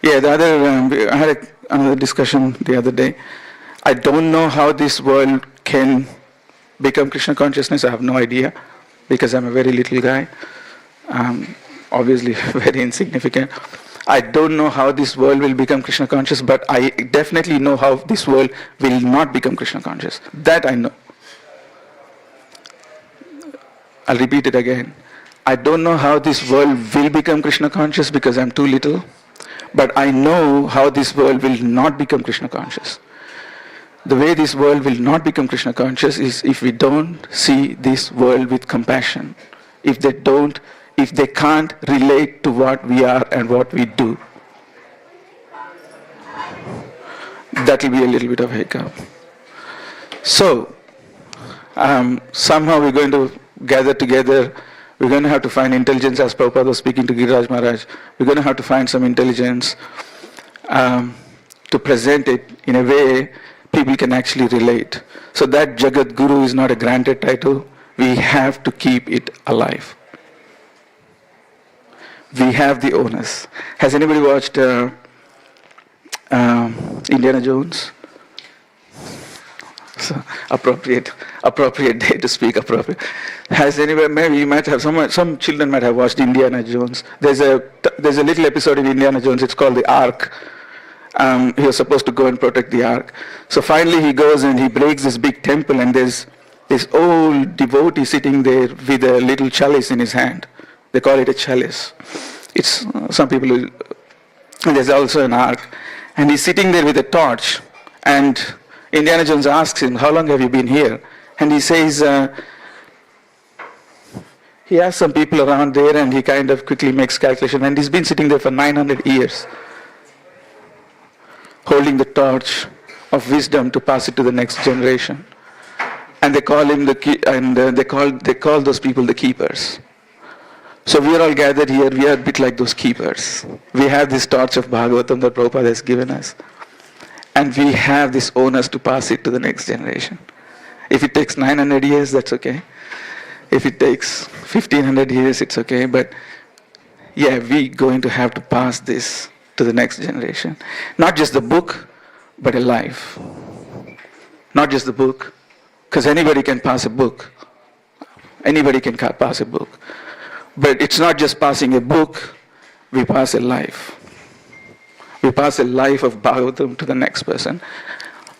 S11: had another discussion the other day. I don't know how this world can become Krishna consciousness. I have no idea because I'm a very little guy. Obviously very insignificant. I don't know how this world will become Krishna conscious, but I definitely know how this world will not become Krishna conscious. That I know. I'll repeat it again. I don't know how this world will become Krishna conscious because I'm too little, but I know how this world will not become Krishna conscious. The way this world will not become Krishna conscious is if we don't see this world with compassion, if they can't relate to what we are and what we do. That will be a little bit of a hiccup. So, somehow we're going to gather together. We're going to have to find intelligence, as Prabhupada was speaking to Giriraj Maharaj. We're going to have to find some intelligence to present it in a way people can actually relate. So that Jagat Guru is not a granted title. We have to keep it alive. We have the onus. Has anybody watched Indiana Jones? So, appropriate day to speak appropriate. Has anybody, maybe you might have, some children might have watched Indiana Jones. There's a little episode in Indiana Jones, it's called the Ark. He was supposed to go and protect the Ark. So finally he goes and he breaks this big temple, and there's this old devotee sitting there with a little chalice in his hand. They call it a chalice. It's some people will, and there's also an ark. And he's sitting there with a torch, and Indiana Jones asks him, how long have you been here? And he says, he asks some people around there, and he kind of quickly makes calculation, and he's been sitting there for 900 years, holding the torch of wisdom to pass it to the next generation. And they call him they call those people the keepers. So we are all gathered here, we are a bit like those keepers. We have this torch of Bhagavatam that Prabhupada has given us. And we have this onus to pass it to the next generation. If it takes 900 years, that's okay. If it takes 1500 years, it's okay. But yeah, we're going to have to pass this to the next generation. Not just the book, but a life. Not just the book, because anybody can pass a book. Anybody can pass a book. But it's not just passing a book, we pass a life. We pass a life of Bhagavatam to the next person.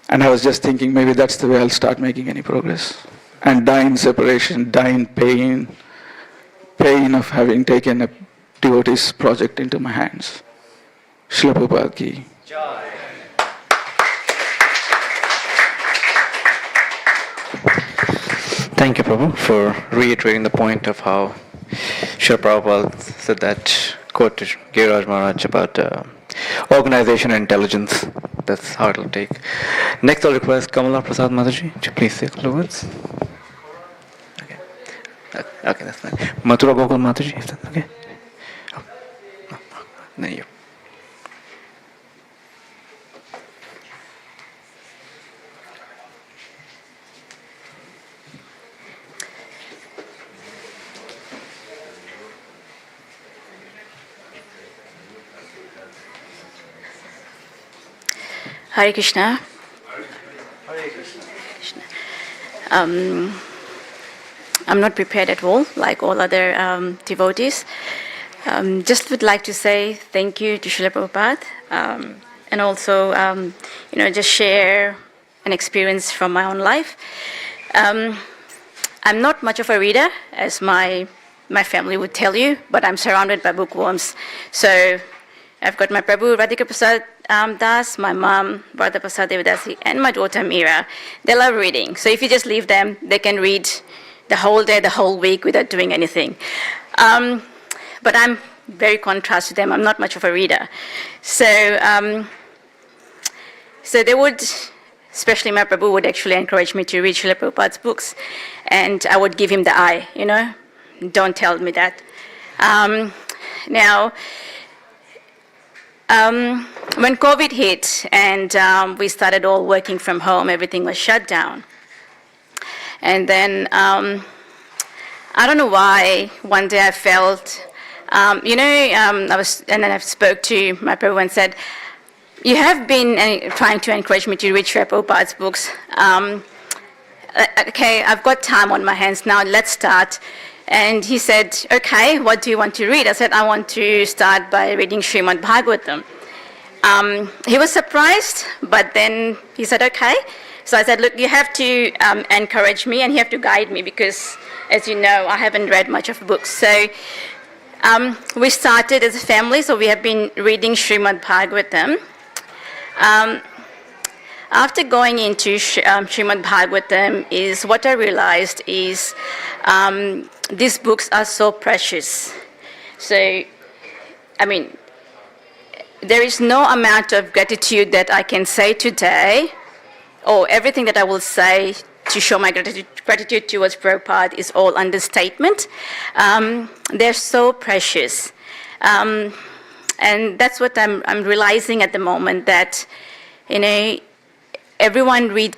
S11: And I was just thinking maybe that's the way I'll start making any progress. And die in separation, die in pain of having taken a devotee's project into my hands. Srila Prabhupada ki.
S4: Thank you, Prabhu, for reiterating the point of how Srila Prabhupada said that quote to Giriraj Maharaj about organization and intelligence. That's how it'll take. Next, I'll request Kamala Prasad Mataji to please say a couple of words. Okay, that's fine. Mathura Gokul Mataji, if that's okay. There you go.
S7: Hare Krishna.
S11: Hare Krishna.
S7: I'm not prepared at all, like all other devotees. Just would like to say thank you to Srila Prabhupada, and also, just share an experience from my own life. I'm not much of a reader, as my family would tell you, but I'm surrounded by bookworms. So I've got my Prabhu Radhika Prasad Das, my mom Radha Prasad Devidasi, and my daughter Meera. They love reading. So if you just leave them, they can read the whole day, the whole week without doing anything. But I'm very contrast to them. I'm not much of a reader. So they would, especially my Prabhu, would actually encourage me to read Srila Prabhupada's books. And I would give him the eye, don't tell me that. Now, when COVID hit and we started all working from home, everything was shut down. And then, I don't know why, one day I felt, and then I spoke to my Prabhu and said, you have been trying to encourage me to read Srila Prabhupada's books. Okay, I've got time on my hands now, let's start. And he said, okay, what do you want to read? I said, I want to start by reading Srimad Bhagavatam. He was surprised, but then he said, okay. So I said, look, you have to encourage me and you have to guide me because, as you know, I haven't read much of books. So we started as a family, so we have been reading Srimad Bhagavatam. After going into Srimad Bhagavatam, is what I realized is these books are so precious. So, I mean, there is no amount of gratitude that I can say today, or everything that I will say to show my gratitude towards Prabhupada is all understatement. They're so precious. And that's what I'm realizing at the moment, that, everyone reading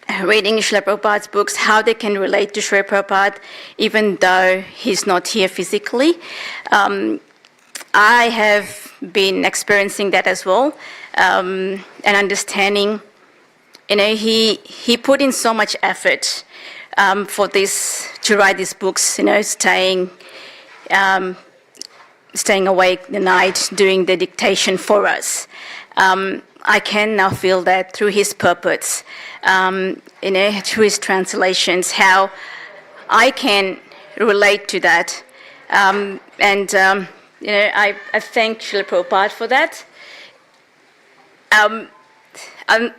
S7: Srila Prabhupada's books, how they can relate to Srila Prabhupada, even though he's not here physically. I have been experiencing that as well, and understanding, he put in so much effort for this, to write these books, staying awake the night, doing the dictation for us. I can now feel that through his purports, through his translations, how I can relate to that. I thank Srila Prabhupada for that. I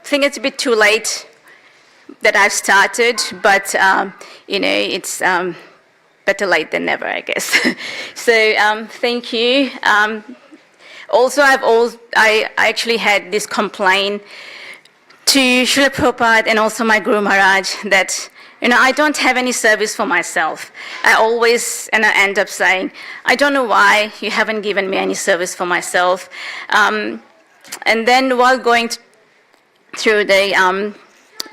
S7: think it's a bit too late that I've started, but it's better late than never, I guess. So thank you. Also, I actually had this complaint to Srila Prabhupada and also my Guru Maharaj that, I don't have any service for myself. I end up saying, I don't know why you haven't given me any service for myself. And then while going through the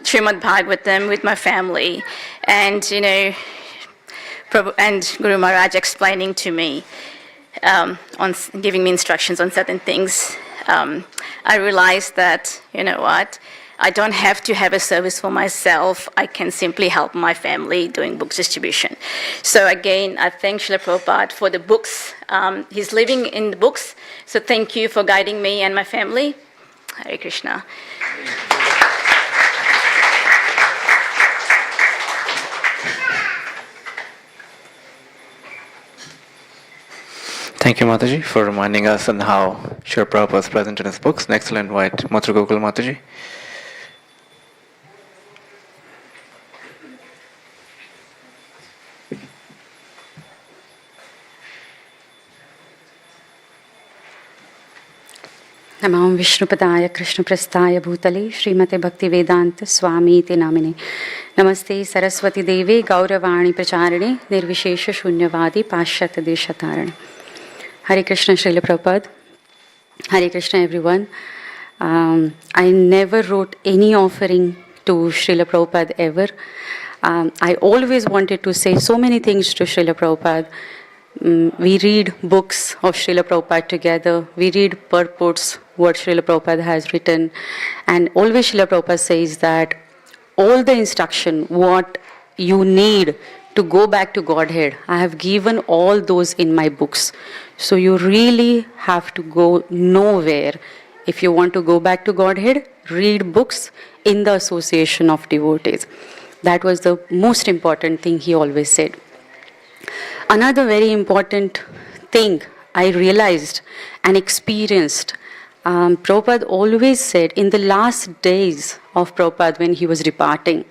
S7: Srimad Bhagavatam with my family, and, and Guru Maharaj explaining to me, on giving me instructions on certain things, I realized that, I don't have to have a service for myself. I can simply help my family doing books distribution. So again, I thank Srila Prabhupada for the books. He's living in the books. So thank you for guiding me and my family. Hare Krishna.
S4: Thank you, Mataji, for reminding us on how Srila Prabhupada was present in his books. Next, I'll invite Mathur Gokul Mataji.
S12: Namam Vishnupadaya Krishnaprasthaya Bhutale Srimate Bhaktivedanta Swami iti namine. Namaste Saraswati Devi Gauravani Pracharane Nirvishesha Shunyavadi Pashyata Deshatarane. Hare Krishna, Srila Prabhupada. Hare Krishna, everyone. I never wrote any offering to Srila Prabhupada ever. I always wanted to say so many things to Srila Prabhupada. We read books of Srila Prabhupada together. We read purports, what Srila Prabhupada has written. And always Srila Prabhupada says that all the instruction, what you need to go back to Godhead, I have given all those in my books. So you really have to go nowhere. If you want to go back to Godhead, read books in the association of devotees. That was the most important thing he always said. Another very important thing I realized and experienced, Prabhupada always said in the last days of Prabhupada when he was departing,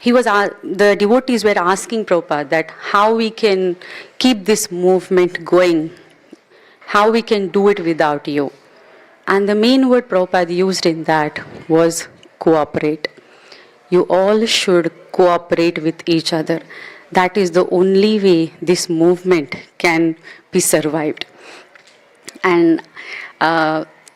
S12: the devotees were asking Prabhupada that how we can keep this movement going, how we can do it without you. And the main word Prabhupada used in that was cooperate. You all should cooperate with each other. That is the only way this movement can be survived. And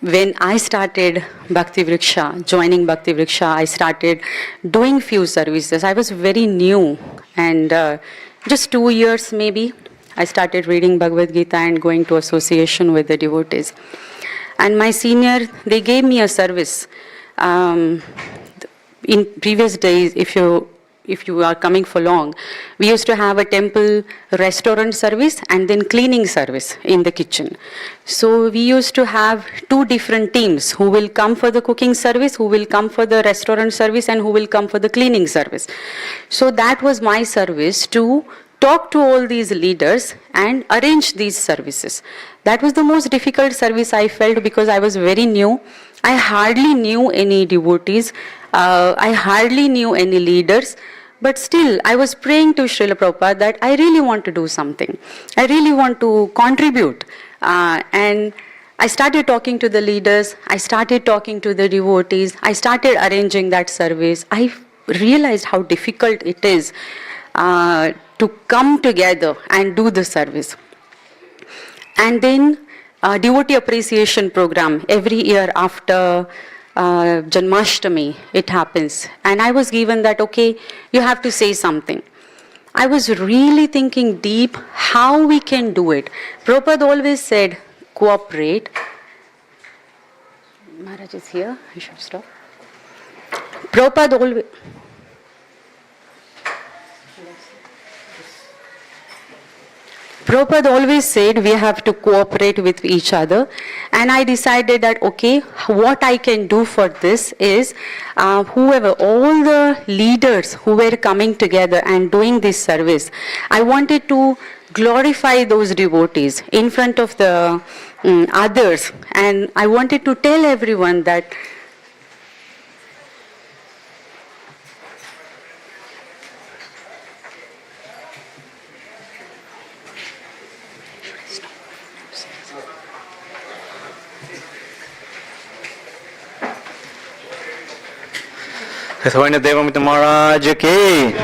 S12: when I started Bhakti Vriksha, joining Bhakti Vriksha, I started doing few services. I was very new, and just 2 years maybe, I started reading Bhagavad Gita and going to association with the devotees. And my senior, they gave me a service. In previous days, if you are coming for long, we used to have a temple restaurant service and then cleaning service in the kitchen. So we used to have 2 different teams who will come for the cooking service, who will come for the restaurant service, and who will come for the cleaning service. So that was my service, to talk to all these leaders and arrange these services. That was the most difficult service I felt, because I was very new. I hardly knew any devotees. I hardly knew any leaders. But still, I was praying to Srila Prabhupada that I really want to do something. I really want to contribute. And I started talking to the leaders. I started talking to the devotees. I started arranging that service. I realized how difficult it is to come together and do the service. And then devotee appreciation program, every year after Janmashtami, it happens. And I was given that, okay, you have to say something. I was really thinking deep how we can do it. Prabhupada always said, cooperate. Maharaj is here, I should stop. Prabhupada always... Prabhupada always said we have to cooperate with each other, and I decided that, okay, what I can do for this is, all the leaders who were coming together and doing this service, I wanted to glorify those devotees in front of the others, and I wanted to tell everyone that
S6: Devamrita Maharaj ki.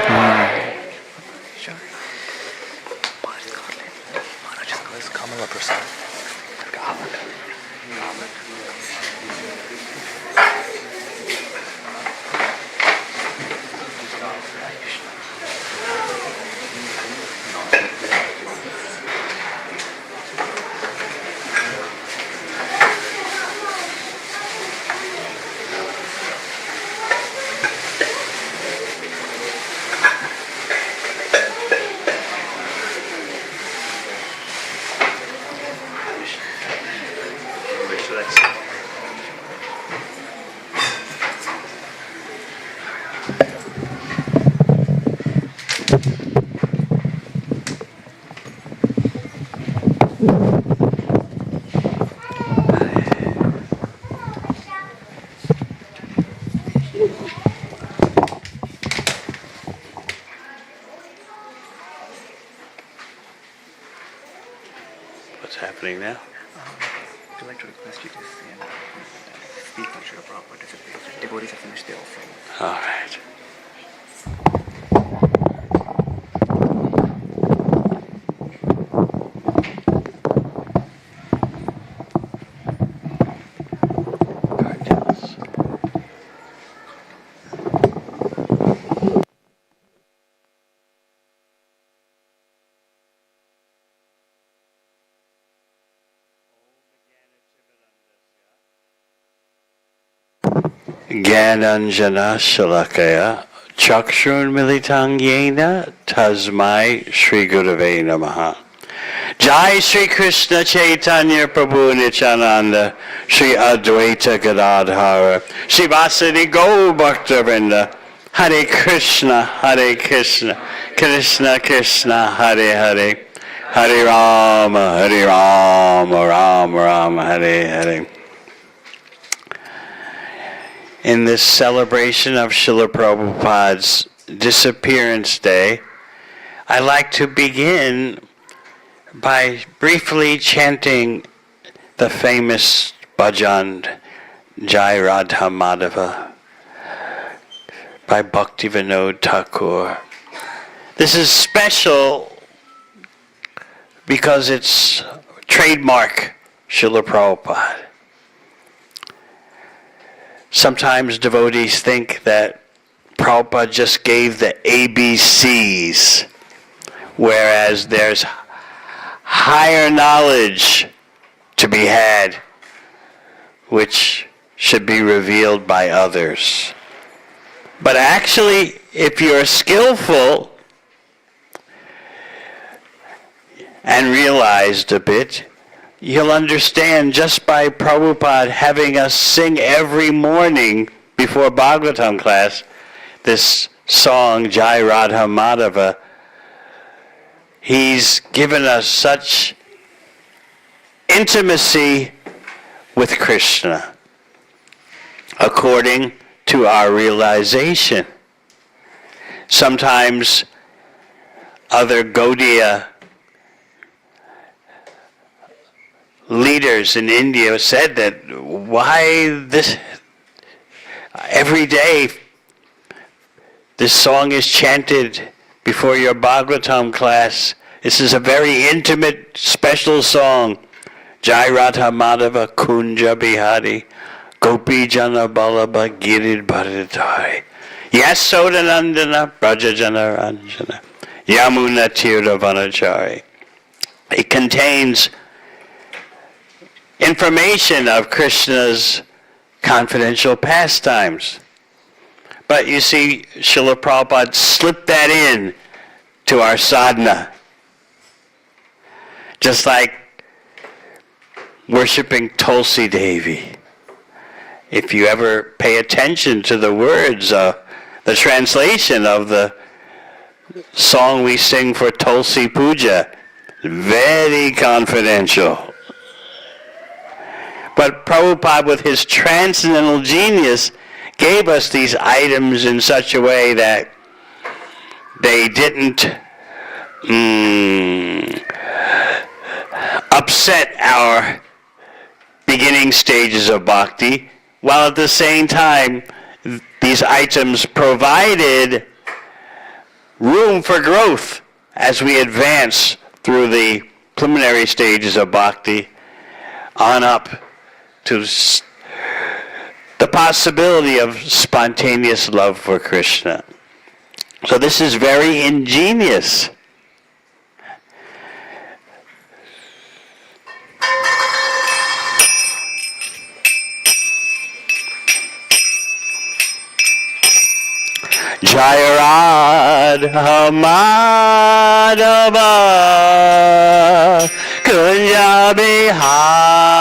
S13: What's happening now?
S14: I'd like to request you to stand up and speak on Srila Prabhupada Disappearance. Devotees have finished their offering.
S13: All right. Gyananjana Shalakaya Chakshun Militang Yena Tasmai Shri Gurave Namaha. Jai Shri Krishna Chaitanya Prabhu Nityananda Shri Advaita Gadadhara Shri Vasadi Gaur Bhakta Vrinda Hare Krishna Krishna Krishna Hare Hare Hare Rama Rama Rama Hare Hare. In this celebration of Srila Prabhupada's Disappearance Day, I like to begin by briefly chanting the famous bhajan Jai Radha Madhava by Bhaktivinoda Thakur. This is special because it's trademark Srila Prabhupada. Sometimes devotees think that Prabhupada just gave the ABCs, whereas there's higher knowledge to be had, which should be revealed by others. But actually, if you're skillful and realized a bit, you'll understand just by Prabhupada having us sing every morning before Bhagavatam class this song, Jai Radha Madhava. He's given us such intimacy with Krishna according to our realization. Sometimes other Gaudiya leaders in India said that why this every day this song is chanted before your Bhagavatam class. This is a very intimate, special song. Jai Radha Madhava Kunja Bihari Gopi Jana Balaba Girid Bharadari Yasoda Nandana Braja Jana Ranjana Yamuna Tirtha Vanachari. It contains information of Krishna's confidential pastimes. But you see, Srila Prabhupada slipped that in to our sadhana. Just like worshipping Tulsi Devi. If you ever pay attention to the words, the translation of the song we sing for Tulsi Puja, very confidential. But Prabhupada, with his transcendental genius, gave us these items in such a way that they didn't upset our beginning stages of bhakti, while at the same time these items provided room for growth as we advance through the preliminary stages of bhakti on up to the possibility of spontaneous love for Krishna. So this is very ingenious. Jaya Radha Madhava Kunja Bihari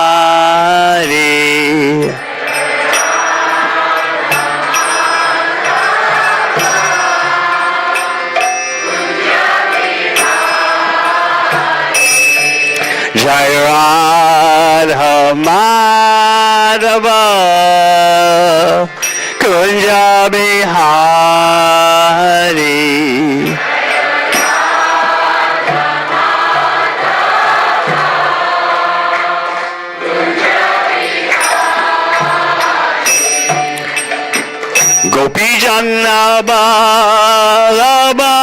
S13: Jaya Radha Madhava Kunja Bihari Gopi Janna Balaba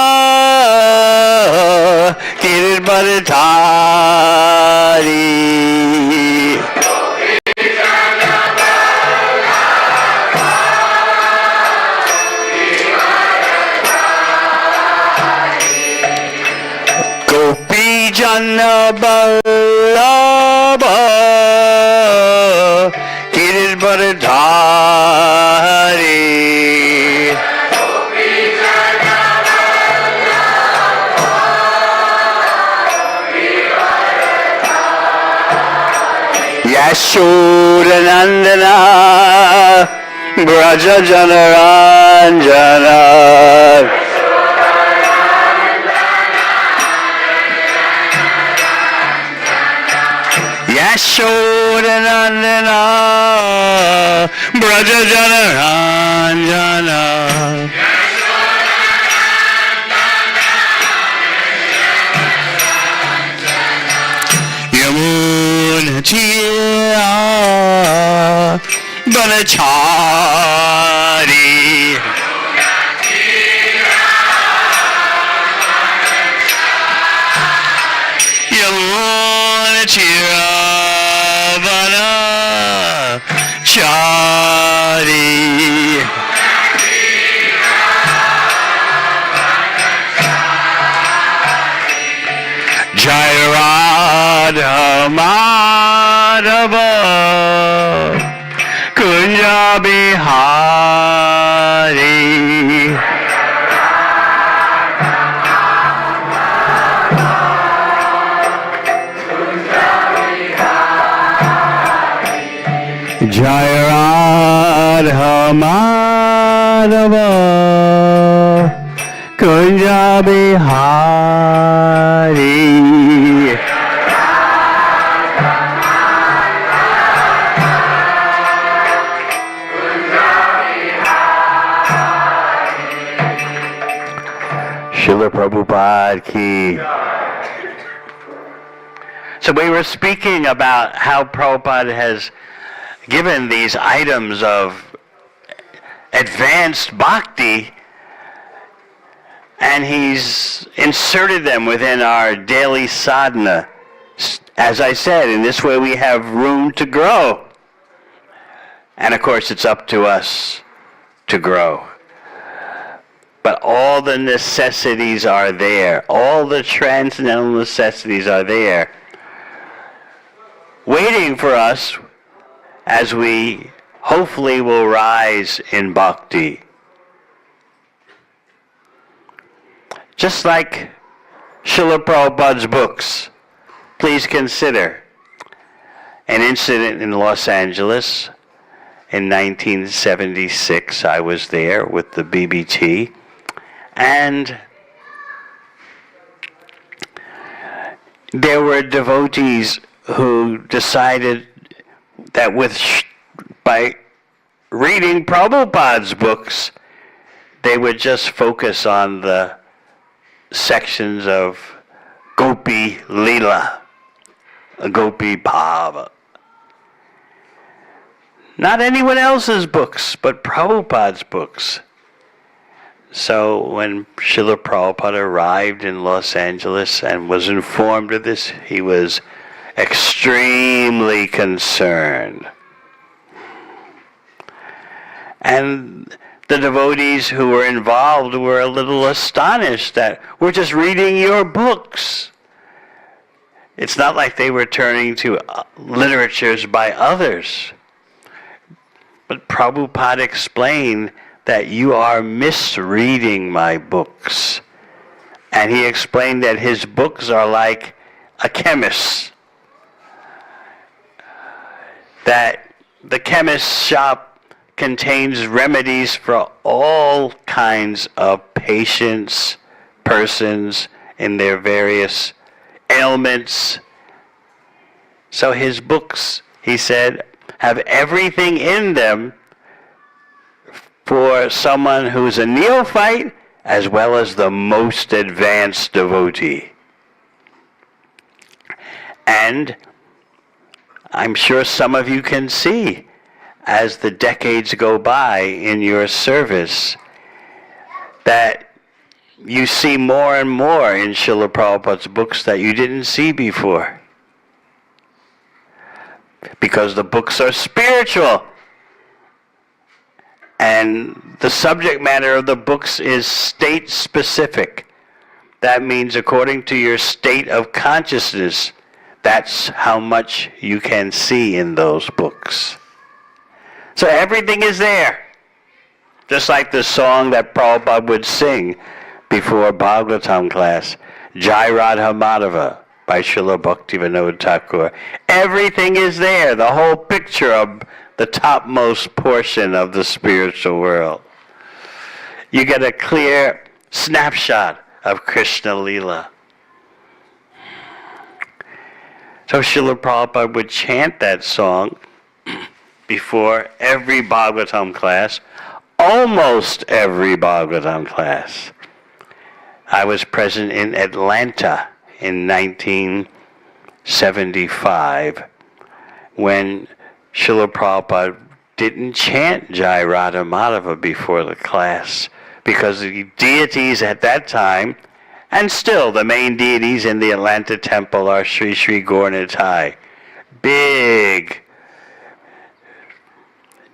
S13: Girid Bharadari Gopi Janna Balaba Girid Bharadari Yashoda Nandana Braja Jana Ranjana Yashoda Nandana Braja Jana Ranjana Brahmachari. Yamunachirabana Chari. Jai Radha Madhava Kunja Bihari.
S1: Jai Radha Madhava Kunja Bihari. Srila Prabhupada ki.
S13: So we were speaking about how Prabhupada has given these items of advanced bhakti, and he's inserted them within our daily sadhana. As I said, in this way we have room to grow. And of course it's up to us to grow. But all the necessities are there. All the transcendental necessities are there, waiting for us as we hopefully will rise in bhakti. Just like Srila Prabhupada's books, please consider an incident in Los Angeles in 1976. I was there with the BBT, and there were devotees who decided that by reading Prabhupada's books, they would just focus on the sections of Gopi Leela, Gopi Bhava. Not anyone else's books, but Prabhupada's books. So when Srila Prabhupada arrived in Los Angeles and was informed of this, he was extremely concerned. And the devotees who were involved were a little astonished that we're just reading your books. It's not like they were turning to literatures by others. But Prabhupada explained that you are misreading my books. And he explained that his books are like a chemist. That the chemist's shop contains remedies for all kinds of patients, persons in their various ailments. So his books, he said, have everything in them for someone who's a neophyte as well as the most advanced devotee. And I'm sure some of you can see, as the decades go by in your service, that you see more and more in Srila Prabhupada's books that you didn't see before. Because the books are spiritual. And the subject matter of the books is state specific. That means according to your state of consciousness, that's how much you can see in those books. So everything is there. Just like the song that Prabhupada would sing before Bhagavatam class, Jai Radha Madhava by Srila Bhaktivinoda Thakur. Everything is there, the whole picture of the topmost portion of the spiritual world. You get a clear snapshot of Krishna Leela. So Srila Prabhupada would chant that song before every Bhagavatam class, almost every Bhagavatam class. I was present in Atlanta in 1975 when Srila Prabhupada didn't chant Jai Radha Madhava before the class, because the deities at that time, and still the main deities in the Atlanta temple, are Sri Sri Gaur Nitai, big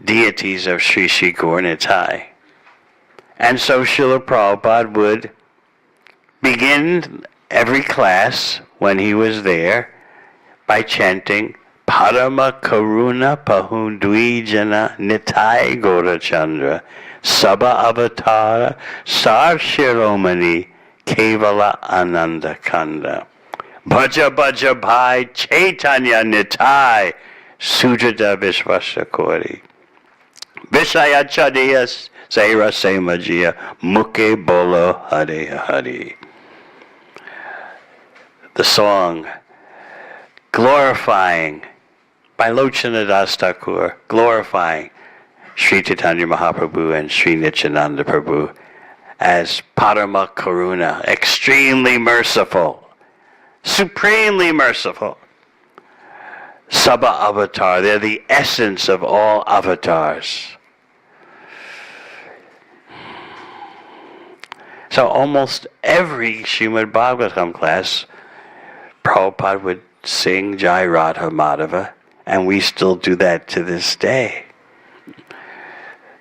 S13: deities of Sri Sri Gaur Nitai. And so Srila Prabhupada would begin every class when he was there by chanting Parama Karuna Pahundwijana Nitai Gaurachandra Sabha Avatara Sar Shiromani Kevala Ananda Kanda Bhaja Bhaja Bhai Chaitanya Nitai Sujata Vishvasakori Vishaya Chadiyas Saira Semajiya Mukhe Bolo Hare Hare. The song glorifying by Lochana Das Thakur, glorifying Sri Chaitanya Mahaprabhu and Sri Nityananda Prabhu as Parama Karuna, extremely merciful, supremely merciful. Sabha Avatar, they're the essence of all avatars. So almost every Srimad Bhagavatam class, Prabhupada would sing Jai Radha Madhava, and we still do that to this day.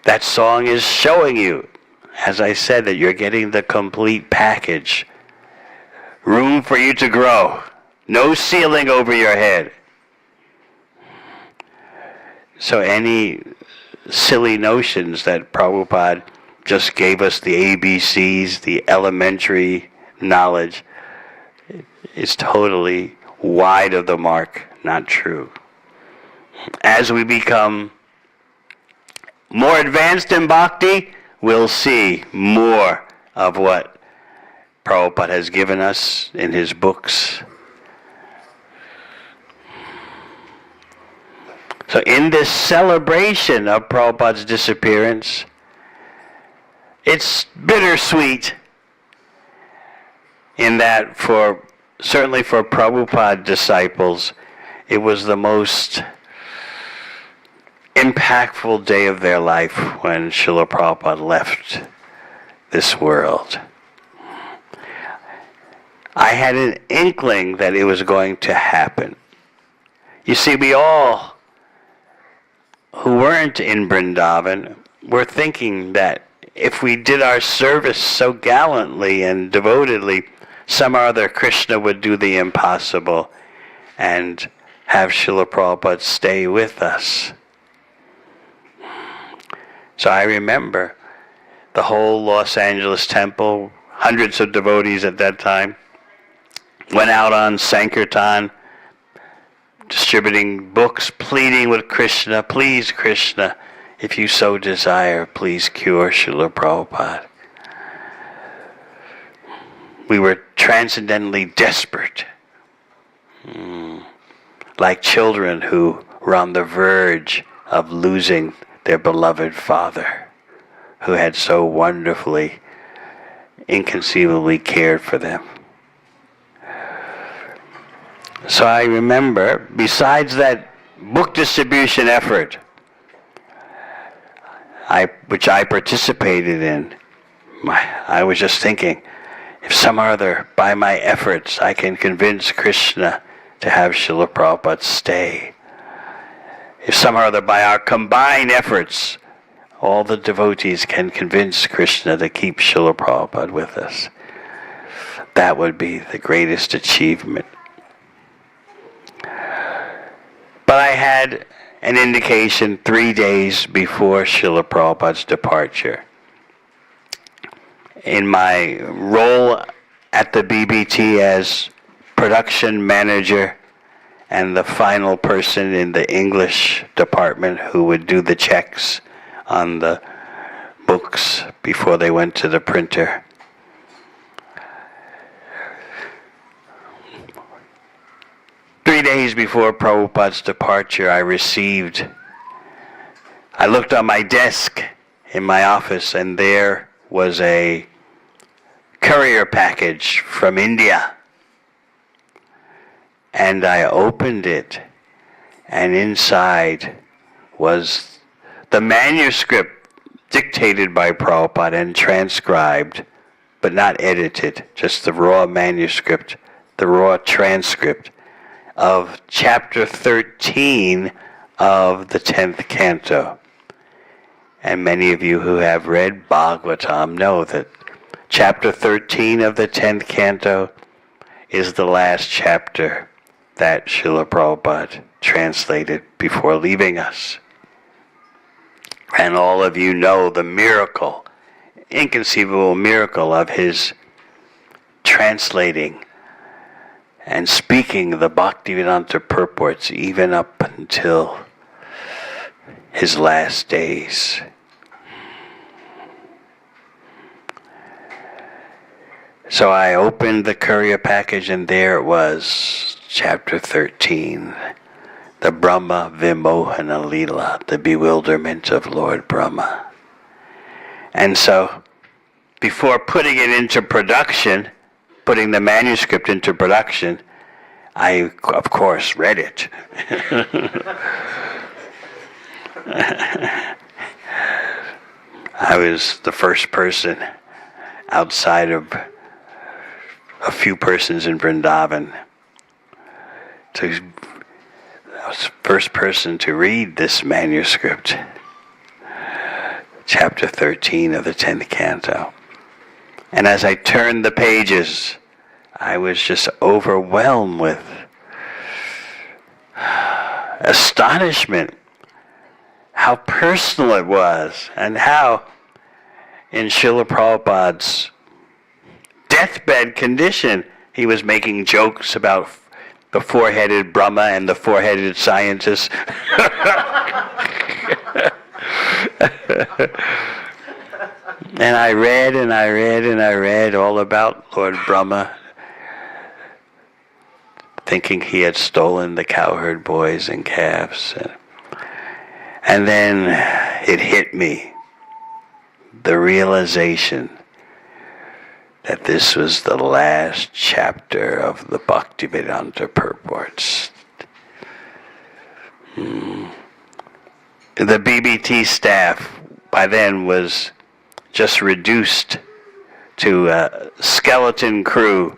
S13: That song is showing you, as I said, that you're getting the complete package. Room for you to grow. No ceiling over your head. So any silly notions that Prabhupada just gave us the ABCs, the elementary knowledge, is totally wide of the mark, not true. As we become more advanced in bhakti, we'll see more of what Prabhupada has given us in his books. So in this celebration of Prabhupada's disappearance, it's bittersweet in that certainly for Prabhupada disciples, it was the most impactful day of their life when Srila Prabhupada left this world. I had an inkling that it was going to happen. You see, we all who weren't in Vrindavan were thinking that if we did our service so gallantly and devotedly, some or other Krishna would do the impossible and have Srila Prabhupada stay with us. So I remember the whole Los Angeles temple, hundreds of devotees at that time, went out on Sankirtan, distributing books, pleading with Krishna, please Krishna, if you so desire, please cure Srila Prabhupada. We were transcendently desperate, like children who were on the verge of losing their beloved father, who had so wonderfully, inconceivably cared for them. So I remember, besides that book distribution effort, which I participated in, I was just thinking, if some other, by my efforts, I can convince Krishna to have Srila Prabhupada stay. If some other, by our combined efforts, all the devotees can convince Krishna to keep Srila Prabhupada with us, that would be the greatest achievement. But I had an indication 3 days before Srila Prabhupada's departure. In my role at the BBT as production manager and the final person in the English department who would do the checks on the books before they went to the printer. Three days before Prabhupada's departure, I looked on my desk in my office, and there was a courier package from India. And I opened it, and inside was The manuscript dictated by Prabhupada and transcribed, but not edited, just the raw manuscript, the raw transcript of chapter 13 of the 10th canto. And many of you who have read Bhagavatam know that chapter 13 of the 10th canto is the last chapter that Srila Prabhupada translated before leaving us. And all of you know the miracle, inconceivable miracle of his translating and speaking the Bhaktivedanta purports even up until his last days. So I opened the courier package and there it was, chapter 13, the Brahma Vimohana Leela, the bewilderment of Lord Brahma. And so, before putting it into production, putting the manuscript into production, I, of course, read it. I was the first person outside of a few persons in Vrindavan I was the first person to read this manuscript, chapter 13 of the 10th canto. And as I turned the pages, I was just overwhelmed with astonishment how personal it was, and how in Srila Prabhupada's deathbed condition he was making jokes about the four-headed Brahma and the four-headed scientist. And I read and I read and I read all about Lord Brahma, thinking he had stolen the cowherd boys and calves. And then it hit me, the realization that this was the last chapter of the Bhaktivedanta purports. The BBT staff by then was just reduced to a skeleton crew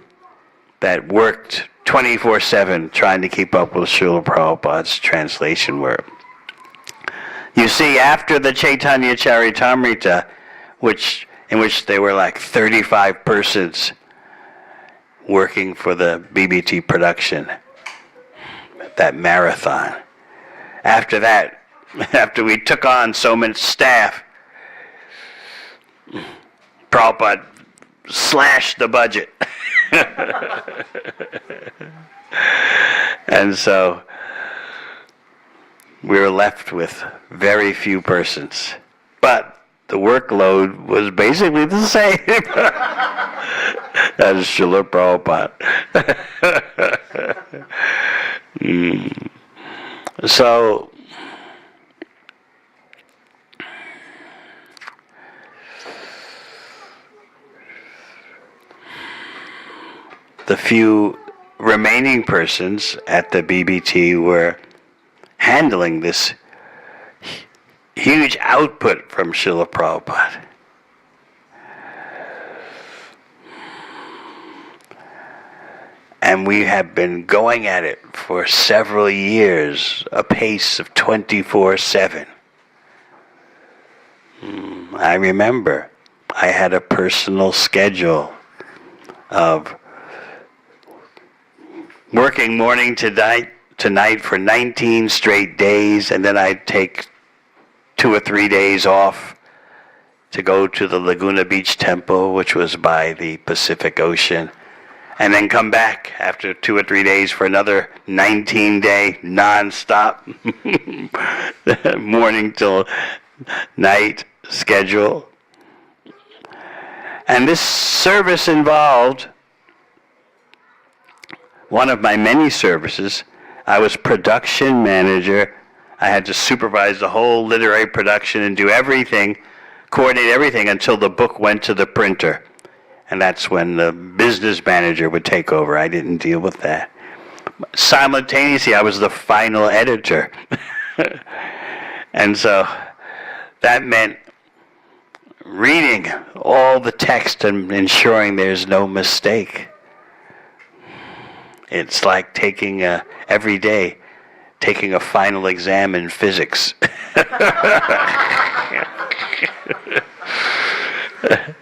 S13: that worked 24/7 trying to keep up with Srila Prabhupada's translation work. You see, after the Chaitanya Charitamrita, in which there were like 35 persons working for the BBT production, that marathon. After that, after we took on so much staff, Prabhupada slashed the budget. And so we were left with very few persons. But the workload was basically the same as Srila Prabhupada. So, the few remaining persons at the BBT were handling this huge output from Srila Prabhupada. And we have been going at it for several years, a pace of 24/7. I remember I had a personal schedule of working morning to night for 19 straight days, and then I'd take 2 or 3 days off to go to the Laguna Beach Temple, which was by the Pacific Ocean, and then come back after 2 or 3 days for another 19-day non-stop morning till night schedule. And this service involved one of my many services. I was production manager. I had to supervise the whole literary production and do everything, coordinate everything until the book went to the printer. And that's when the business manager would take over. I didn't deal with that. Simultaneously, I was the final editor. And so That meant reading all the text and ensuring there's no mistake. It's like every day, taking a final exam in physics.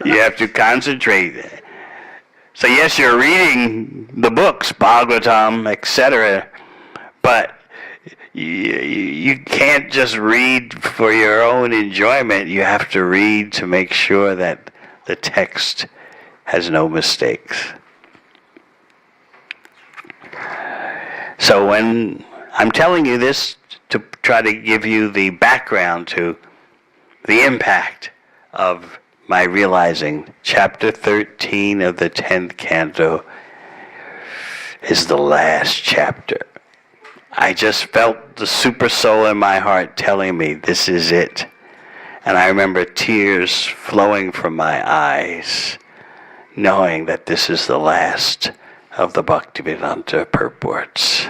S13: You have to concentrate. So yes, you're reading the books, Bhagavatam, etc., but you can't just read for your own enjoyment. You have to read to make sure that the text has no mistakes. So when I'm telling you this to try to give you the background to the impact of my realizing chapter 13 of the 10th canto is the last chapter. I just felt the super soul in my heart telling me this is it. And I remember tears flowing from my eyes, knowing that this is the last of the Bhaktivedanta purports.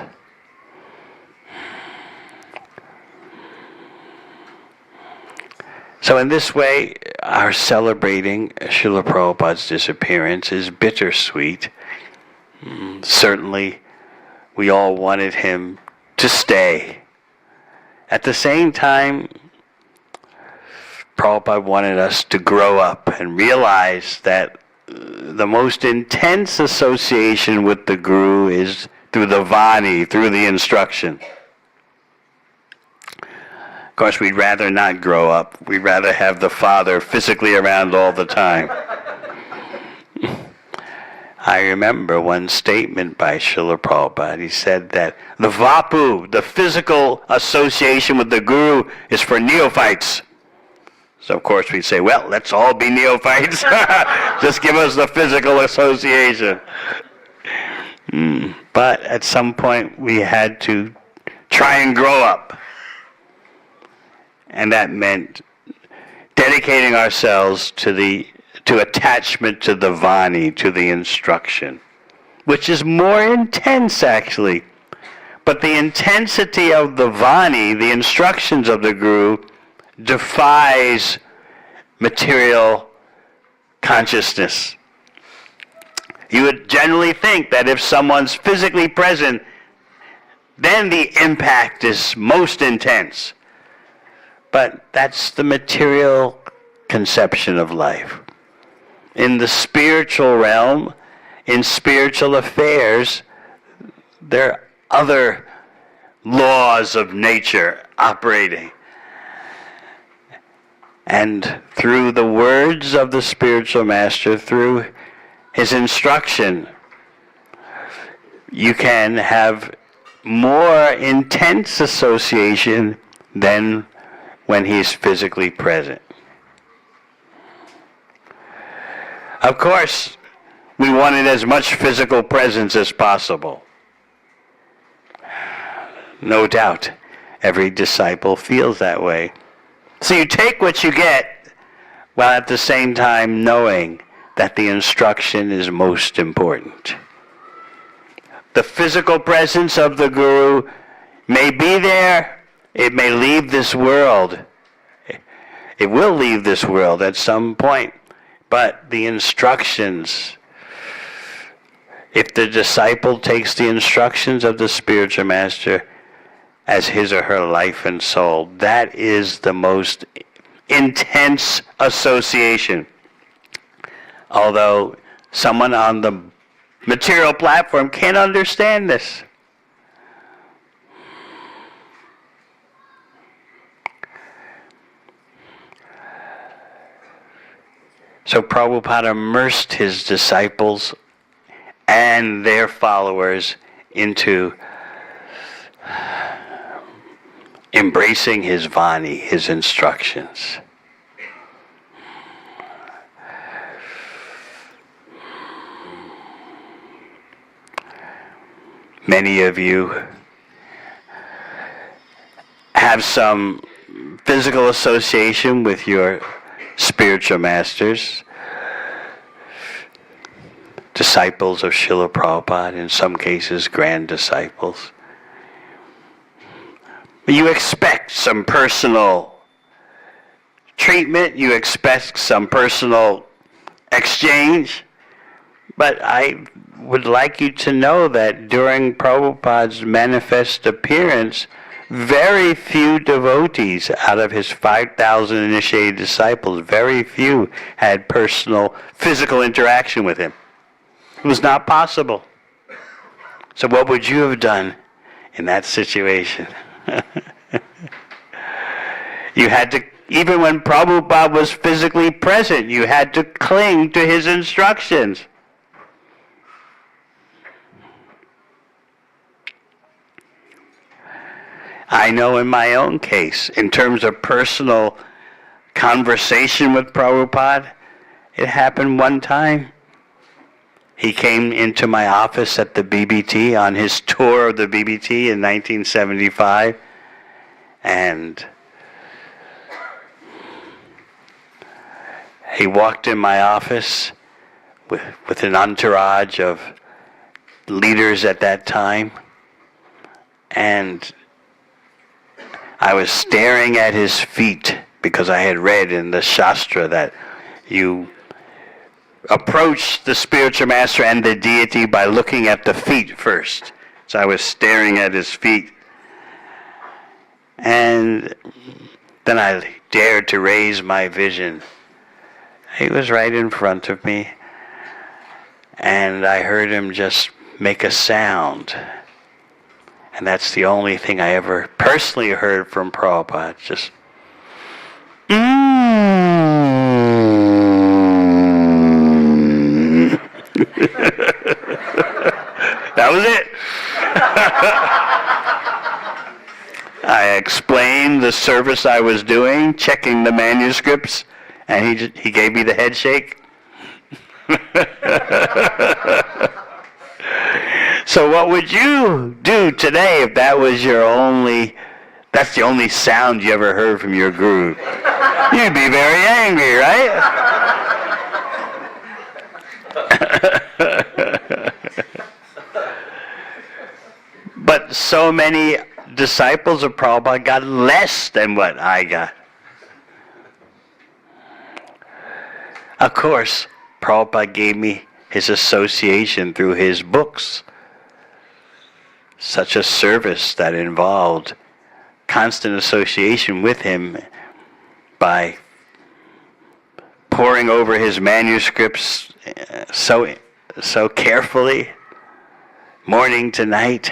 S13: So in this way, our celebrating Srila Prabhupada's disappearance is bittersweet. Certainly, we all wanted him to stay. At the same time, Prabhupada wanted us to grow up and realize that the most intense association with the Guru is through the Vani, through the instruction. Of course, we'd rather not grow up. We'd rather have the Father physically around all the time. I remember one statement by Srila Prabhupada. He said that the Vapu, the physical association with the Guru, is for neophytes. So of course we'd say, well, let's all be neophytes. Just give us the physical association. But at some point we had to try and grow up. And that meant dedicating ourselves to attachment to the Vani, to the instruction, which is more intense actually. But the intensity of the Vani, the instructions of the Guru, defies material consciousness. You would generally think that if someone's physically present, then the impact is most intense. But that's the material conception of life. In the spiritual realm, in spiritual affairs, there are other laws of nature operating. And through the words of the spiritual master, through his instruction, you can have more intense association than when he's physically present. Of course, we wanted as much physical presence as possible. No doubt, every disciple feels that way. So you take what you get, while at the same time knowing that the instruction is most important. The physical presence of the Guru may be there, it may leave this world. It will leave this world at some point. But the instructions, if the disciple takes the instructions of the spiritual master as his or her life and soul, that is the most intense association. Although someone on the material platform can't understand this. So Prabhupada immersed his disciples and their followers into embracing his Vani, his instructions. Many of you have some physical association with your spiritual masters, disciples of Srila Prabhupada, in some cases grand disciples. You expect some personal treatment, you expect some personal exchange, but I would like you to know that during Prabhupada's manifest appearance, very few devotees out of his 5,000 initiated disciples, very few had personal, physical interaction with him. It was not possible. So what would you have done in that situation? You had to, even when Prabhupada was physically present, you had to cling to his instructions. I know in my own case, in terms of personal conversation with Prabhupada, it happened one time. He came into my office at the BBT on his tour of the BBT in 1975, and he walked in my office with an entourage of leaders at that time, and I was staring at his feet because I had read in the Shastra that you approach the spiritual master and the deity by looking at the feet first. So I was staring at his feet. And then I dared to raise my vision. He was right in front of me. And I heard him just make a sound. And that's the only thing I ever personally heard from Prabhupada. Just, That was it. I explained the service I was doing, checking the manuscripts, and he gave me the head shake. So what would you do today if that was that's the only sound you ever heard from your guru? You'd be very angry, right? But so many disciples of Prabhupada got less than what I got. Of course, Prabhupada gave me his association through his books. Such a service that involved constant association with him by poring over his manuscripts so carefully, morning to night.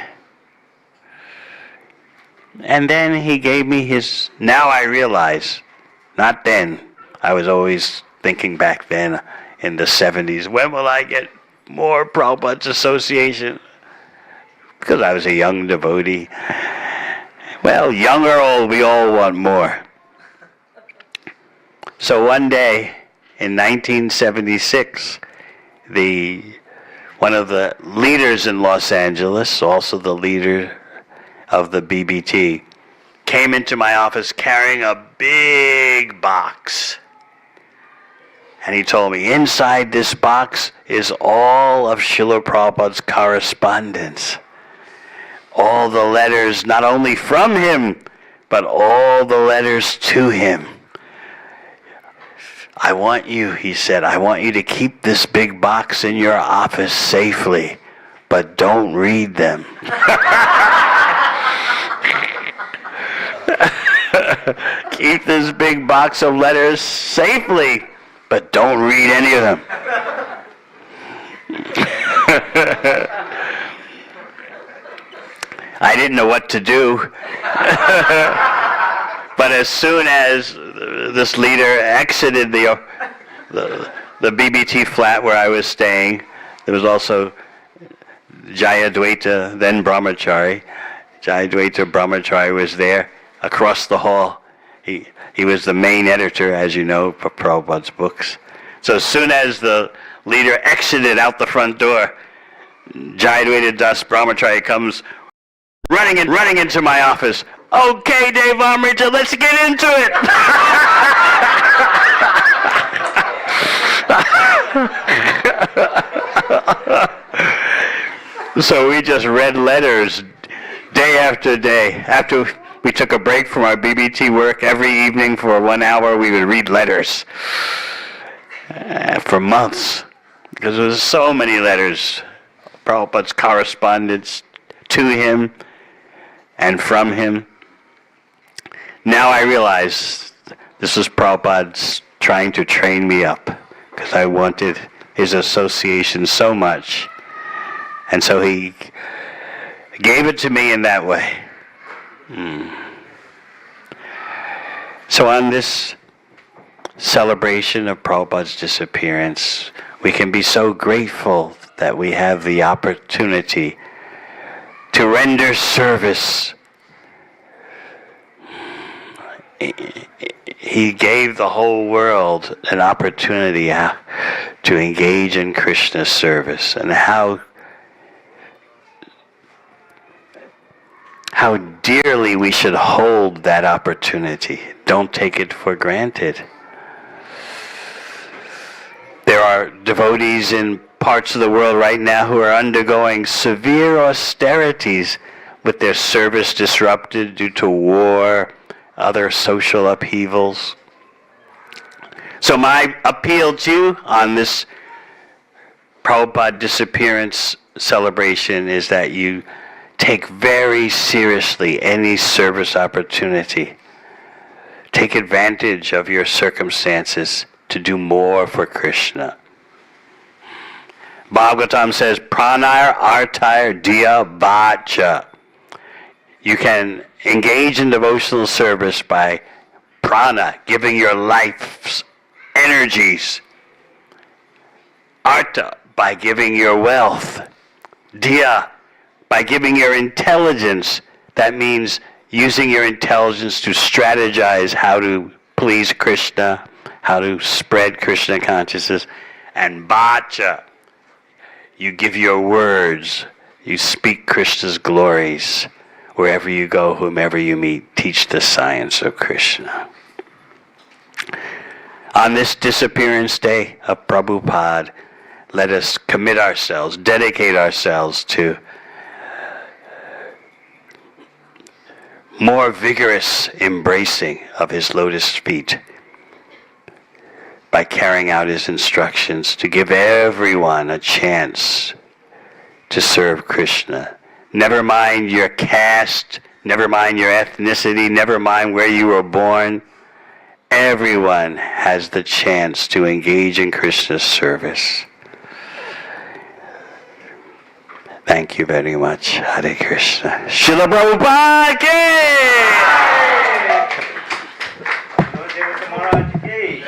S13: And then he gave me his, now I realize, not then, I was always thinking back then in the 70s, when will I get more Prabhupada's association? Because I was a young devotee. Well, young or old, we all want more. So one day, in 1976, one of the leaders in Los Angeles, also the leader of the BBT, came into my office carrying a big box. And he told me, inside this box is all of Srila Prabhupada's correspondence. All the letters, not only from him, but all the letters to him. I want you, he said, I want you to keep this big box in your office safely, but don't read them. Keep this big box of letters safely, but don't read any of them. I didn't know what to do. But as soon as this leader exited the BBT flat where I was staying, there was also Jayadvaita, then Brahmachari. Jayadvaita Brahmachari was there across the hall. He was the main editor, as you know, for Prabhupada's books. So as soon as the leader exited out the front door, Jayadvaita Das Brahmachari comes running into my office. Okay, Devamrita, let's get into it. So we just read letters day after day. After we took a break from our BBT work. Every evening for 1 hour we would read letters for months, because there was so many letters, Prabhupada's correspondence to him and from him. Now I realize this was Prabhupada trying to train me up, because I wanted his association so much. And so he gave it to me in that way. So on this celebration of Prabhupada's disappearance, we can be so grateful that we have the opportunity to render service. He gave the whole world an opportunity to engage in Krishna's service, and how dearly we should hold that opportunity. Don't take it for granted. There are devotees in parts of the world right now who are undergoing severe austerities with their service disrupted due to war, other social upheavals. So my appeal to you on this Prabhupada Disappearance celebration is that you take very seriously any service opportunity. Take advantage of your circumstances to do more for Krishna. Bhagavatam says, pranayar artayar diya vacha. You can engage in devotional service by prana, giving your life's energies. Arta, by giving your wealth. Diya, by giving your intelligence. That means using your intelligence to strategize how to please Krishna, how to spread Krishna consciousness. And vacha, you give your words, you speak Krishna's glories. Wherever you go, whomever you meet, teach the science of Krishna. On this disappearance day of Prabhupada, let us commit ourselves, dedicate ourselves to more vigorous embracing of his lotus feet by carrying out his instructions to give everyone a chance to serve Krishna. Never mind your caste, never mind your ethnicity, never mind where you were born. Everyone has the chance to engage in Krishna's service. Thank you very much. Hare Krishna. Srila Prabhupad ki!
S14: Devamrita Maharaj ki!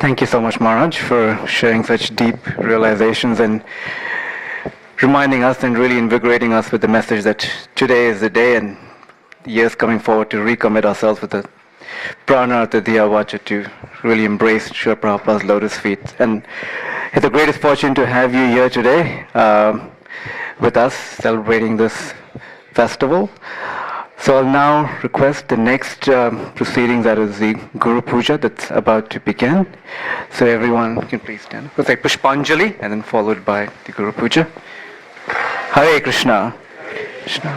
S4: Thank you so much, Maharaj, for sharing such deep realizations and reminding us and really invigorating us with the message that today is the day and the years coming forward to recommit ourselves with the prana artha diya vacha to really embrace Srila Prabhupada's lotus feet. And it's the greatest fortune to have you here today with us celebrating this festival. So I'll now request the next proceedings, that is the Guru Puja that's about to begin. So everyone can please stand. We'll say Pushpanjali and then followed by the Guru Puja. Hare Krishna. Krishna.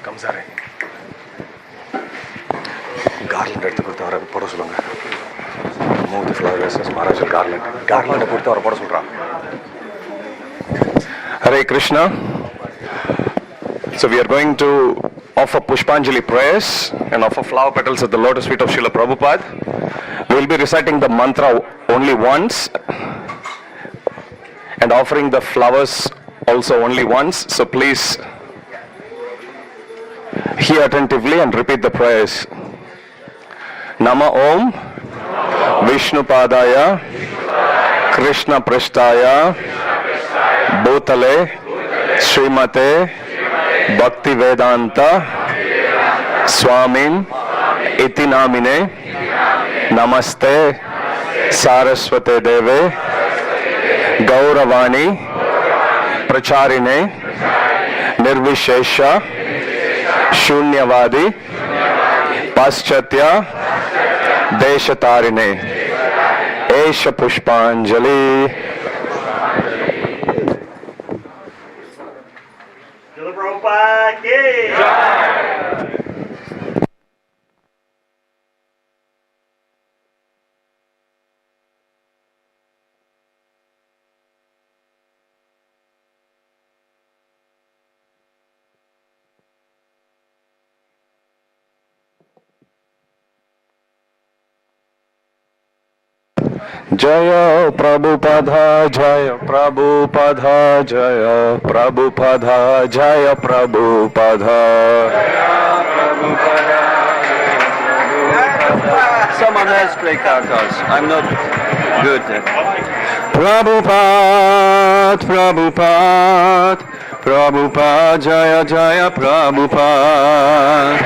S3: Kamsare. Garland எடுத்து கொடுத்து அவரை போட சொல்லுங்க. Move the flowers as Maharaj garland. Garland கொடுத்து அவரை போட சொல்றான். Hare Krishna. So we are going to offer Pushpanjali prayers and offer flower petals at the lotus feet of Srila Prabhupada. We will be reciting the mantra only once and offering the flowers also only once. So please hear attentively and repeat the prayers. Nama Om Vishnu Padaya Krishna Prishtaya Bhutale Srimate Bhakti Vedanta Swamin Iti Namine Namaste Saraswate Deve Gauravani Pracharine Nirvishesha Shunyavadi Paschatya
S4: Deshatarine, Esha Pushpanjali.
S13: Srila Prabhupada ki
S3: Jaya Prabhupada, Jaya Prabhupada, Jaya Prabhupada, Jaya Prabhupada.
S1: Someone has play cards. I'm not good at
S3: Prabhupada, Prabhupada, Prabhupada, Jaya Jaya Prabhupada.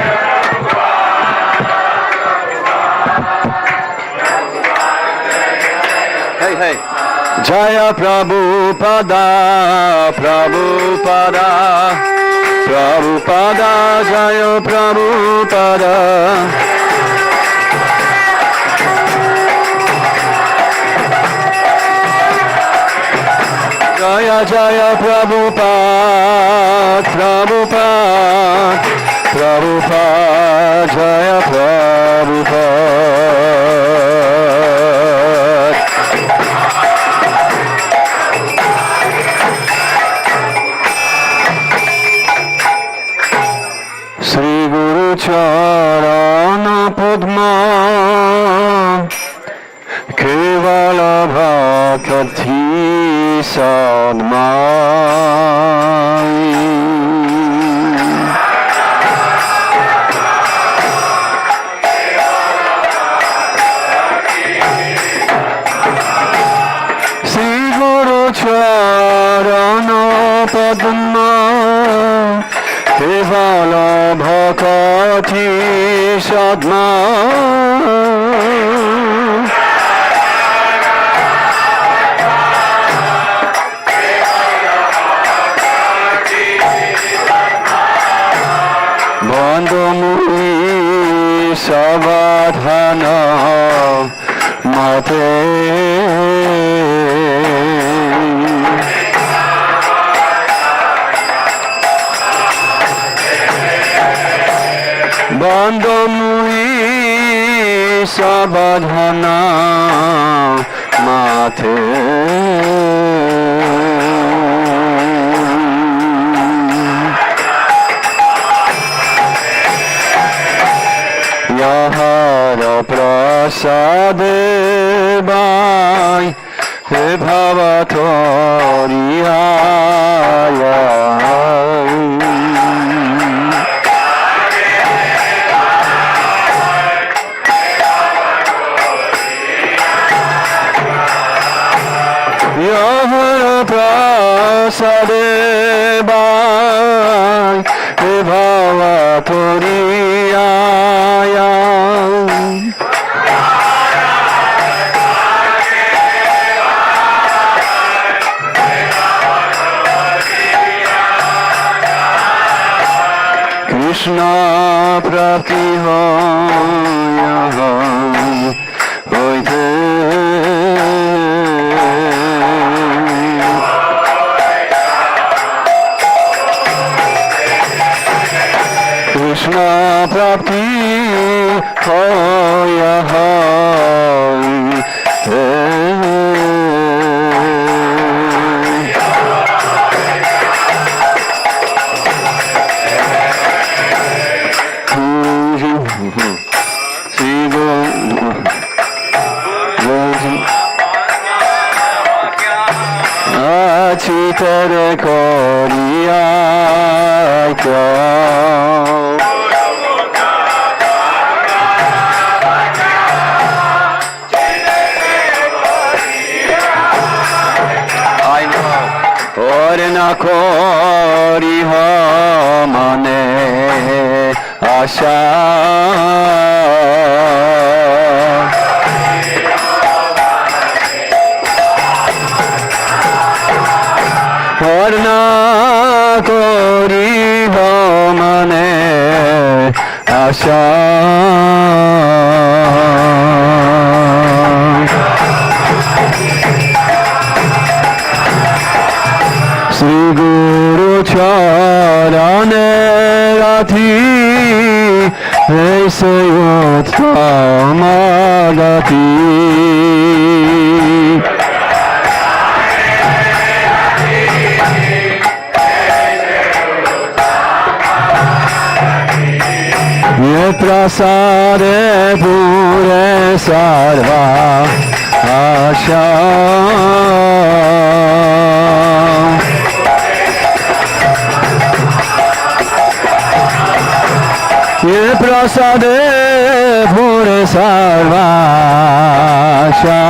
S1: Hey.
S3: Jaya Prabhupada, Prabhupada, Prabhupada, Jaya Prabhupada. Jaya Jaya Prabhupada, Prabhupada, Prabhupada, Jaya Prabhupada. Sri Guru Charana Padma Kevala Bhakti Sadmai Sri Guru Charana Padma Kevala Bhakti Sadmai Bandhamuri Savadhana Mate Bandhamuri Savadhana Mate Yahara prasade bai he bhavatoriyaya Yahara prasade bai he bhavatoriyaya Krishna prapti hoya hoite Krishna prapti hoya hoite Chitere Korea I know Orna Kori Hamane Asha Orna Kori Hamane Asha
S2: Seyottamagati. Prasade pure sarva asha. Ye prasade pure sarva asha.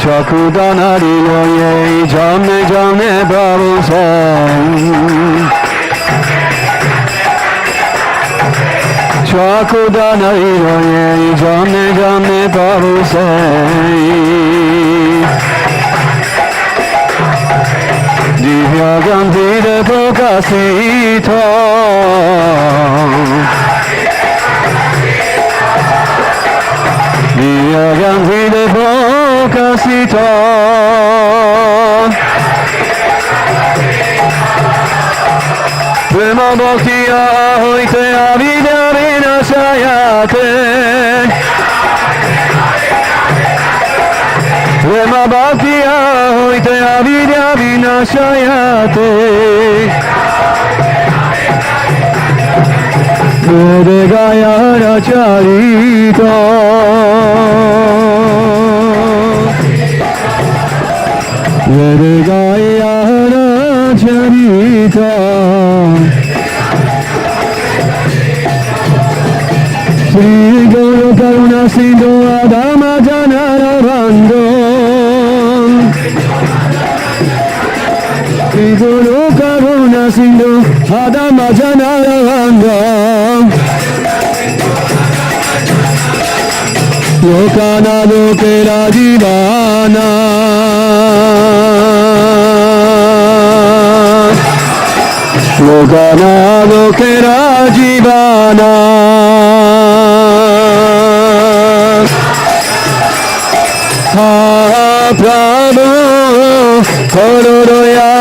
S2: Chakudanari no ye jamne jamne Prabhu sen. Chakudanari no ye jamne jamne Prabhu sen. Divya gandhir prokasito. Divya gandhir prokasito. Prema bhaktiya hoite avidya vinashayate. Prema bhaktiya hoite avidya vinashayate. Vede gaya racharito. Vede gaya racharito. Sri Guru Karuna Sindhu Adama Janara Bandhu. Sri Guru Karuna Sindhu Adama Janara Bandhu. Lokana lokera jivana. Lokana lokera jivana. Ha Prabhu Korodoya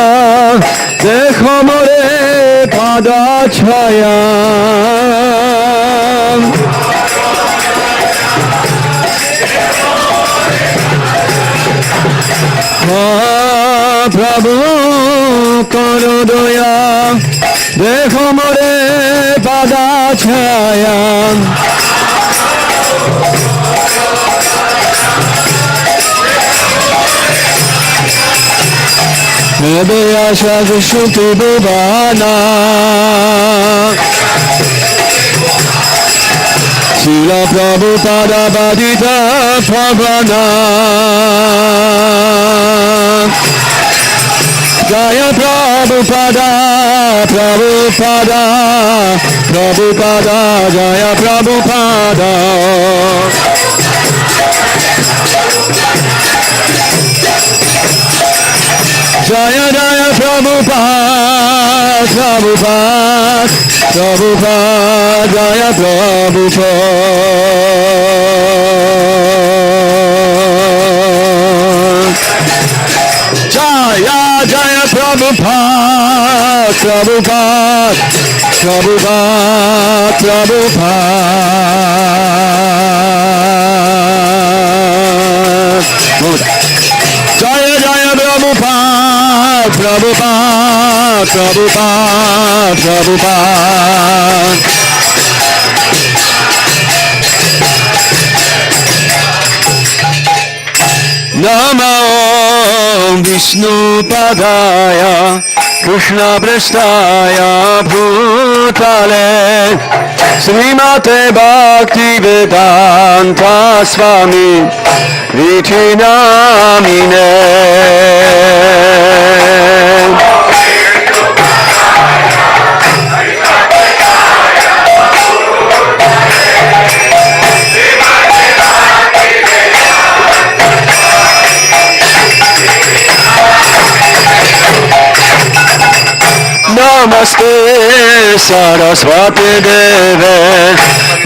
S2: dekho more pada chaya. Prabhu Korodoya dekho more pada chaya. Mebe asha vishuti bhuvana. Srila Prabhupada Badita Pavana. Jaya Prabhupada, Prabhupada, Prabhupada, Jaya Prabhupada. Jaya Jaya Prabhupada, Prabhupada, Prabhupada, Jaya Prabhupada. Jaya Jaya Prabhupada, Prabhupada, Prabhupada, Prabhupada. Jaya Jaya Prabhupada, Prabhupada, Prabhupada, Prabhupada. Namo Vishnu Padaya Krishna Prestaya Bhutale Srimate Bhakti Vedanta Swami Viti Namine. Namaste Saraswati Deve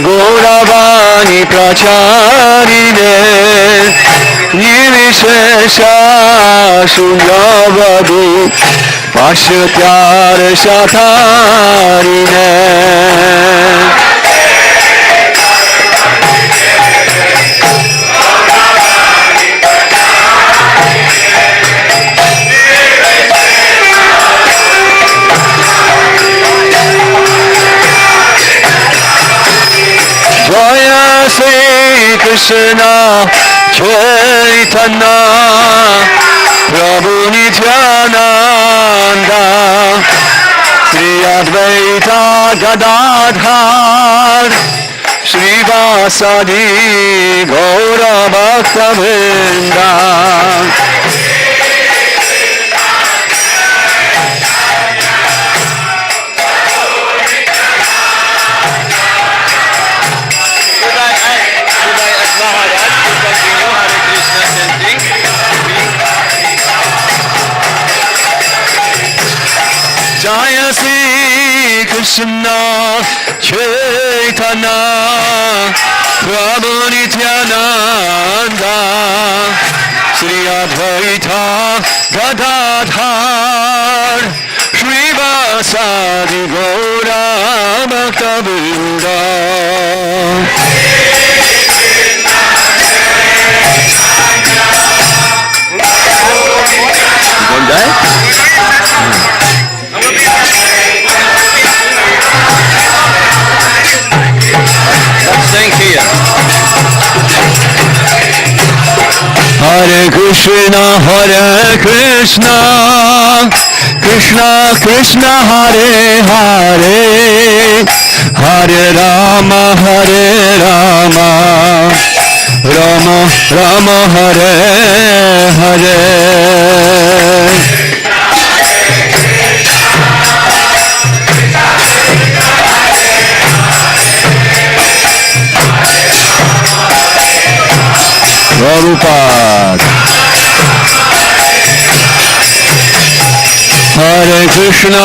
S2: Gauravani Pracharine Nirvishesha
S1: शून्यवादी पाश्चात्यार शाखारिणे Jaya Sri Krishna Chaitanya Prabhu Nityananda Sri Advaita Gadadhar Srivasadi Gaura Bhakta Vrinda Jaya Sri Krishna Chaitanya Prabhu Nityananda Sri Advaita Gadadhar Srivasadi Gaura Bhakta Vrinda One day? Let's sing here. Hare Krishna, Krishna Krishna, Hare Hare, Hare Rama, Rama Rama, Hare Hare. Prabhupada. Hare Krishna,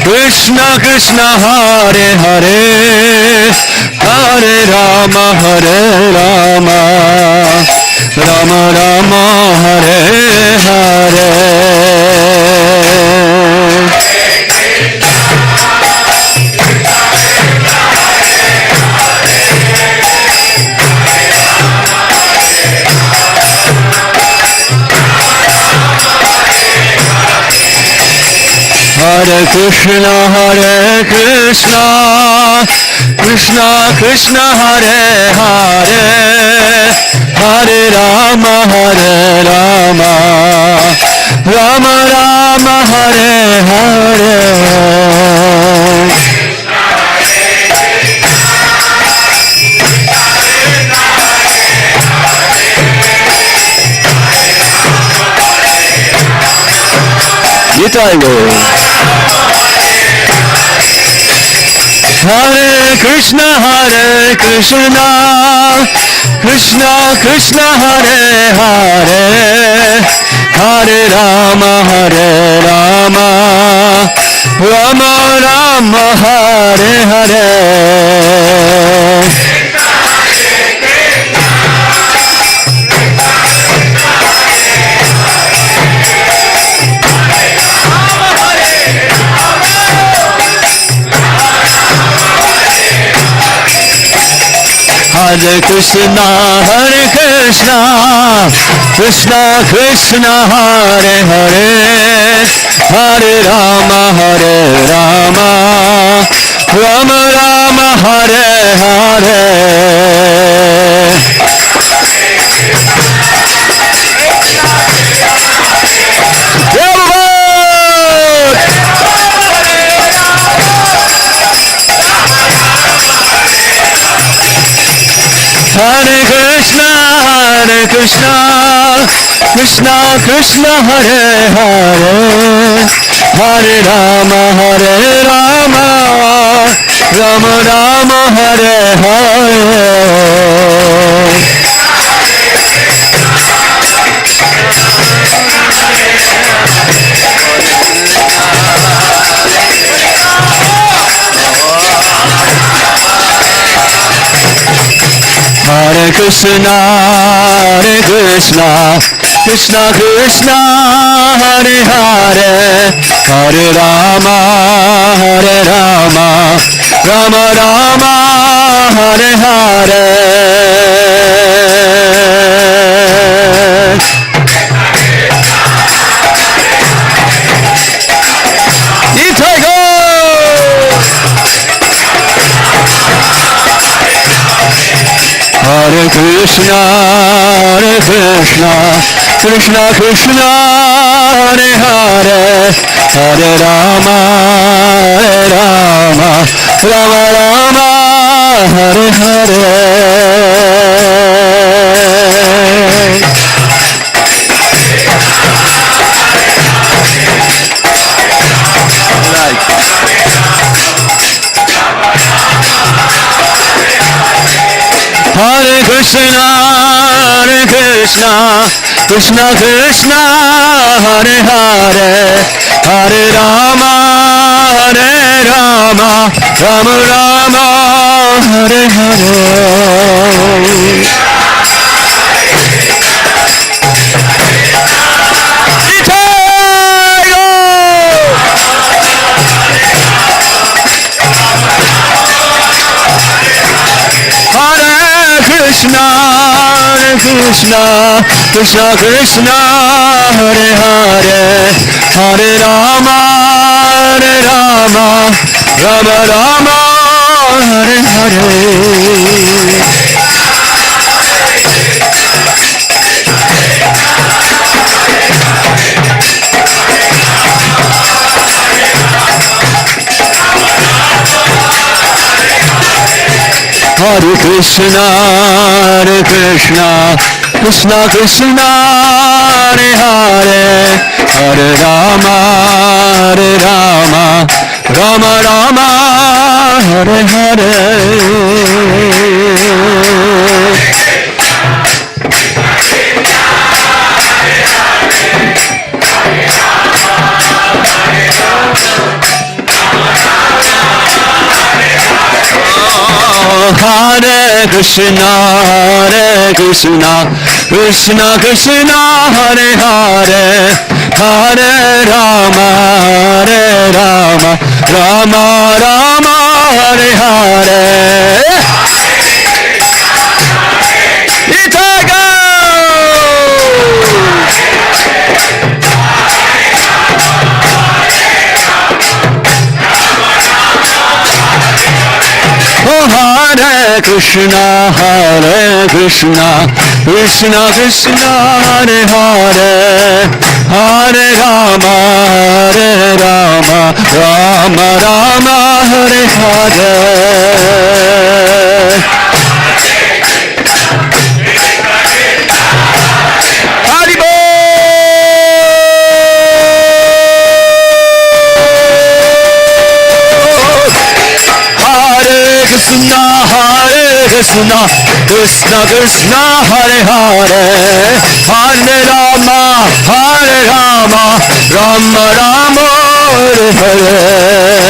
S1: Krishna Krishna, Hare Hare, Hare Rama, Rama Rama, Hare Hare. Hare Krishna, Krishna Krishna, Hare Hare, Hare Rama, Rama Rama, Hare Hare. Nitai Gaur. Hare Krishna, Krishna Krishna, Hare Hare, Hare Rama, Rama Rama, Hare Hare. Hare Krishna, Krishna Krishna, Hare Hare, Hare Rama, Rama Rama, Hare Hare. Hare Krishna, Krishna Krishna, Hare Hare, Hare Rama, Rama Rama, Hare Hare. Hare
S2: Krishna, Krishna Krishna, Hare Hare, Hare Rama, Rama Rama, Hare Hare. Hare Krishna, Krishna Krishna, Hare Hare, Hare Rama, Rama Rama, Hare Hare. Hare Krishna, Krishna Krishna, Hare Hare, Hare Rama, Rama Rama, Hare Hare. Krishna, Krishna Krishna, Hare Hare, Hare Rama, Rama Rama, Hare Hare. Hare Krishna, Krishna Krishna, Hare Hare, Hare Rama, Rama Rama, Hare Hare. Hare Krishna, Krishna Krishna, Hare Hare, Hare Rama, Rama Rama, Hare Hare. Hare Krishna, Krishna Krishna, Hare Hare, Hare Rama, Rama Rama, Hare Hare. Krishna, Krishna Krishna, Hare Hare, Hare Rama, Rama Rama, Hare Hare.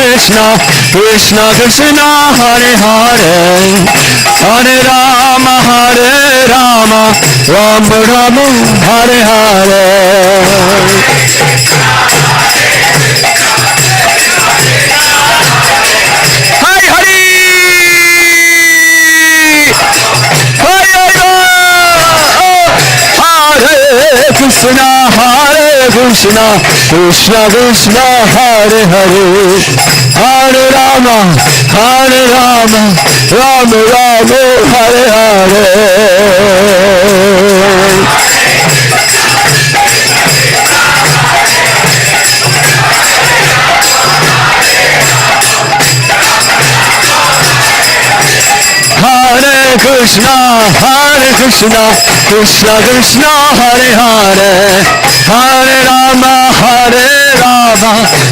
S2: Krishna, Krishna Krishna, Hare Hare, Hare Rama, Rama Rama, Hare Hare. Hare Hare, Hare Krishna, Krishna Krishna, Hare Hare, Hare Rama, Rama Rama, Hare Hare. Hare Krishna, Krishna Krishna, Hare Hare, Hare Rama,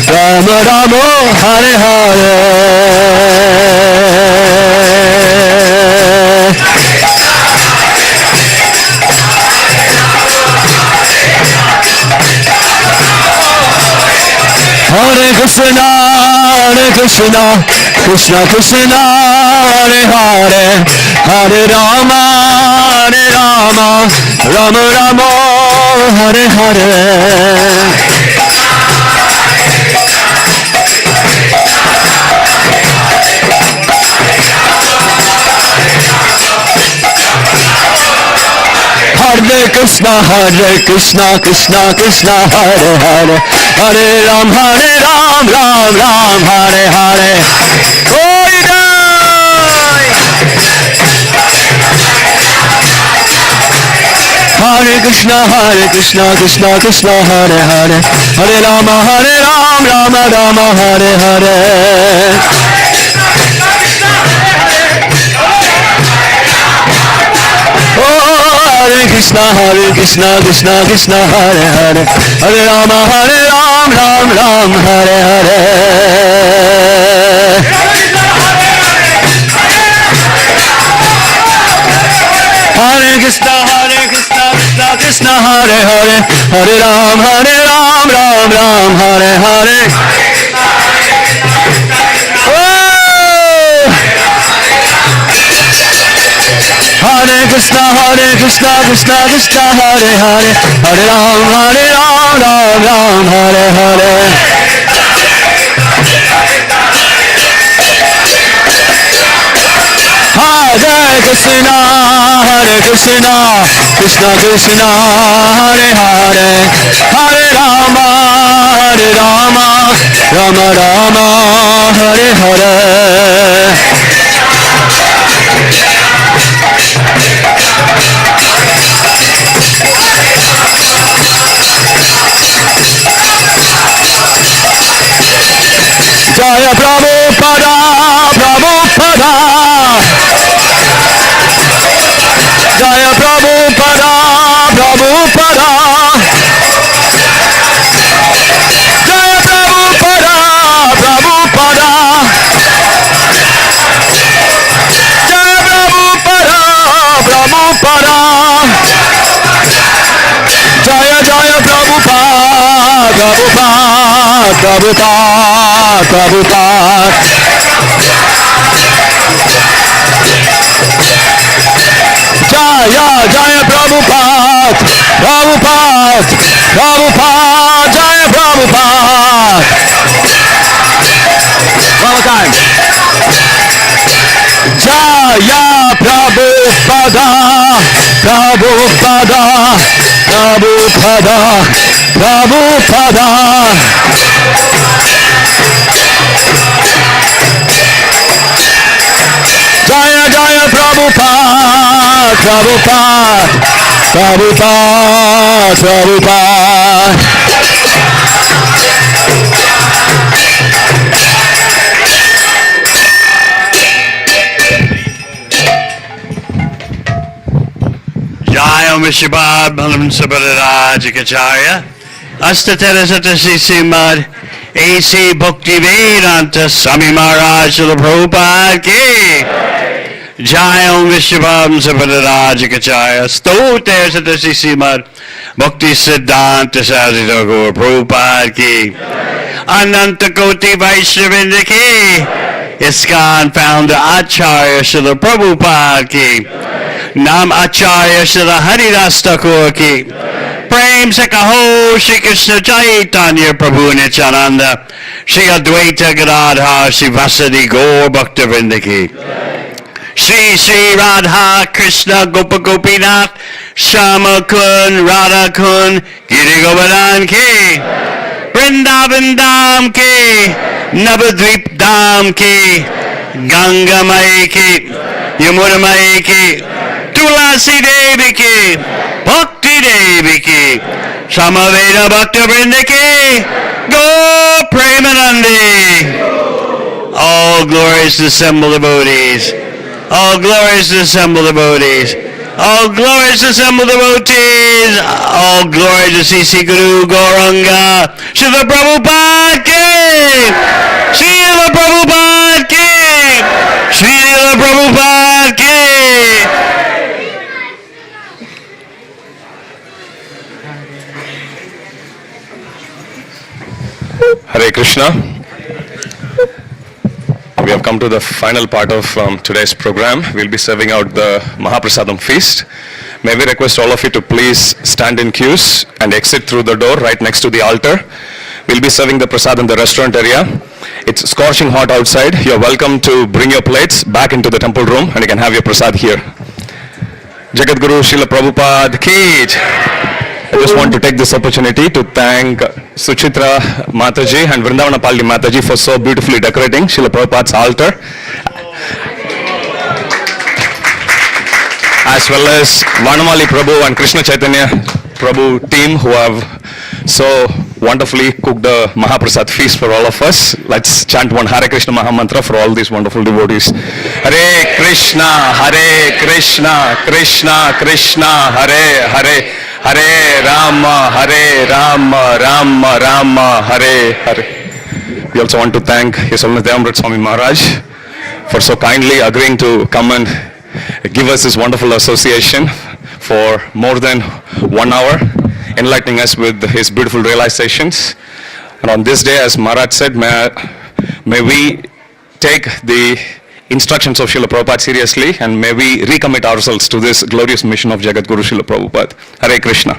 S2: Rama Rama, Hare Hare. Krishna, Hare Krishna, Krishna Krishna, Hare Hare, Hare Rama, Rama Rama, Hare Hare. Hare Krishna, Krishna Krishna, Hare Hare, Hare Ram, Ram Ram, Hare Hare. Holy Hare Krishna, Krishna Krishna, Hare Hare, Hare Ram, Ram Ram, Hare Hare. Hare Krishna, Krishna Krishna, Hare Hare, Hare Ram, Ram Ram, Hare Hare. Hare Krishna, Krishna Krishna, Hare Hare, Hare Ram, Ram Ram, Hare Hare. Hare Krishna, Krishna Krishna, Hare Hare, Hare Ram, Ram Hare Hare. Hare Krishna, Krishna Krishna, Hare Hare, Hare Rama, Rama Rama, Hare Hare. Jaya Prabhupada, Prabhupada. Jaya Prabhupada, Prabhupada. Jaya Prabhupada, Prabhupada. Jaya Prabhupada, Prabhupada. Jaya Jaya Prabhupada, Prabhupada, Prabhupada, Prabhupada. Jaya Jaya Prabhupada, Prabhupada, Prabhupada, Jaya Prabhupada. One more time. Jaya Prabhupada, Prabhupada, Prabhupada, Prabhupada. Jaya Jaya Prabhupada, Prabhupada, Prabhupada, Prabhupada.
S13: Jaya Vishwabad Bhalam Sabaraj Kacharya Astatara Satasi Simad A.C. Bhakti Vedanta Swami Maharaj Srila Prabhupad Ki Jaya Vishwabad Sabaraj Kacharya Stote Satasi Simad Bhakti Siddhanta Saraswati Thakur Prabhupad Ki Ananta Koti Vaishnavinda Ki ISKCON founder Acharya Srila Prabhupada Ki Nam Acharya Srila Haridas Thakur Ki Prem se kaho Shri Krishna Chaitanya Prabhu Nityananda Shri Advaita Gadadhar Shri Vasadi Gaur Bhaktivinoda Ki Shri Shri Radha Krishna Gopa Gopinath Shama Kun Radha Kun Giri Govardhan Ki Vrindavan Dham Ki Navadvip Dham Ki Ganga Mai Ki Yamuna Mai Ki Tulasi Devi Ki Bhakti Devi Ki Samaveda Bhakta Vrinda Ki Go Premanandi. All glories to assembled devotees. All glories to assembled devotees. All glories to assembled devotees. All glory to CC Guru Gauranga. Srila Prabhupada Ki. Srila Prabhupada Ki. Srila Prabhupada Ki.
S3: Hare Krishna. have come to the final part of today's program. We'll be serving out the Mahaprasadam feast. May we request all of you to please stand in queues and exit through the door right next to the altar. We'll be serving the prasad in the restaurant area. It's scorching hot outside. You're welcome to bring your plates back into the temple room and you can have your prasad here. Jagat Guru Srila Prabhupada Ki Jai. I just want to take this opportunity to thank Suchitra Mataji and Vrindavana Palli Mataji for so beautifully decorating Srila Prabhupada's altar, as well as Vanamali Prabhu and Krishna Chaitanya Prabhu team who have so wonderfully cooked the Mahaprasad feast for all of us. Let's chant one Hare Krishna Mahamantra for all these wonderful devotees. Hare Krishna, Krishna Krishna, Hare Hare. Hare Rama, Rama Rama, Hare Hare. We also want to thank His Holiness Devamrita Swami Maharaj for so kindly agreeing to come and give us this wonderful association for more than 1 hour, enlightening us with his beautiful realizations. And on this day, as Maharaj said, may we take the instructions of Srila Prabhupada seriously and may we recommit ourselves to this glorious mission of Jagat Guru Srila Prabhupada. Hare Krishna.